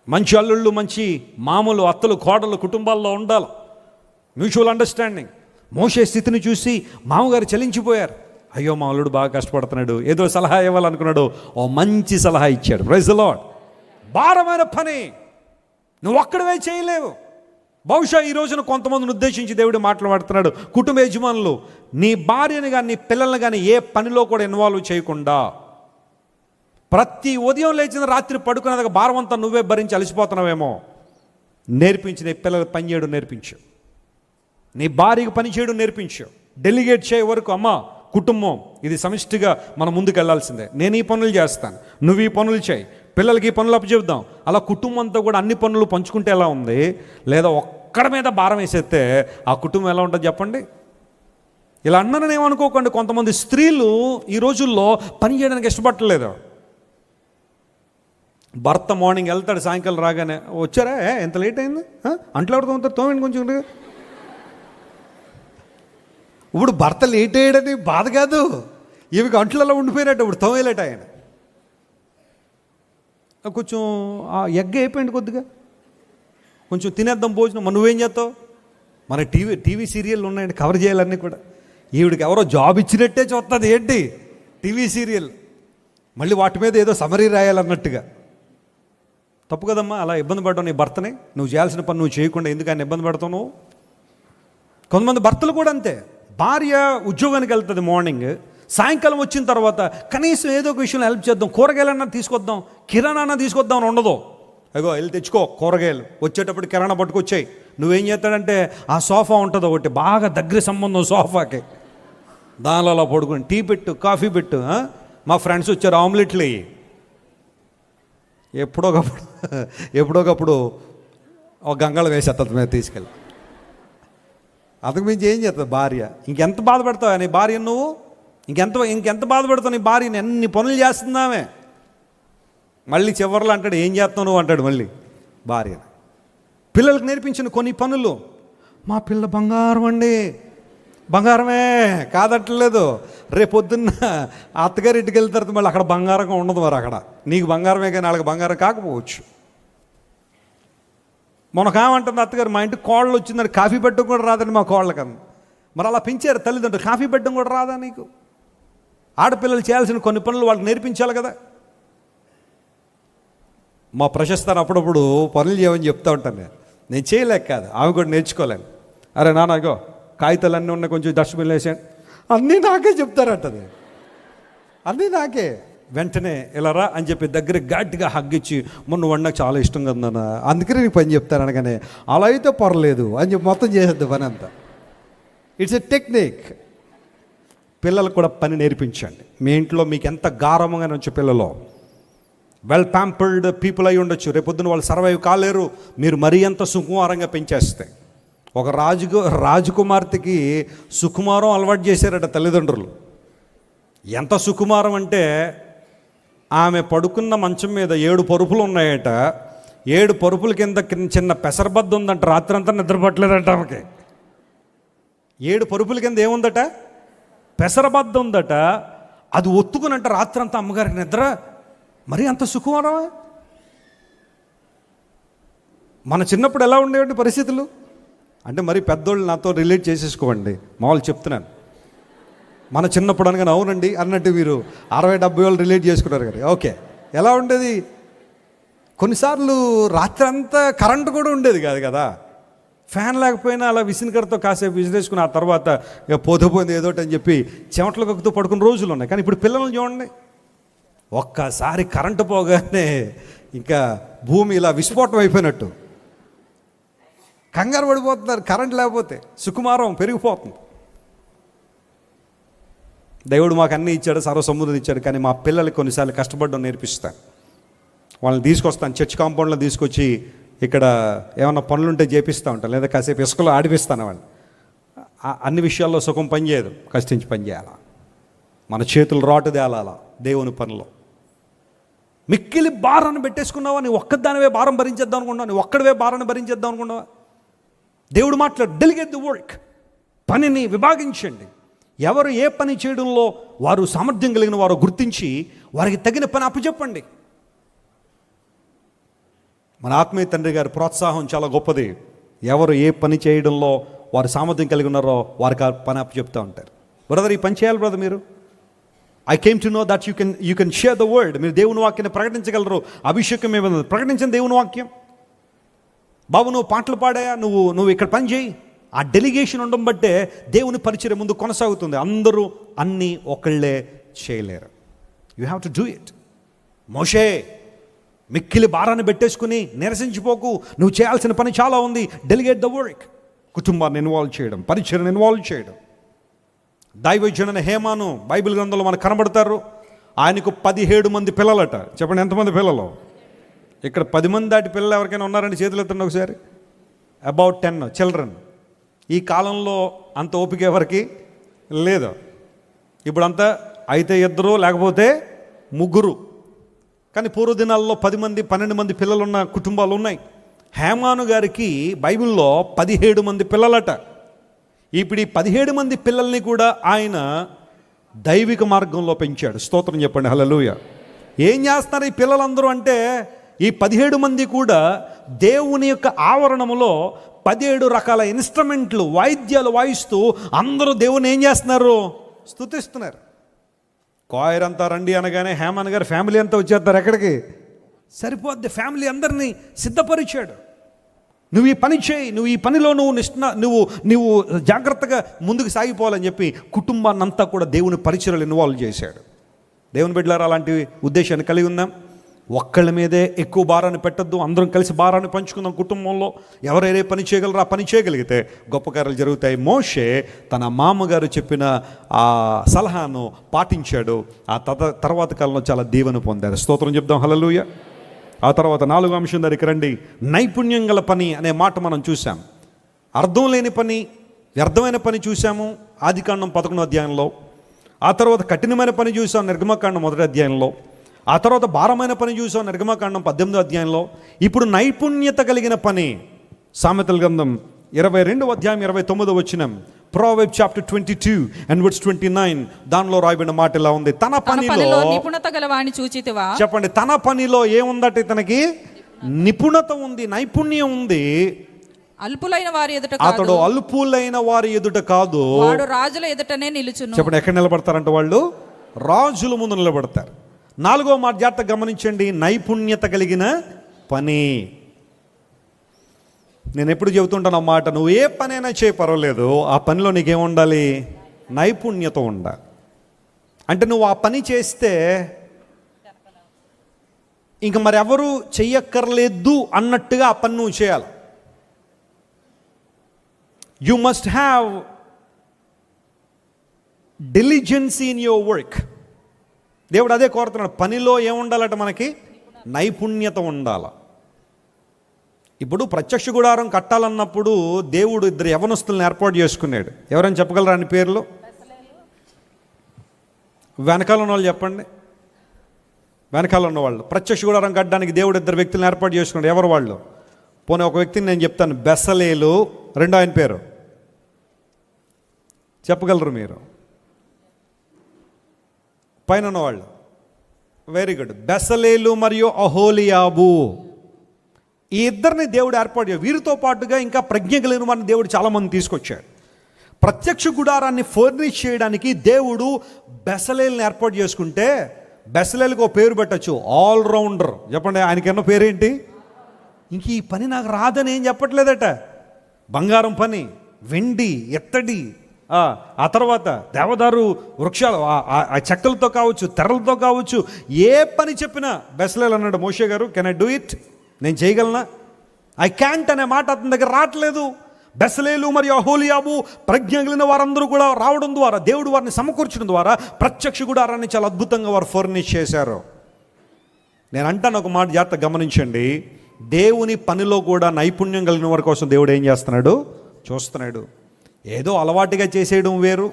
మంచి అల్లుళ్ళు, మంచి మామూలు అత్తలు, కోడలు కుటుంబాల్లో ఉండాలి. Mutual understanding. మోషే స్థితిని చూసి మామగారు చలించిపోయారు. అయ్యో మా అల్లుడు బాగా కష్టపడుతున్నాడు, ఏదో సలహా ఇవ్వాలనుకున్నాడు, ఓ మంచి సలహా ఇచ్చాడు. Praise the Lord. భారమైన పని నువ్వు ఒక్కడవే చేయలేవు. బహుశా ఈ రోజున కొంతమందిని ఉద్దేశించి దేవుడు మాట్లాడుతున్నాడు. కుటుంబ యజమానులు, నీ భార్యని కానీ నీ పిల్లల్ని కానీ ఏ పనిలో కూడా ఇన్వాల్వ్ చేయకుండా, ప్రతి ఉదయం లేచిన రాత్రి పడుకునేదాకా భారం అంతా నువ్వే భరించి అలసిపోతున్నావేమో, నేర్పించి నీ పిల్లలకు పని చేయడం నేర్పించు, నీ భార్యకు పని చేయడం నేర్పించు. డెలిగేట్ చేయ వరకు, అమ్మ కుటుంబం ఇది సమిష్టిగా మనం ముందుకు వెళ్ళాల్సిందే, నేను ఈ పనులు చేస్తాను, నువ్వు ఈ పనులు చేయి, పిల్లలకి ఈ పనులు అప్పచెప్దాం. అలా కుటుంబంతో కూడా అన్ని పనులు పంచుకుంటే ఎలా ఉంది? లేదా ఒక్కడ మీద భారం వేసేస్తే ఆ కుటుంబం ఎలా ఉంటుంది చెప్పండి? ఇలా అన్నానని ఏమనుకోకండి. కొంతమంది స్త్రీలు ఈ రోజుల్లో పని చేయడానికి ఇష్టపడలేదు. భర్త మార్నింగ్ వెళ్తాడు, సాయంకాలం రాగానే వచ్చారా, ఎంత లేట్ అయింది, అంట్లో ఎవరితో తోమండి కొంచెం. ఇప్పుడు భర్త లేట్ అయ్యాడని బాధ కాదు, ఇవి అంట్లలో ఉండిపోయినట్టు ఇప్పుడు తోమేలేట ఆయన. కొంచెం ఆ ఎగ్ అయిపోయింది, కొద్దిగా కొంచెం తినేద్దాం భోజనం. మరి నువ్వేం చేస్తావు? మన టీవీ సీరియల్ ఉన్నాయండి, కవర్ చేయాలన్నీ కూడా. ఈవిడికి ఎవరో జాబ్ ఇచ్చినట్టే చూస్తుంది, ఏంటి టీవీ సీరియల్, మళ్ళీ వాటి మీద ఏదో సమరీ రాయాలన్నట్టుగా. తప్పు కదమ్మా అలా ఇబ్బంది పడడం నీ భర్తని. నువ్వు చేయాల్సిన పని నువ్వు చేయకుండా ఎందుకు ఆయన ఇబ్బంది పెడతావు నువ్వు? కొంతమంది భర్తలు కూడా అంతే. భార్య ఉద్యోగానికి వెళ్తుంది మార్నింగ్, సాయంకాలం వచ్చిన తర్వాత కనీసం ఏదో ఒక విషయంలో హెల్ప్ చేద్దాం, కూరగాయలన్నా తీసుకొద్దాం, కిరాణా తీసుకొద్దాం అని ఉండదు. అగో వెళ్ళి తెచ్చుకో కూరగాయలు, వచ్చేటప్పుడు కిరాణా పట్టుకొచ్చాయి. నువ్వేం చేస్తాడంటే ఆ సోఫా ఉంటుంది ఒకటి, బాగా దగ్గర సంబంధం సోఫాకి, దానిలో అలా పడుకుని టీ పెట్టు, కాఫీ పెట్టు, మా ఫ్రెండ్స్ వచ్చారు ఆమ్లెట్లు వేయి. ఎప్పుడోకప్పుడు ఒక గంగళ వేసేస్తుంది మీద తీసుకెళ్ళి. అంతకు మించి ఏం చేస్తుంది భార్య? ఇంకెంత బాధపడతావు నీ భార్య నువ్వు? ఇంకెంత బాధపడతావు నీ భార్యని? ఎన్ని పనులు చేస్తున్నామే. మళ్ళీ చివరిలో అంటాడు, ఏం చేస్తావు నువ్వు అంటాడు మళ్ళీ భార్యని. పిల్లలకు నేర్పించిన కొన్ని పనులు, మా పిల్ల బంగారం అండి, బంగారమే కాదట్లేదు. రేపొద్దున్న అత్తగారి ఇంటికి వెళ్తారు తర్వాత మళ్ళీ అక్కడ బంగారంగా ఉండదు. మరి అక్కడ నీకు బంగారమే కానీ వాళ్ళకి బంగారం కాకపోవచ్చు. మనకేమంటుంది అత్తగారు, మా ఇంటికి కోళ్ళు వచ్చిందని కాఫీ పెట్టడం కూడా రాదని మా కోళ్ళకన్నా. మరి అలా పెంచారు తల్లిదండ్రులు, కాఫీ పెట్టడం కూడా రాదా నీకు? ఆడపిల్లలు చేయాల్సిన కొన్ని పనులు వాళ్ళకి నేర్పించాలి కదా. మా ప్రశస్తాను అప్పుడప్పుడు పనులు చేయమని చెప్తా ఉంటాను. నేను చేయలేక కాదు, ఆమె కూడా నేర్చుకోలేను. అరే నాన్న ఇగో కాగితాలు అన్నీ ఉన్నాయి, కొంచెం డస్ట్బిన్ వేసాను, అన్నీ నాకే చెప్తారంటది, అన్నీ నాకే. వెంటనే ఇలా రా అని చెప్పి దగ్గర గట్టిగా హగ్గిచ్చి, మొన్న వంట నాకు చాలా ఇష్టం కదా నాన్న, అందుకనే నీకు పని చెప్తాను అనగానే, అలా అయితే పర్లేదు అని చెప్పి మొత్తం చేసేద్ది పని అంతా. It's a technique. పిల్లలకు కూడా పని నేర్పించండి. మీ ఇంట్లో మీకు ఎంత గారవంగా వచ్చే పిల్లలు వెల్ ప్యాంపర్డ్ పీపుల్ అయి ఉండొచ్చు, రేపొద్దున వాళ్ళు సర్వైవ్ కాలేరు, మీరు మరీ ఎంత సుకుమారంగా పెంచేస్తే. ఒక రాజకుమార్తెకి సుకుమారం అలవాటు చేశారట తల్లిదండ్రులు. ఎంత సుకుమారం అంటే ఆమె పడుకున్న మంచం మీద 7 పరుపులు ఉన్నాయట. 7 పరుపుల కింద చిన్న పెసరబద్ద ఉందంట, రాత్రి అంతా నిద్రపట్టలేదంట ఆమెకి. 7 పరుపుల కింద ఏముందట? పెసరబద్ద ఉందట, అది ఒత్తుకునంట రాత్రంతా అమ్మగారికి నిద్ర. మరి అంత సుకుమారమా? మన చిన్నప్పుడు ఎలా ఉండేవండి పరిస్థితులు? అంటే మరి పెద్దోళ్ళు నాతో రిలేట్ చేసేసుకోండి, మామూలు చెప్తున్నాను. మన చిన్నప్పుడు అనగానే అవునండి అన్నట్టు మీరు 60-70 వాళ్ళు రిలేట్ చేసుకున్నారు కదా. ఓకే, ఎలా ఉండేది? కొన్నిసార్లు రాత్రి అంతా కరెంటు కూడా ఉండేది కాదు కదా. ఫ్యాన్ లేకపోయినా అలా విసినికరతో కాసేపు విసిరేసుకుని ఆ తర్వాత ఇక పోతే ఏదోటి అని చెప్పి చెమటలు కక్కుతూ పడుకున్న రోజులు ఉన్నాయి. కానీ ఇప్పుడు పిల్లల్ని చూడండి, ఒక్కసారి కరెంటు పోగానే ఇంకా భూమి ఇలా విస్ఫోటం అయిపోయినట్టు కంగారు పడిపోతున్నారు. కరెంట్ లేకపోతే సుకుమారం పెరిగిపోతుంది. దేవుడు మాకు అన్నీ ఇచ్చాడు, సర్వసముద్రం ఇచ్చాడు. కానీ మా పిల్లలకి కొన్నిసార్లు కష్టపడడం నేర్పిస్తాను. వాళ్ళని తీసుకొస్తాను, చర్చ్ కాంపౌండ్లో తీసుకొచ్చి ఇక్కడ ఏమన్నా పనులుంటే చేపిస్తూ ఉంటాను, లేదా కాసేపు ఇసుకలో ఆడిపిస్తాను. వాళ్ళు అన్ని విషయాల్లో సుఖం పనిచేయదు, కష్టించి పని చేయాలా. మన చేతులు రాటు తేలాలా దేవుని పనిలో. మిక్కిలి భారాన్ని పెట్టేసుకున్నావా? నీ ఒక్కదానివే భారం భరించేద్దాం అనుకున్నావా? నీ ఒక్కడివే భారాన్ని భరించేద్దాం అనుకున్నావా? దేవుడు మాట్లాడు, డెలిగేట్ ది వర్క్, పనిని విభాగించండి. ఎవరు ఏ పని చేయడంలో వారు సామర్థ్యం కలిగిన వారు గుర్తించి వారికి తగిన పని అప్పచెప్పండి. మన ఆత్మీయ తండ్రి గారి ప్రోత్సాహం చాలా గొప్పది. ఎవరు ఏ పని చేయడంలో వారు సామర్థ్యం కలిగి ఉన్నారో వారికి ఆ పని అప్పచెప్తూ ఉంటారు. బ్రదర్, ఈ పని చేయాలి బ్రదర్ మీరు. I came to know that you can share the word. మీరు దేవుని వాక్యాన్ని ప్రకటించగలరు. అభిషేకం ఏమైనా ప్రకటించిన దేవుని వాక్యం. బాబు నువ్వు పాటలు పాడాయా, నువ్వు ఇక్కడ పని చేయి. ఆ డెలిగేషన్ ఉండడం బట్టే దేవుని పరిచయం ముందు కొనసాగుతుంది. అందరూ అన్నీ ఒకళ్ళే చేయలేరు. You have to do it. మోషే మిక్కిలి భారాన్ని పెట్టేసుకుని నిరసించిపోకు, నువ్వు చేయాల్సిన పని చాలా ఉంది. Delegate the work. కుటుంబాన్ని ఇన్వాల్వ్ చేయడం, పరిచయం ఇన్వాల్వ్ చేయడం. దైవజనుడైన హేమాను బైబిల్ గ్రంథంలో మనకు కనబడతారు. ఆయనకు 17 మంది పిల్లలట. చెప్పండి, ఎంతమంది పిల్లలు? ఇక్కడ 10 మంది దాటి పిల్లలు ఎవరికైనా ఉన్నారండి? చేతులు ఎత్తండి ఒకసారి. About 10 children. ఈ కాలంలో అంత ఓపిక ఎవరికి లేదు. ఇప్పుడంతా అయితే 2 లేకపోతే 3. కానీ పూర్వదినాల్లో 10 మంది 12 మంది పిల్లలు ఉన్న కుటుంబాలు ఉన్నాయి. హేమాను గారికి బైబిల్లో 17 మంది పిల్లలట. ఇప్పుడు ఈ 17 మంది పిల్లల్ని కూడా ఆయన దైవిక మార్గంలో పెంచాడు. స్తోత్రం చెప్పండి, హల్లెలూయా. ఏం చేస్తున్నారు ఈ పిల్లలందరూ అంటే, ఈ 17 మంది కూడా దేవుని యొక్క ఆవరణములో 17 రకాల ఇన్స్ట్రుమెంట్లు, వాయిద్యాలు వాయిస్తూ అందరూ దేవుని ఏం చేస్తున్నారు? స్తుతిస్తున్నారు. కాయర్ అంతా రండి అనగానే హేమన్ గారు ఫ్యామిలీ అంతా వచ్చేస్తారు. ఎక్కడికి? సరిపోద్ది. ఫ్యామిలీ అందరినీ సిద్ధపరిచాడు. నువ్వు ఈ పని చేయి, నువ్వు ఈ పనిలో నువ్వు జాగ్రత్తగా ముందుకు సాగిపోవాలని చెప్పి కుటుంబాన్ని అంతా కూడా దేవుని పరిచయలు ఇన్వాల్వ్ చేశాడు. దేవుని బిడ్డలారా, అలాంటి ఉద్దేశాన్ని కలిగి ఉందాం. ఒక్కళ్ళ మీదే ఎక్కువ భారాన్ని పెట్టద్దు. అందరం కలిసి భారాన్ని పంచుకుందాం. కుటుంబంలో ఎవరైనా పని చేయగలరో ఆ పని చేయగలిగితే గొప్ప కార్యాలు జరుగుతాయి. మోషే తన మామగారు చెప్పిన ఆ సలహాను పాటించాడు. ఆ తర్వాత కాలంలో చాలా దీవెన పొందారు. స్తోత్రం చెప్దాం, హల్లెలూయా. ఆ తర్వాత 4వ అంశం దగ్గరికి రండి. నైపుణ్యం గల పని అనే మాట మనం చూసాం. అర్థం లేని పని, వ్యర్థమైన పని చూసాము ఆదికాండం 11వ అధ్యాయంలో. ఆ తర్వాత కఠినమైన పని చూసాం నిర్గమకాండం 1వ అధ్యాయంలో. ఆ తర్వాత భారమైన పని చూసాం నిర్గమకాండం 18వ అధ్యాయంలో. ఇప్పుడు నైపుణ్యత కలిగిన పని సామెతల గ్రంథం 22వ అధ్యాయం 29వ వచనం, Proverbs chapter 22 and verse 29, దానిలో రాయబడిన మాట ఇలా ఉంది. తన పనిలో నిపుణత గల వాణ్ణి చూచితివా? చెప్పండి, తన పనిలో ఏముందట? ఇతనికి నిపుణత ఉంది, నైపుణ్యం ఉంది. అల్పులైన వారి ఎదుట కాదు, అతడు అల్పులైన వారి ఎదుట కాదు, వాడు రాజుల ఎదుటనే నిలుచును. చెప్పండి, ఎక్కడ నిలబడతారంట? వాళ్ళు రాజుల ముందు నిలబడతారు. 4వ మాట జాగ్రత్తగా గమనించండి. నైపుణ్యత కలిగిన పని. నేను ఎప్పుడు చెబుతుంటాను అన్నమాట, నువ్వు ఏ పనైనా చేయ పర్వాలేదు, ఆ పనిలో నీకేముండాలి? నైపుణ్యత ఉండాలి. అంటే నువ్వు ఆ పని చేస్తే ఇంక మరి ఎవరు చెయ్యక్కర్లేదు అన్నట్టుగా ఆ పని నువ్వు చేయాలి. You must have diligence in your work. దేవుడు అదే కోరుతున్నాడు. పనిలో ఏముండాలట? మనకి నైపుణ్యత ఉండాలి. ఇప్పుడు ప్రత్యక్ష గుడారం కట్టాలన్నప్పుడు దేవుడు 2 యవనస్తులను ఏర్పాటు చేసుకున్నాడు. ఎవరైనా చెప్పగలరా అని పేర్లు? వెనకాల ఉన్న వాళ్ళు చెప్పండి. వెనకాల ఉన్నవాళ్ళు. ప్రత్యక్ష గుడారం కట్టడానికి దేవుడు 2 వ్యక్తులను ఏర్పాటు చేసుకున్నాడు. ఎవరు వాళ్ళు? పోనీ ఒక వ్యక్తిని నేను చెప్తాను, బెసలేలు. రెండో ఆయన పేరు చెప్పగలరు మీరు? పైన ఉన్నవాళ్ళు. Very good. బెసలేలు మరియు అహోలియాబు, ఈ ఇద్దరిని దేవుడు ఏర్పాటు చేయాలి. వీరితో పాటుగా ఇంకా ప్రజ్ఞ కలిగిన వారిని దేవుడు చాలామంది తీసుకొచ్చాడు. ప్రత్యక్ష గుడారాన్ని ఫర్నిష్ చేయడానికి దేవుడు బెసలేల్ని ఏర్పాటు చేసుకుంటే, బెసలేలకు ఒక పేరు పెట్టచ్చు, ఆల్రౌండర్. చెప్పండి, ఆయనకన్నా పేరేంటి? ఇంక ఈ పని నాకు రాదని ఏం చెప్పట్లేదట. బంగారం పని, వెండి, ఎత్తడి, ఆ తర్వాత దేవదారు వృక్షాలు, ఆ చెక్కలతో కావచ్చు, తెరలతో కావచ్చు, ఏ పని చెప్పినా బెసలేల్ అన్నాడు, మోషే గారు కెన్ ఐ డూ ఇట్, నేను చేయగలనా? ఐ క్యాంట్ అనే మాట అతని దగ్గర రావట్లేదు. బెసలేలు మరియు అహోలియాబు ప్రజ్ఞ కలిగిన వారందరూ కూడా రావడం ద్వారా, దేవుడు వారిని సమకూర్చడం ద్వారా ప్రత్యక్ష గుడారాన్ని చాలా అద్భుతంగా వారు ఫర్నిష్ చేశారు. నేను అంటాను ఒక మాట, జాగ్రత్త గమనించండి. దేవుని పనిలో కూడా నైపుణ్యం కలిగిన వారి కోసం దేవుడు ఏం చేస్తున్నాడు? చూస్తున్నాడు. ఏదో అలవాటుగా చేసేయడం వేరు,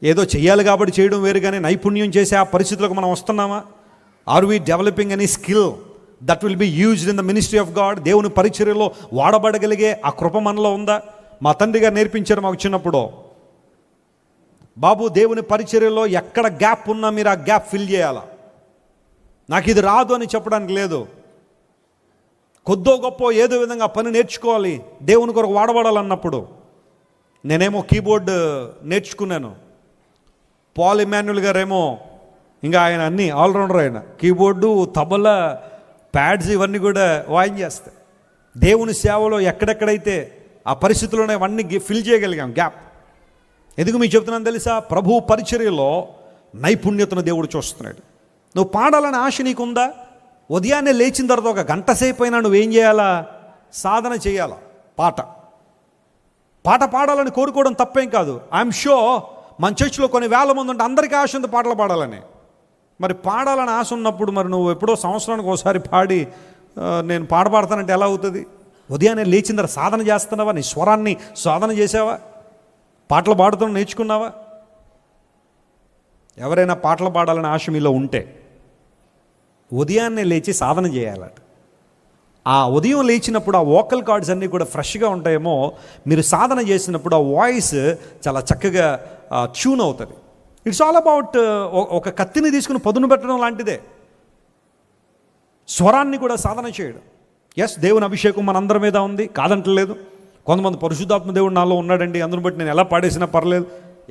ఏదో చెయ్యాలి కాబట్టి చేయడం వేరు. కానీ నైపుణ్యం చేసే ఆ పరిస్థితులకు మనం వస్తున్నామా? Are we developing any skill that will be used in the ministry of God? దేవుని పరిచర్యలో వాడబడగలిగే ఆ కృప మనలో ఉందా? మా తండ్రి గారు నేర్పించారు మాకు చిన్నప్పుడు, బాబు దేవుని పరిచర్యలో ఎక్కడ గ్యాప్ ఉన్నా మీరు ఆ గ్యాప్ ఫిల్ చేయాలా. నాకు ఇది రాదు అని చెప్పడానికి లేదు. కొద్దో గొప్ప ఏదో విధంగా పని నేర్చుకోవాలి, దేవుని కొరకు వాడబడాలన్నప్పుడు. నేనేమో కీబోర్డ్ నేర్చుకున్నాను, పాల్ ఇమాన్యుల్ గారేమో ఇంకా ఆయన అన్నీ ఆల్రౌండర్, ఆయన కీబోర్డు, తబలా, ప్యాడ్స్ ఇవన్నీ కూడా వాయించేస్తాయి. దేవుని సేవలో ఎక్కడెక్కడైతే ఆ పరిస్థితుల్లోనే అవన్నీ ఫిల్ చేయగలిగాం గ్యాప్. ఎందుకు మీకు చెప్తున్నాను తెలుసా? ప్రభు పరిచర్యలో నైపుణ్యతను దేవుడు చూస్తున్నాడు. నువ్వు పాడాలని ఆశ నీకుందా? ఉదయాన్నే లేచిన తర్వాత ఒక గంట సేపు అయినా నువ్వేం చేయాలా? సాధన చేయాలా. పాట పాడాలని కోరుకోవడం తప్పేం కాదు. ఐఎమ్ షూర్ మన చర్చిలో కొన్ని వేల మంది ఉంటే అందరికీ ఆశ ఉంది పాటలు పాడాలని. మరి పాడాలని ఆశ ఉన్నప్పుడు మరి నువ్వు ఎప్పుడో సంవత్సరానికి ఒకసారి పాడి నేను పాడతానంటే ఎలా అవుతుంది? ఉదయాన్నే లేచిన తర్వాత సాధన చేస్తున్నావా? నీ స్వరాన్ని సాధన చేసావా? పాటలు పాడుతూ నేర్చుకున్నావా? ఎవరైనా పాటలు పాడాలని ఆశ మీలో ఉంటే ఉదయాన్నే లేచి సాధన చేయాలట. ఆ ఉదయం లేచినప్పుడు ఆ వోకల్ కార్డ్స్ అన్నీ కూడా ఫ్రెష్గా ఉంటాయేమో, మీరు సాధన చేసినప్పుడు ఆ వాయిస్ చాలా చక్కగా ట్యూన్ అవుతుంది. ఇట్స్ ఆల్ అబౌట్ ఒక కత్తిని తీసుకుని పదును పెట్టడం లాంటిదే స్వరాన్ని కూడా సాధన చేయడం. ఎస్, దేవుని అభిషేకం మనందరి మీద ఉంది, కాదంటలేదు. కొంతమంది పరిశుద్ధాత్మ దేవుడు నాలో ఉన్నాడండి, అందుని బట్టి నేను ఎలా పాడేసినా పర్లేదు,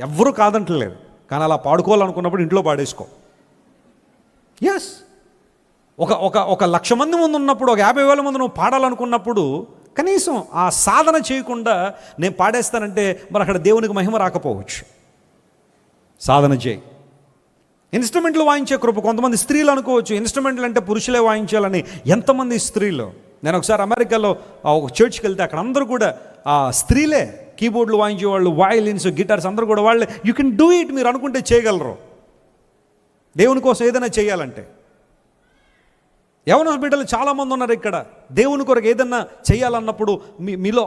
ఎవ్వరూ కాదంటలేదు. కానీ అలా పాడుకోవాలనుకున్నప్పుడు ఇంట్లో పాడేసుకో. ఎస్, ఒక 1,00,000 మంది ముందు ఉన్నప్పుడు, ఒక 50,000 మంది నువ్వు పాడాలనుకున్నప్పుడు కనీసం ఆ సాధన చేయకుండా నేను పాడేస్తానంటే మరి అక్కడ దేవునికి మహిమ రాకపోవచ్చు. సాధన చేయి. ఇన్స్ట్రుమెంట్లు వాయించే కృప. కొంతమంది స్త్రీలు అనుకోవచ్చు ఇన్స్ట్రుమెంట్లు అంటే పురుషులే వాయించాలని. ఎంతమంది స్త్రీలు! నేను ఒకసారి అమెరికాలో ఒక చర్చ్కి వెళ్తే అక్కడ అందరూ కూడా స్త్రీలే కీబోర్డులు వాయించేవాళ్ళు, వయలిన్స్, గిటార్స్ అందరూ కూడా వాళ్ళే. You can do it. మీరు అనుకుంటే చేయగలరు. దేవుని కోసం ఏదైనా చేయాలంటే. యవన బిడ్డలు చాలామంది ఉన్నారు ఇక్కడ. దేవుని కొరకు ఏదన్నా చేయాలన్నప్పుడు మీలో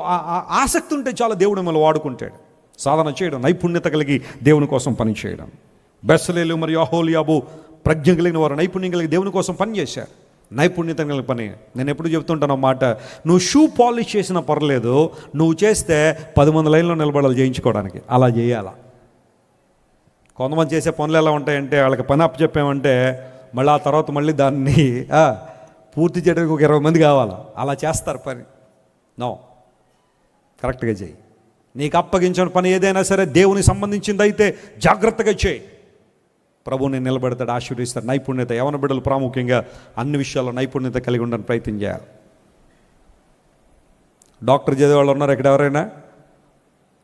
ఆసక్తి ఉంటే చాలా దేవుడు మిమ్మల్ని వాడుకుంటాడు. సాధన చేయడం, నైపుణ్యత కలిగి దేవుని కోసం పని చేయడం. బెసలేలు మరియు అహోలియాబు ప్రజ్ఞ కలిగిన వారు, నైపుణ్యం కలిగి దేవుని కోసం పని చేశారు. నైపుణ్యత కలిగిన పని. నేను ఎప్పుడు చెప్తుంటాను మాట, నువ్వు షూ పాలిష్ చేసినా పర్లేదు, నువ్వు చేస్తే 10 మంది లైన్లో నిలబడాలి చేయించుకోవడానికి. అలా చేయాలా. కొంతమంది చేసే పనులు ఎలా ఉంటాయంటే, వాళ్ళకి పని అప్పచెప్పామంటే మళ్ళీ ఆ తర్వాత మళ్ళీ దాన్ని పూర్తి చేయడానికి ఒక 20 మంది కావాలా. అలా చేస్తారు పని. నో, కరెక్ట్గా చేయి. నీకు అప్పగించిన పని ఏదైనా సరే దేవునికి సంబంధించింది అయితే జాగ్రత్తగా చేయి. ప్రభువుని నిలబెడతాడు, ఆశీర్వదిస్తాడు. నైపుణ్యత. యవన బిడ్డలు ప్రాముఖ్యంగా అన్ని విషయాల్లో నైపుణ్యత కలిగి ఉండడానికి ప్రయత్నం చేయాలి. డాక్టర్ చదివేవాళ్ళు ఉన్నారు ఇక్కడ ఎవరైనా?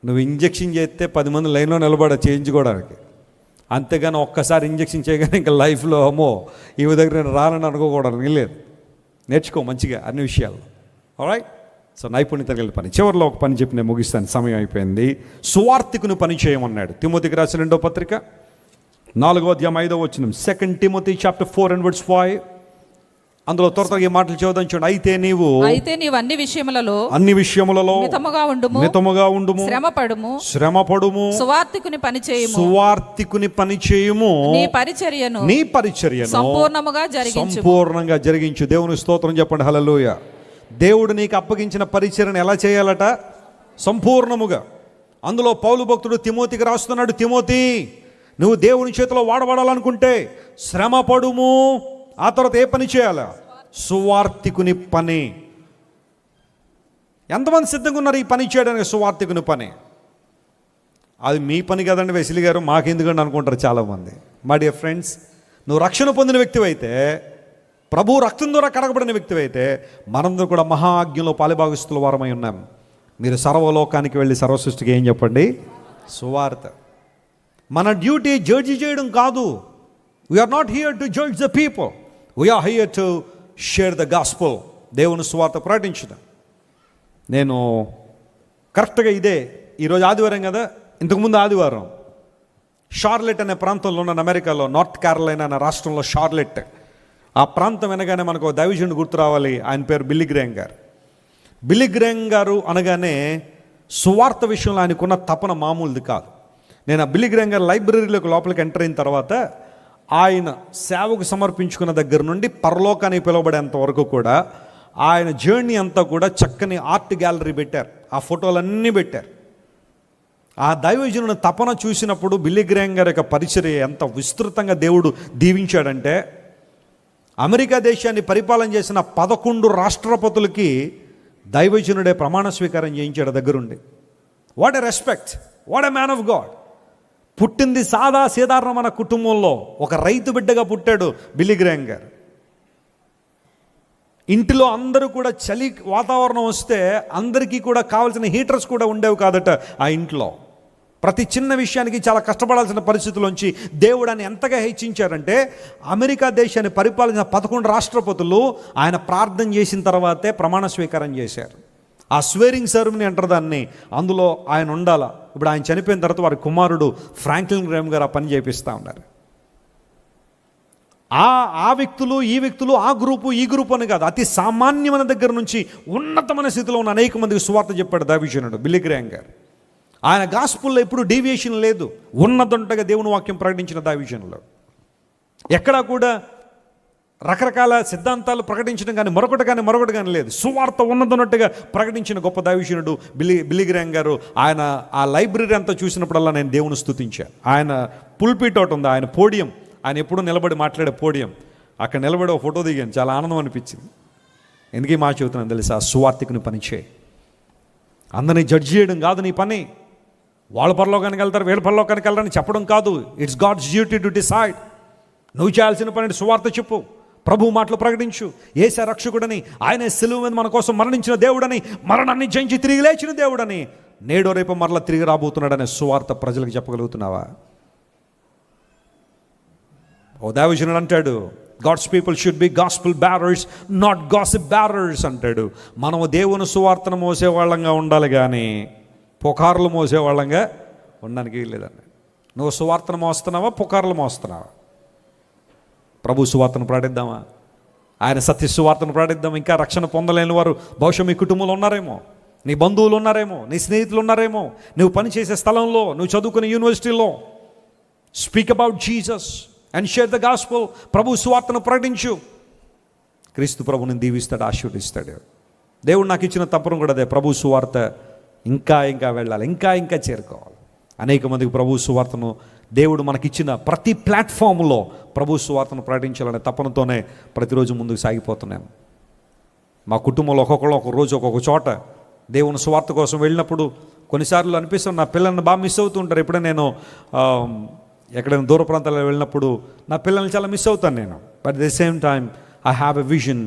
నువ్వు ఇంజెక్షన్ చేస్తే 10 మంది లైన్లో నిలబడ చేయించుకోవడానికి. అంతేగాని ఒక్కసారి ఇంజెక్షన్ చేయగానే ఇంకా లైఫ్లో అమ్మో ఈ దగ్గర నేను రానని అనుకోకూడదు. లేదు, నేర్చుకో మంచిగా అన్ని విషయాలు. ఆల్రైట్. సో నైపుణ్యత కలిగిన పని. చివరిలో ఒక పని చెప్పి నేను ముగిస్తాను, సమయం అయిపోయింది. సువార్తికుని పని చేయమన్నాడు. తిమోతికి రాసిన 2వ పత్రిక 4వ అధ్యాయం 5వ వచనం. 2 Timothy chapter 4:5. అందులో త్వరగా ఈ మాటలు చదువుదాం చూడండి. అయితే నీవు అన్ని విషయములలో మితముగా ఉండుము, శ్రమపడుము, సువార్తికుని పని చేయుము, నీ పరిచర్యను సంపూర్ణంగా జరిగించు. దేవుని స్తోత్రం చెప్పండి. హల్లెలూయా. దేవుడు నీకు అప్పగించిన పరిచర్యను ఎలా చేయాలట? సంపూర్ణముగా. అందులో పౌలు భక్తుడు తిమోతికి రాస్తున్నాడు, తిమోతి నువ్వు దేవుని చేతిలో వాడబడాలనుకుంటే శ్రమ పడుము. ఆ తర్వాత ఏ పని చేయాలా? సువార్తికుని పని. ఎంతమంది సిద్ధంగా ఉన్నారు ఈ పని చేయడానికి? సువార్తికుని పని. అది మీ పని కదండి వెసిలి గారు, మాకెందుకండి అనుకుంటారు చాలామంది. మై డియర్ ఫ్రెండ్స్, నువ్వు రక్షణ పొందిన వ్యక్తివైతే, ప్రభు రక్తం ద్వారా కడగబడిన వ్యక్తివైతే, మనందరూ కూడా మహాజ్ఞలో పాలిభాగస్తుల వారమై ఉన్నాం. మీరు సర్వలోకానికి వెళ్ళి సర్వసృష్టికి ఏం చెప్పండి? సువార్త. మన డ్యూటీ జడ్జి చేయడం కాదు. We are not here to judge the people, we are here to share the gospel. దేవుని సువార్త ప్రకటించడం. నేను కరెక్ట్గా ఇదే, ఈరోజు ఆదివారం కదా, ఇంతకుముందు ఆదివారం షార్లెట్ అనే ప్రాంతంలో ఉన్న అమెరికాలో, నార్త్ క్యారలైనా అనే రాష్ట్రంలో షార్లెట్, ఆ ప్రాంతం అనగానే మనకు దైవజనుడు గుర్తు రావాలి. ఆయన పేరు బిల్లీ గ్రేహం గారు. బిల్లీ గ్రేహం గారు అనగానే సువార్త విషయంలో ఆయనకున్న తపన మామూలుది కాదు. నేను ఆ బిల్లీ గ్రేహం గారు లైబ్రరీలోకి లోపలికి ఎంటర్ అయిన తర్వాత ఆయన సేవకు సమర్పించుకున్న దగ్గర నుండి పరలోకానికి పిలువబడేంత వరకు కూడా ఆయన జర్నీ అంతా కూడా చక్కని ఆర్ట్ గ్యాలరీ పెట్టారు. ఆ ఫోటోలన్నీ పెట్టారు. ఆ దైవజనుని తపన చూసినప్పుడు బిల్లీ గ్రేహం గారి యొక్క పరిచర్య ఎంత విస్తృతంగా దేవుడు దీవించాడంటే, అమెరికా దేశాన్ని పరిపాలన చేసిన 11 రాష్ట్రపతులకి దైవజనుడే ప్రమాణ స్వీకారం చేయించాడు దగ్గరుండి. What a respect, what a man of God. పుట్టింది సాధారణమైన కుటుంబంలో, ఒక రైతు బిడ్డగా పుట్టాడు బిల్లీ గ్రేహం గారు. ఇంటిలో అందరూ కూడా చలి వాతావరణం వస్తే అందరికీ కూడా కావాల్సిన హీటర్స్ కూడా ఉండేవి కాదట ఆ ఇంట్లో. ప్రతి చిన్న విషయానికి చాలా కష్టపడాల్సిన పరిస్థితుల్లోంచి దేవుడు ఆయన ఎంతగా హెచ్చించారంటే, అమెరికా దేశాన్ని పరిపాలించిన 11 రాష్ట్రపతులు ఆయన ప్రార్థన చేసిన తర్వాతే ప్రమాణ స్వీకారం చేశారు. ఆ స్వేరింగ్ సెరమనీ అంటారు దాన్ని, అందులో ఆయన ఉండాల. ఇప్పుడు ఆయన చనిపోయిన తర్వాత వారి కుమారుడు ఫ్రాంక్లిన్ గ్రేహం గారు ఆ పని చేపిస్తూ ఉన్నారు. ఆ వ్యక్తులు, ఈ వ్యక్తులు, ఆ గ్రూపు, ఈ గ్రూపు అని కాదు, అతి సామాన్యమైన దగ్గర నుంచి ఉన్నతమైన స్థితిలో ఉన్న అనేక మందికి సువార్త చెప్పాడు దైవజనుడు బిల్లీ గ్రేహం గారు. ఆయన గాస్పుల్లో ఎప్పుడు డీవియేషన్ లేదు. ఉన్నదంటగా దేవుని వాక్యం ప్రకటించిన దైవజనులు. ఎక్కడా కూడా రకరకాల సిద్ధాంతాలు ప్రకటించడం కానీ మరొకటి కానీ లేదు. సువార్త ఉన్నదన్నట్టుగా ప్రకటించిన గొప్ప దైవజనుడు బిల్లీ గ్రేహం గారు. ఆయన ఆ లైబ్రరీ అంతా చూసినప్పుడల్లా నేను దేవుని స్తుతించాను. ఆయన పుల్పిట్ ఒకటి ఉంది, ఆయన పోడియం, ఆయన ఎప్పుడూ నిలబడి మాట్లాడే పోడియం, అక్కడ నిలబడి ఒక ఫోటో దిగాను. చాలా ఆనందం అనిపించింది. ఎందుకు ఈ మాట చెబుతున్నాను తెలుసా? సువార్తికుని పని చేయి. అందరినీ జడ్జి చేయడం కాదు నీ పని. వాళ్ళ పరలోకానికి వెళ్తారు, వీళ్ళ పరలోకానికి వెళ్తారని చెప్పడం కాదు. It's God's duty to decide. నువ్వు చేయాల్సిన పని సువార్త చెప్పు, ప్రభు మాటలు ప్రకటించు. యేసు రక్షకుడని, ఆయనే సిలువ మీద మన కోసం మరణించిన దేవుడని, మరణాన్ని జయించి తిరిగి లేచిన దేవుడని, నేడో రేపు మరలా తిరిగి రాబోతున్నాడనే సువార్త ప్రజలకు చెప్పగలుగుతున్నావా? ఓ దైవజనుడు అంటాడు, God's people should be gospel bearers, not gossip bearers అంటాడు. మనము దేవుని సువార్తను మోసేవాళ్ళంగా ఉండాలి కానీ పుకార్లు మోసేవాళ్ళంగా ఉండడానికి వీల్లేదండి. నువ్వు సువార్తను మోస్తున్నావా, పుకార్లు మోస్తున్నావా? ప్రభు సువార్తను ప్రకటిద్దామా? ఆయన సత్య సువార్తను ప్రకటిద్దాం. ఇంకా రక్షణ పొందలేని వారు బహుశా మీ కుటుంబంలో ఉన్నారేమో, నీ బంధువులు ఉన్నారేమో, నీ స్నేహితులు ఉన్నారేమో, నువ్వు పనిచేసే స్థలంలో, నువ్వు చదువుకునే యూనివర్సిటీలో. Speak about Jesus and share the gospel. ప్రభు సువార్తను ప్రకటించు. క్రీస్తు ప్రభుని దీవిస్తాడు, ఆశీర్వదిస్తాడు. దేవుడు నాకు ఇచ్చిన తపన కూడా అదే, ప్రభు సువార్త ఇంకా వెళ్ళాలి, ఇంకా చేరుకోవాలి. అనేక మందికి ప్రభు సువార్తను దేవుడు మనకిచ్చిన ప్రతి ప్లాట్ఫామ్లో ప్రభు సువార్తను ప్రకటించాలనే తపనతోనే ప్రతిరోజు ముందుకు సాగిపోతున్నాం. మా కుటుంబంలో ఒక్కొక్క రోజు ఒక్కొక్క చోట దేవుని సువార్త కోసం వెళ్ళినప్పుడు కొన్నిసార్లు అనిపిస్తుంది, నా పిల్లల్ని బాగా మిస్ అవుతూ ఉంటారు. ఎప్పుడైనా నేను ఎక్కడైనా దూర ప్రాంతాల్లో వెళ్ళినప్పుడు నా పిల్లల్ని చాలా మిస్ అవుతాను నేను. But at the same time I have a vision,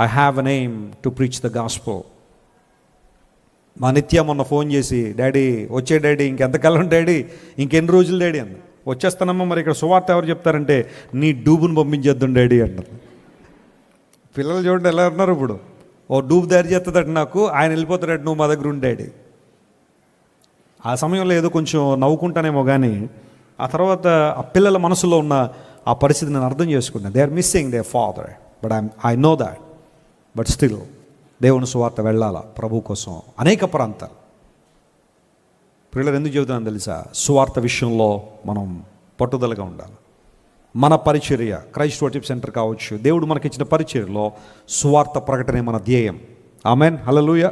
I have an aim to preach the gospel. మా నిత్య మొన్న ఫోన్ చేసి, డాడీ వచ్చే డాడీ, ఇంకెంతకాలం డాడీ, ఇంకెన్ని రోజులు డాడీ అన్న. వచ్చేస్తానమ్మా, మరి ఇక్కడ సువార్త ఎవరు చెప్తారంటే నీ డూబుని పంపించేద్దాం డాడీ అన్నారు. పిల్లలు చూడండి ఎలా ఉన్నారు ఇప్పుడు. ఓ డూబు తయారు చేస్తుందట నాకు, ఆయన వెళ్ళిపోతాడట, నువ్వు మా దగ్గర ఉండి డాడీ. ఆ సమయంలో ఏదో కొంచెం నవ్వుకుంటానేమో కానీ ఆ తర్వాత ఆ పిల్లల మనసులో ఉన్న ఆ పరిస్థితి నేను అర్థం చేసుకున్నాను. They are missing the father, but I know that. But still దేవుని సువార్త వెళ్ళాలా ప్రభు కోసం అనేక ప్రాంతాలు. పిల్లలు ఎందుకు చెబుతున్నాను తెలుసా? సువార్త విషయంలో మనం పట్టుదలగా ఉండాలి. మన పరిచర్య, క్రైస్ట్ వర్షిప్ సెంటర్ కావచ్చు, దేవుడు మనకిచ్చిన పరిచర్యలో సువార్త ప్రకటనే మన ధ్యేయం. ఆమెన్, హల్లెలూయా.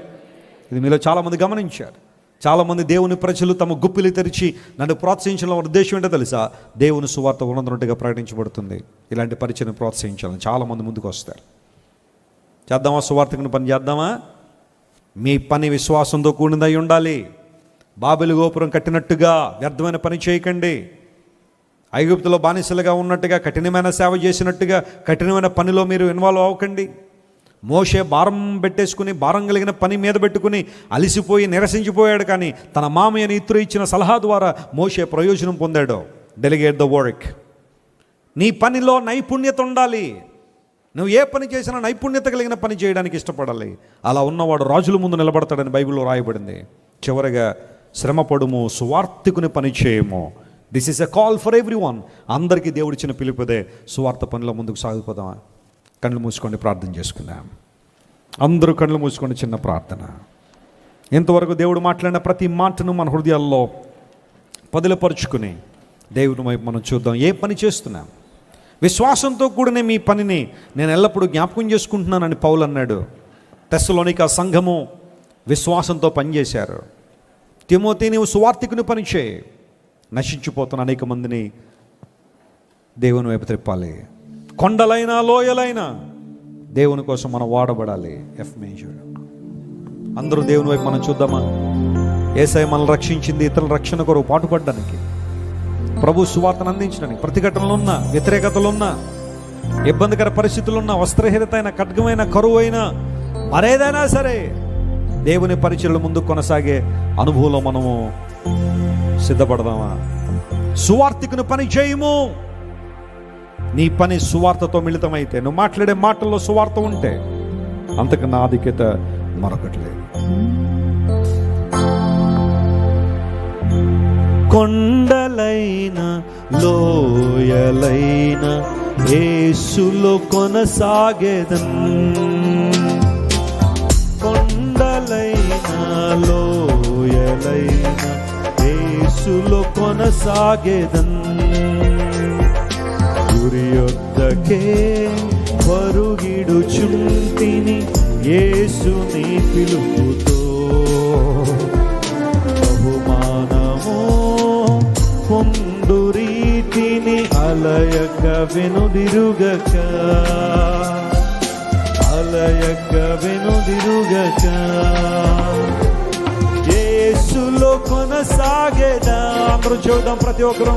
ఇది మీలో చాలామంది గమనించారు. చాలామంది దేవుని ప్రజలు తమ గుప్పిలి తెరిచి నన్ను ప్రోత్సహించిన ఉద్దేశం ఏంటో తెలుసా? దేవుని సువార్త ఉన్నదన్నట్టుగా ప్రకటించబడుతుంది, ఇలాంటి పరిచయం ప్రోత్సహించాలని చాలామంది ముందుకు వస్తారు. చేద్దామా? సువార్తకుని పని చేద్దామా? మీ పని విశ్వాసంతో కూడినదై ఉండాలి. బాబెలు గోపురం కట్టినట్టుగా వ్యర్థమైన పని చేయకండి. ఐగుప్తులో బానిసలుగా ఉన్నట్టుగా కఠినమైన సేవ చేసినట్టుగా కఠినమైన పనిలో మీరు ఇన్వాల్వ్ అవ్వకండి. మోషే భారం పెట్టేసుకుని, భారం కలిగిన పని మీద పెట్టుకుని అలిసిపోయి నిరసించిపోయాడు. కానీ తన మామయ్యని ఇతరు ఇచ్చిన సలహా ద్వారా మోషే ప్రయోజనం పొందాడు. Delegate the work. నీ పనిలో నైపుణ్యత ఉండాలి. నువ్వు ఏ పని చేసినా నైపుణ్యత కలిగిన పని చేయడానికి ఇష్టపడాలి. అలా ఉన్నవాడు రాజుల ముందు నిలబడతాడని బైబిల్లో రాయబడింది. చివరిగా శ్రమపడుము, సువార్తికుని పని చేయము. This is a call for every one. అందరికీ దేవుడిచ్చిన పిలుపుదే. సువార్త పనిలో ముందుకు సాగిపోదామా? కళ్ళు మూసుకోండి, ప్రార్థన చేసుకుందాం. అందరూ కళ్ళు మూసుకోండి, చిన్న ప్రార్థన. ఇంతవరకు దేవుడు మాట్లాడిన ప్రతి మాటను మన హృదయాల్లో పదిలపరుచుకుని దేవుని వైపు మనం చూద్దాం. ఏ పని చేస్తున్నాం? విశ్వాసంతో కూడిన మీ పనిని నేను ఎల్లప్పుడూ జ్ఞాపకం చేసుకుంటున్నానని పౌలు అన్నాడు. తెస్సలోనిక సంఘము విశ్వాసంతో పనిచేశారు. తిమోతి, నీవు సువార్తికుని పని చేయి. నశించిపోతున్న అనేక మందిని దేవుని వైపు త్రిప్పాలి. కొండలైనా లోయలైనా దేవుని కోసం మనం వాడబడాలి. F major. అందరూ దేవుని వైపు మనం చూద్దామా? యేసయ్య మనల్ని రక్షించింది ఇతరుల రక్షణ కొరకు పాటుపడడానికి, ప్రభు సువార్తను అందించడానికి. ప్రతిఘటనలున్నా, వ్యతిరేకతలున్నా, ఇబ్బందికర పరిస్థితులున్నా, వస్త్రహీనత అయిన, ఖడ్గమైన, కరువు అయినా, మరేదైనా సరే దేవుని పరిచర్యల ముందు కొనసాగే అనుభవంలో మనము సిద్ధపడదామా? సువార్తికుని పని చేయము. నీ పని సువార్తతో మిళితమైతే, నువ్వు మాట్లాడే మాటల్లో సువార్త ఉంటే అంతకన్నా ఆధిక్యత మరొకటి లేదు. కొండలైన లోయలైన యేసులో కొనసాగేదన్. కొండలైన లోయలైన యేసులో కొనసాగేదన్. గురి యొద్దకే పరుగిడుచుంటిని యేసుని పిలుపుతో. బహుమానము పొందు రీతిని అలయక వెనుదిరుగక, అలయక వెనుదిరుగక యేసులో కొనసాగేదా. అందరూ చూద్దాం, ప్రతి ఒక్కరూ.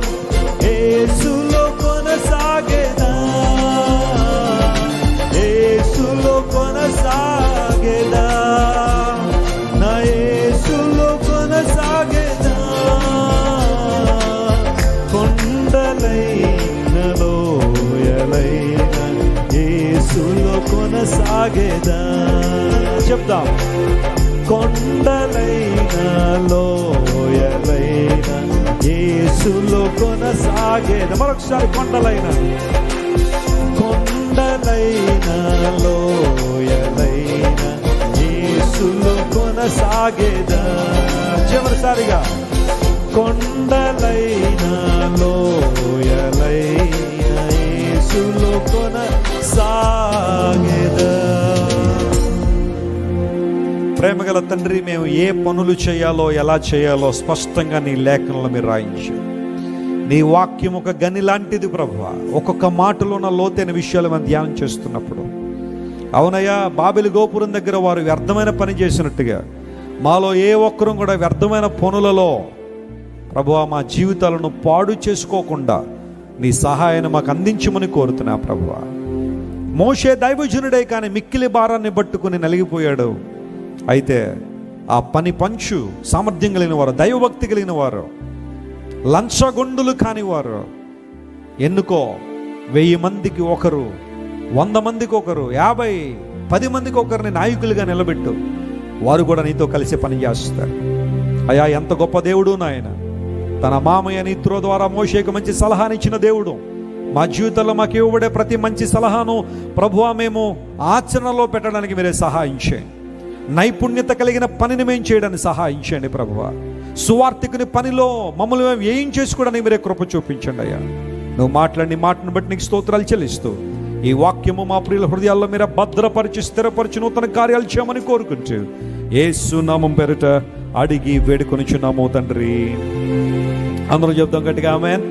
యేసులో కొనసాగేదా, యేసులో కొనసాగేదా, నా యేసులో కొనసాగేదా. కొండలైన లోయలైన యేసులో కొనసాగేదా. చెప్దాం. కొండలైన లోయలైన యేసులో కొనసాగేదా. మరొకసారి. కొండలైన, కొండలైన లోయలైన యేసులో కొనసాగేదా. చివరిసారిగా. కొండలైన లోయలైన యేసులో కొనసాగేదా. ప్రేమగల తండ్రి, మేము ఏ పనులు చేయాలో, ఎలా చేయాలో స్పష్టంగా నీ లేఖనంలో మీరు రాయించు. నీ వాక్యం ఒక గని లాంటిది ప్రభువా. ఒక్కొక్క మాటలో ఉన్న లోతైన విషయాలు మనం ధ్యానం చేస్తున్నప్పుడు, అవునయ్యా, బాబెలు గోపురం దగ్గర వారు వ్యర్థమైన పని చేసినట్టుగా మాలో ఏ ఒక్కరూ కూడా వ్యర్థమైన పనులలో ప్రభువా మా జీవితాలను పాడు చేసుకోకుండా నీ సహాయాన్ని మాకు అందించమని కోరుతున్నా ప్రభువా. మోషే దైవజనుడే కానీ మిక్కిలి భారాన్ని పట్టుకుని నలిగిపోయాడు. అయితే ఆ పని పంచు సామర్థ్యం కలిగిన వారు, దైవభక్తి కలిగిన వారు, లంచగొండులు కాని వారు ఎన్నుకో. 1000 మందికి ఒకరు, 100 మందికి ఒకరు, 50, 10 మందికి ఒకరిని నాయకులుగా నిలబెట్టు. వారు కూడా నీతో కలిసి పని చేస్తారు. అయ్యా, ఎంత గొప్ప దేవుడు నాయన. తన మామయ్య ఇత్రో ద్వారా మోషేకు మంచి సలహానిచ్చిన దేవుడు. మా జీవితంలో మాకు ఇవ్వబడే ప్రతి మంచి సలహాను ప్రభువా మేము ఆచరణలో పెట్టడానికి మీరే సహాయం చేయండి. నైపుణ్యత కలిగిన పనిని మేము చేయడానికి సహాయం చేయండి ప్రభువా. సువార్తికుని పనిలో మమ్మల్ని మేము ఏం చేసుకోవడానికి మీరే కృప చూపించండి అయ్యా. నువ్వు మాట్లాడి మాటను బట్టి నీకు స్తోత్రాలు చెల్లిస్తూ ఈ వాక్యము మా ప్రియుల హృదయాల్లో మీరు భద్రపరిచి స్థిరపరిచి నూతన కార్యాలు చేయమని కోరుకుంటూ యేసు నామం పేరిట అడిగి వేడుకొనిచున్నాము తండ్రి. అందరూ చెప్తాం గట్టిగా ఆమేన్.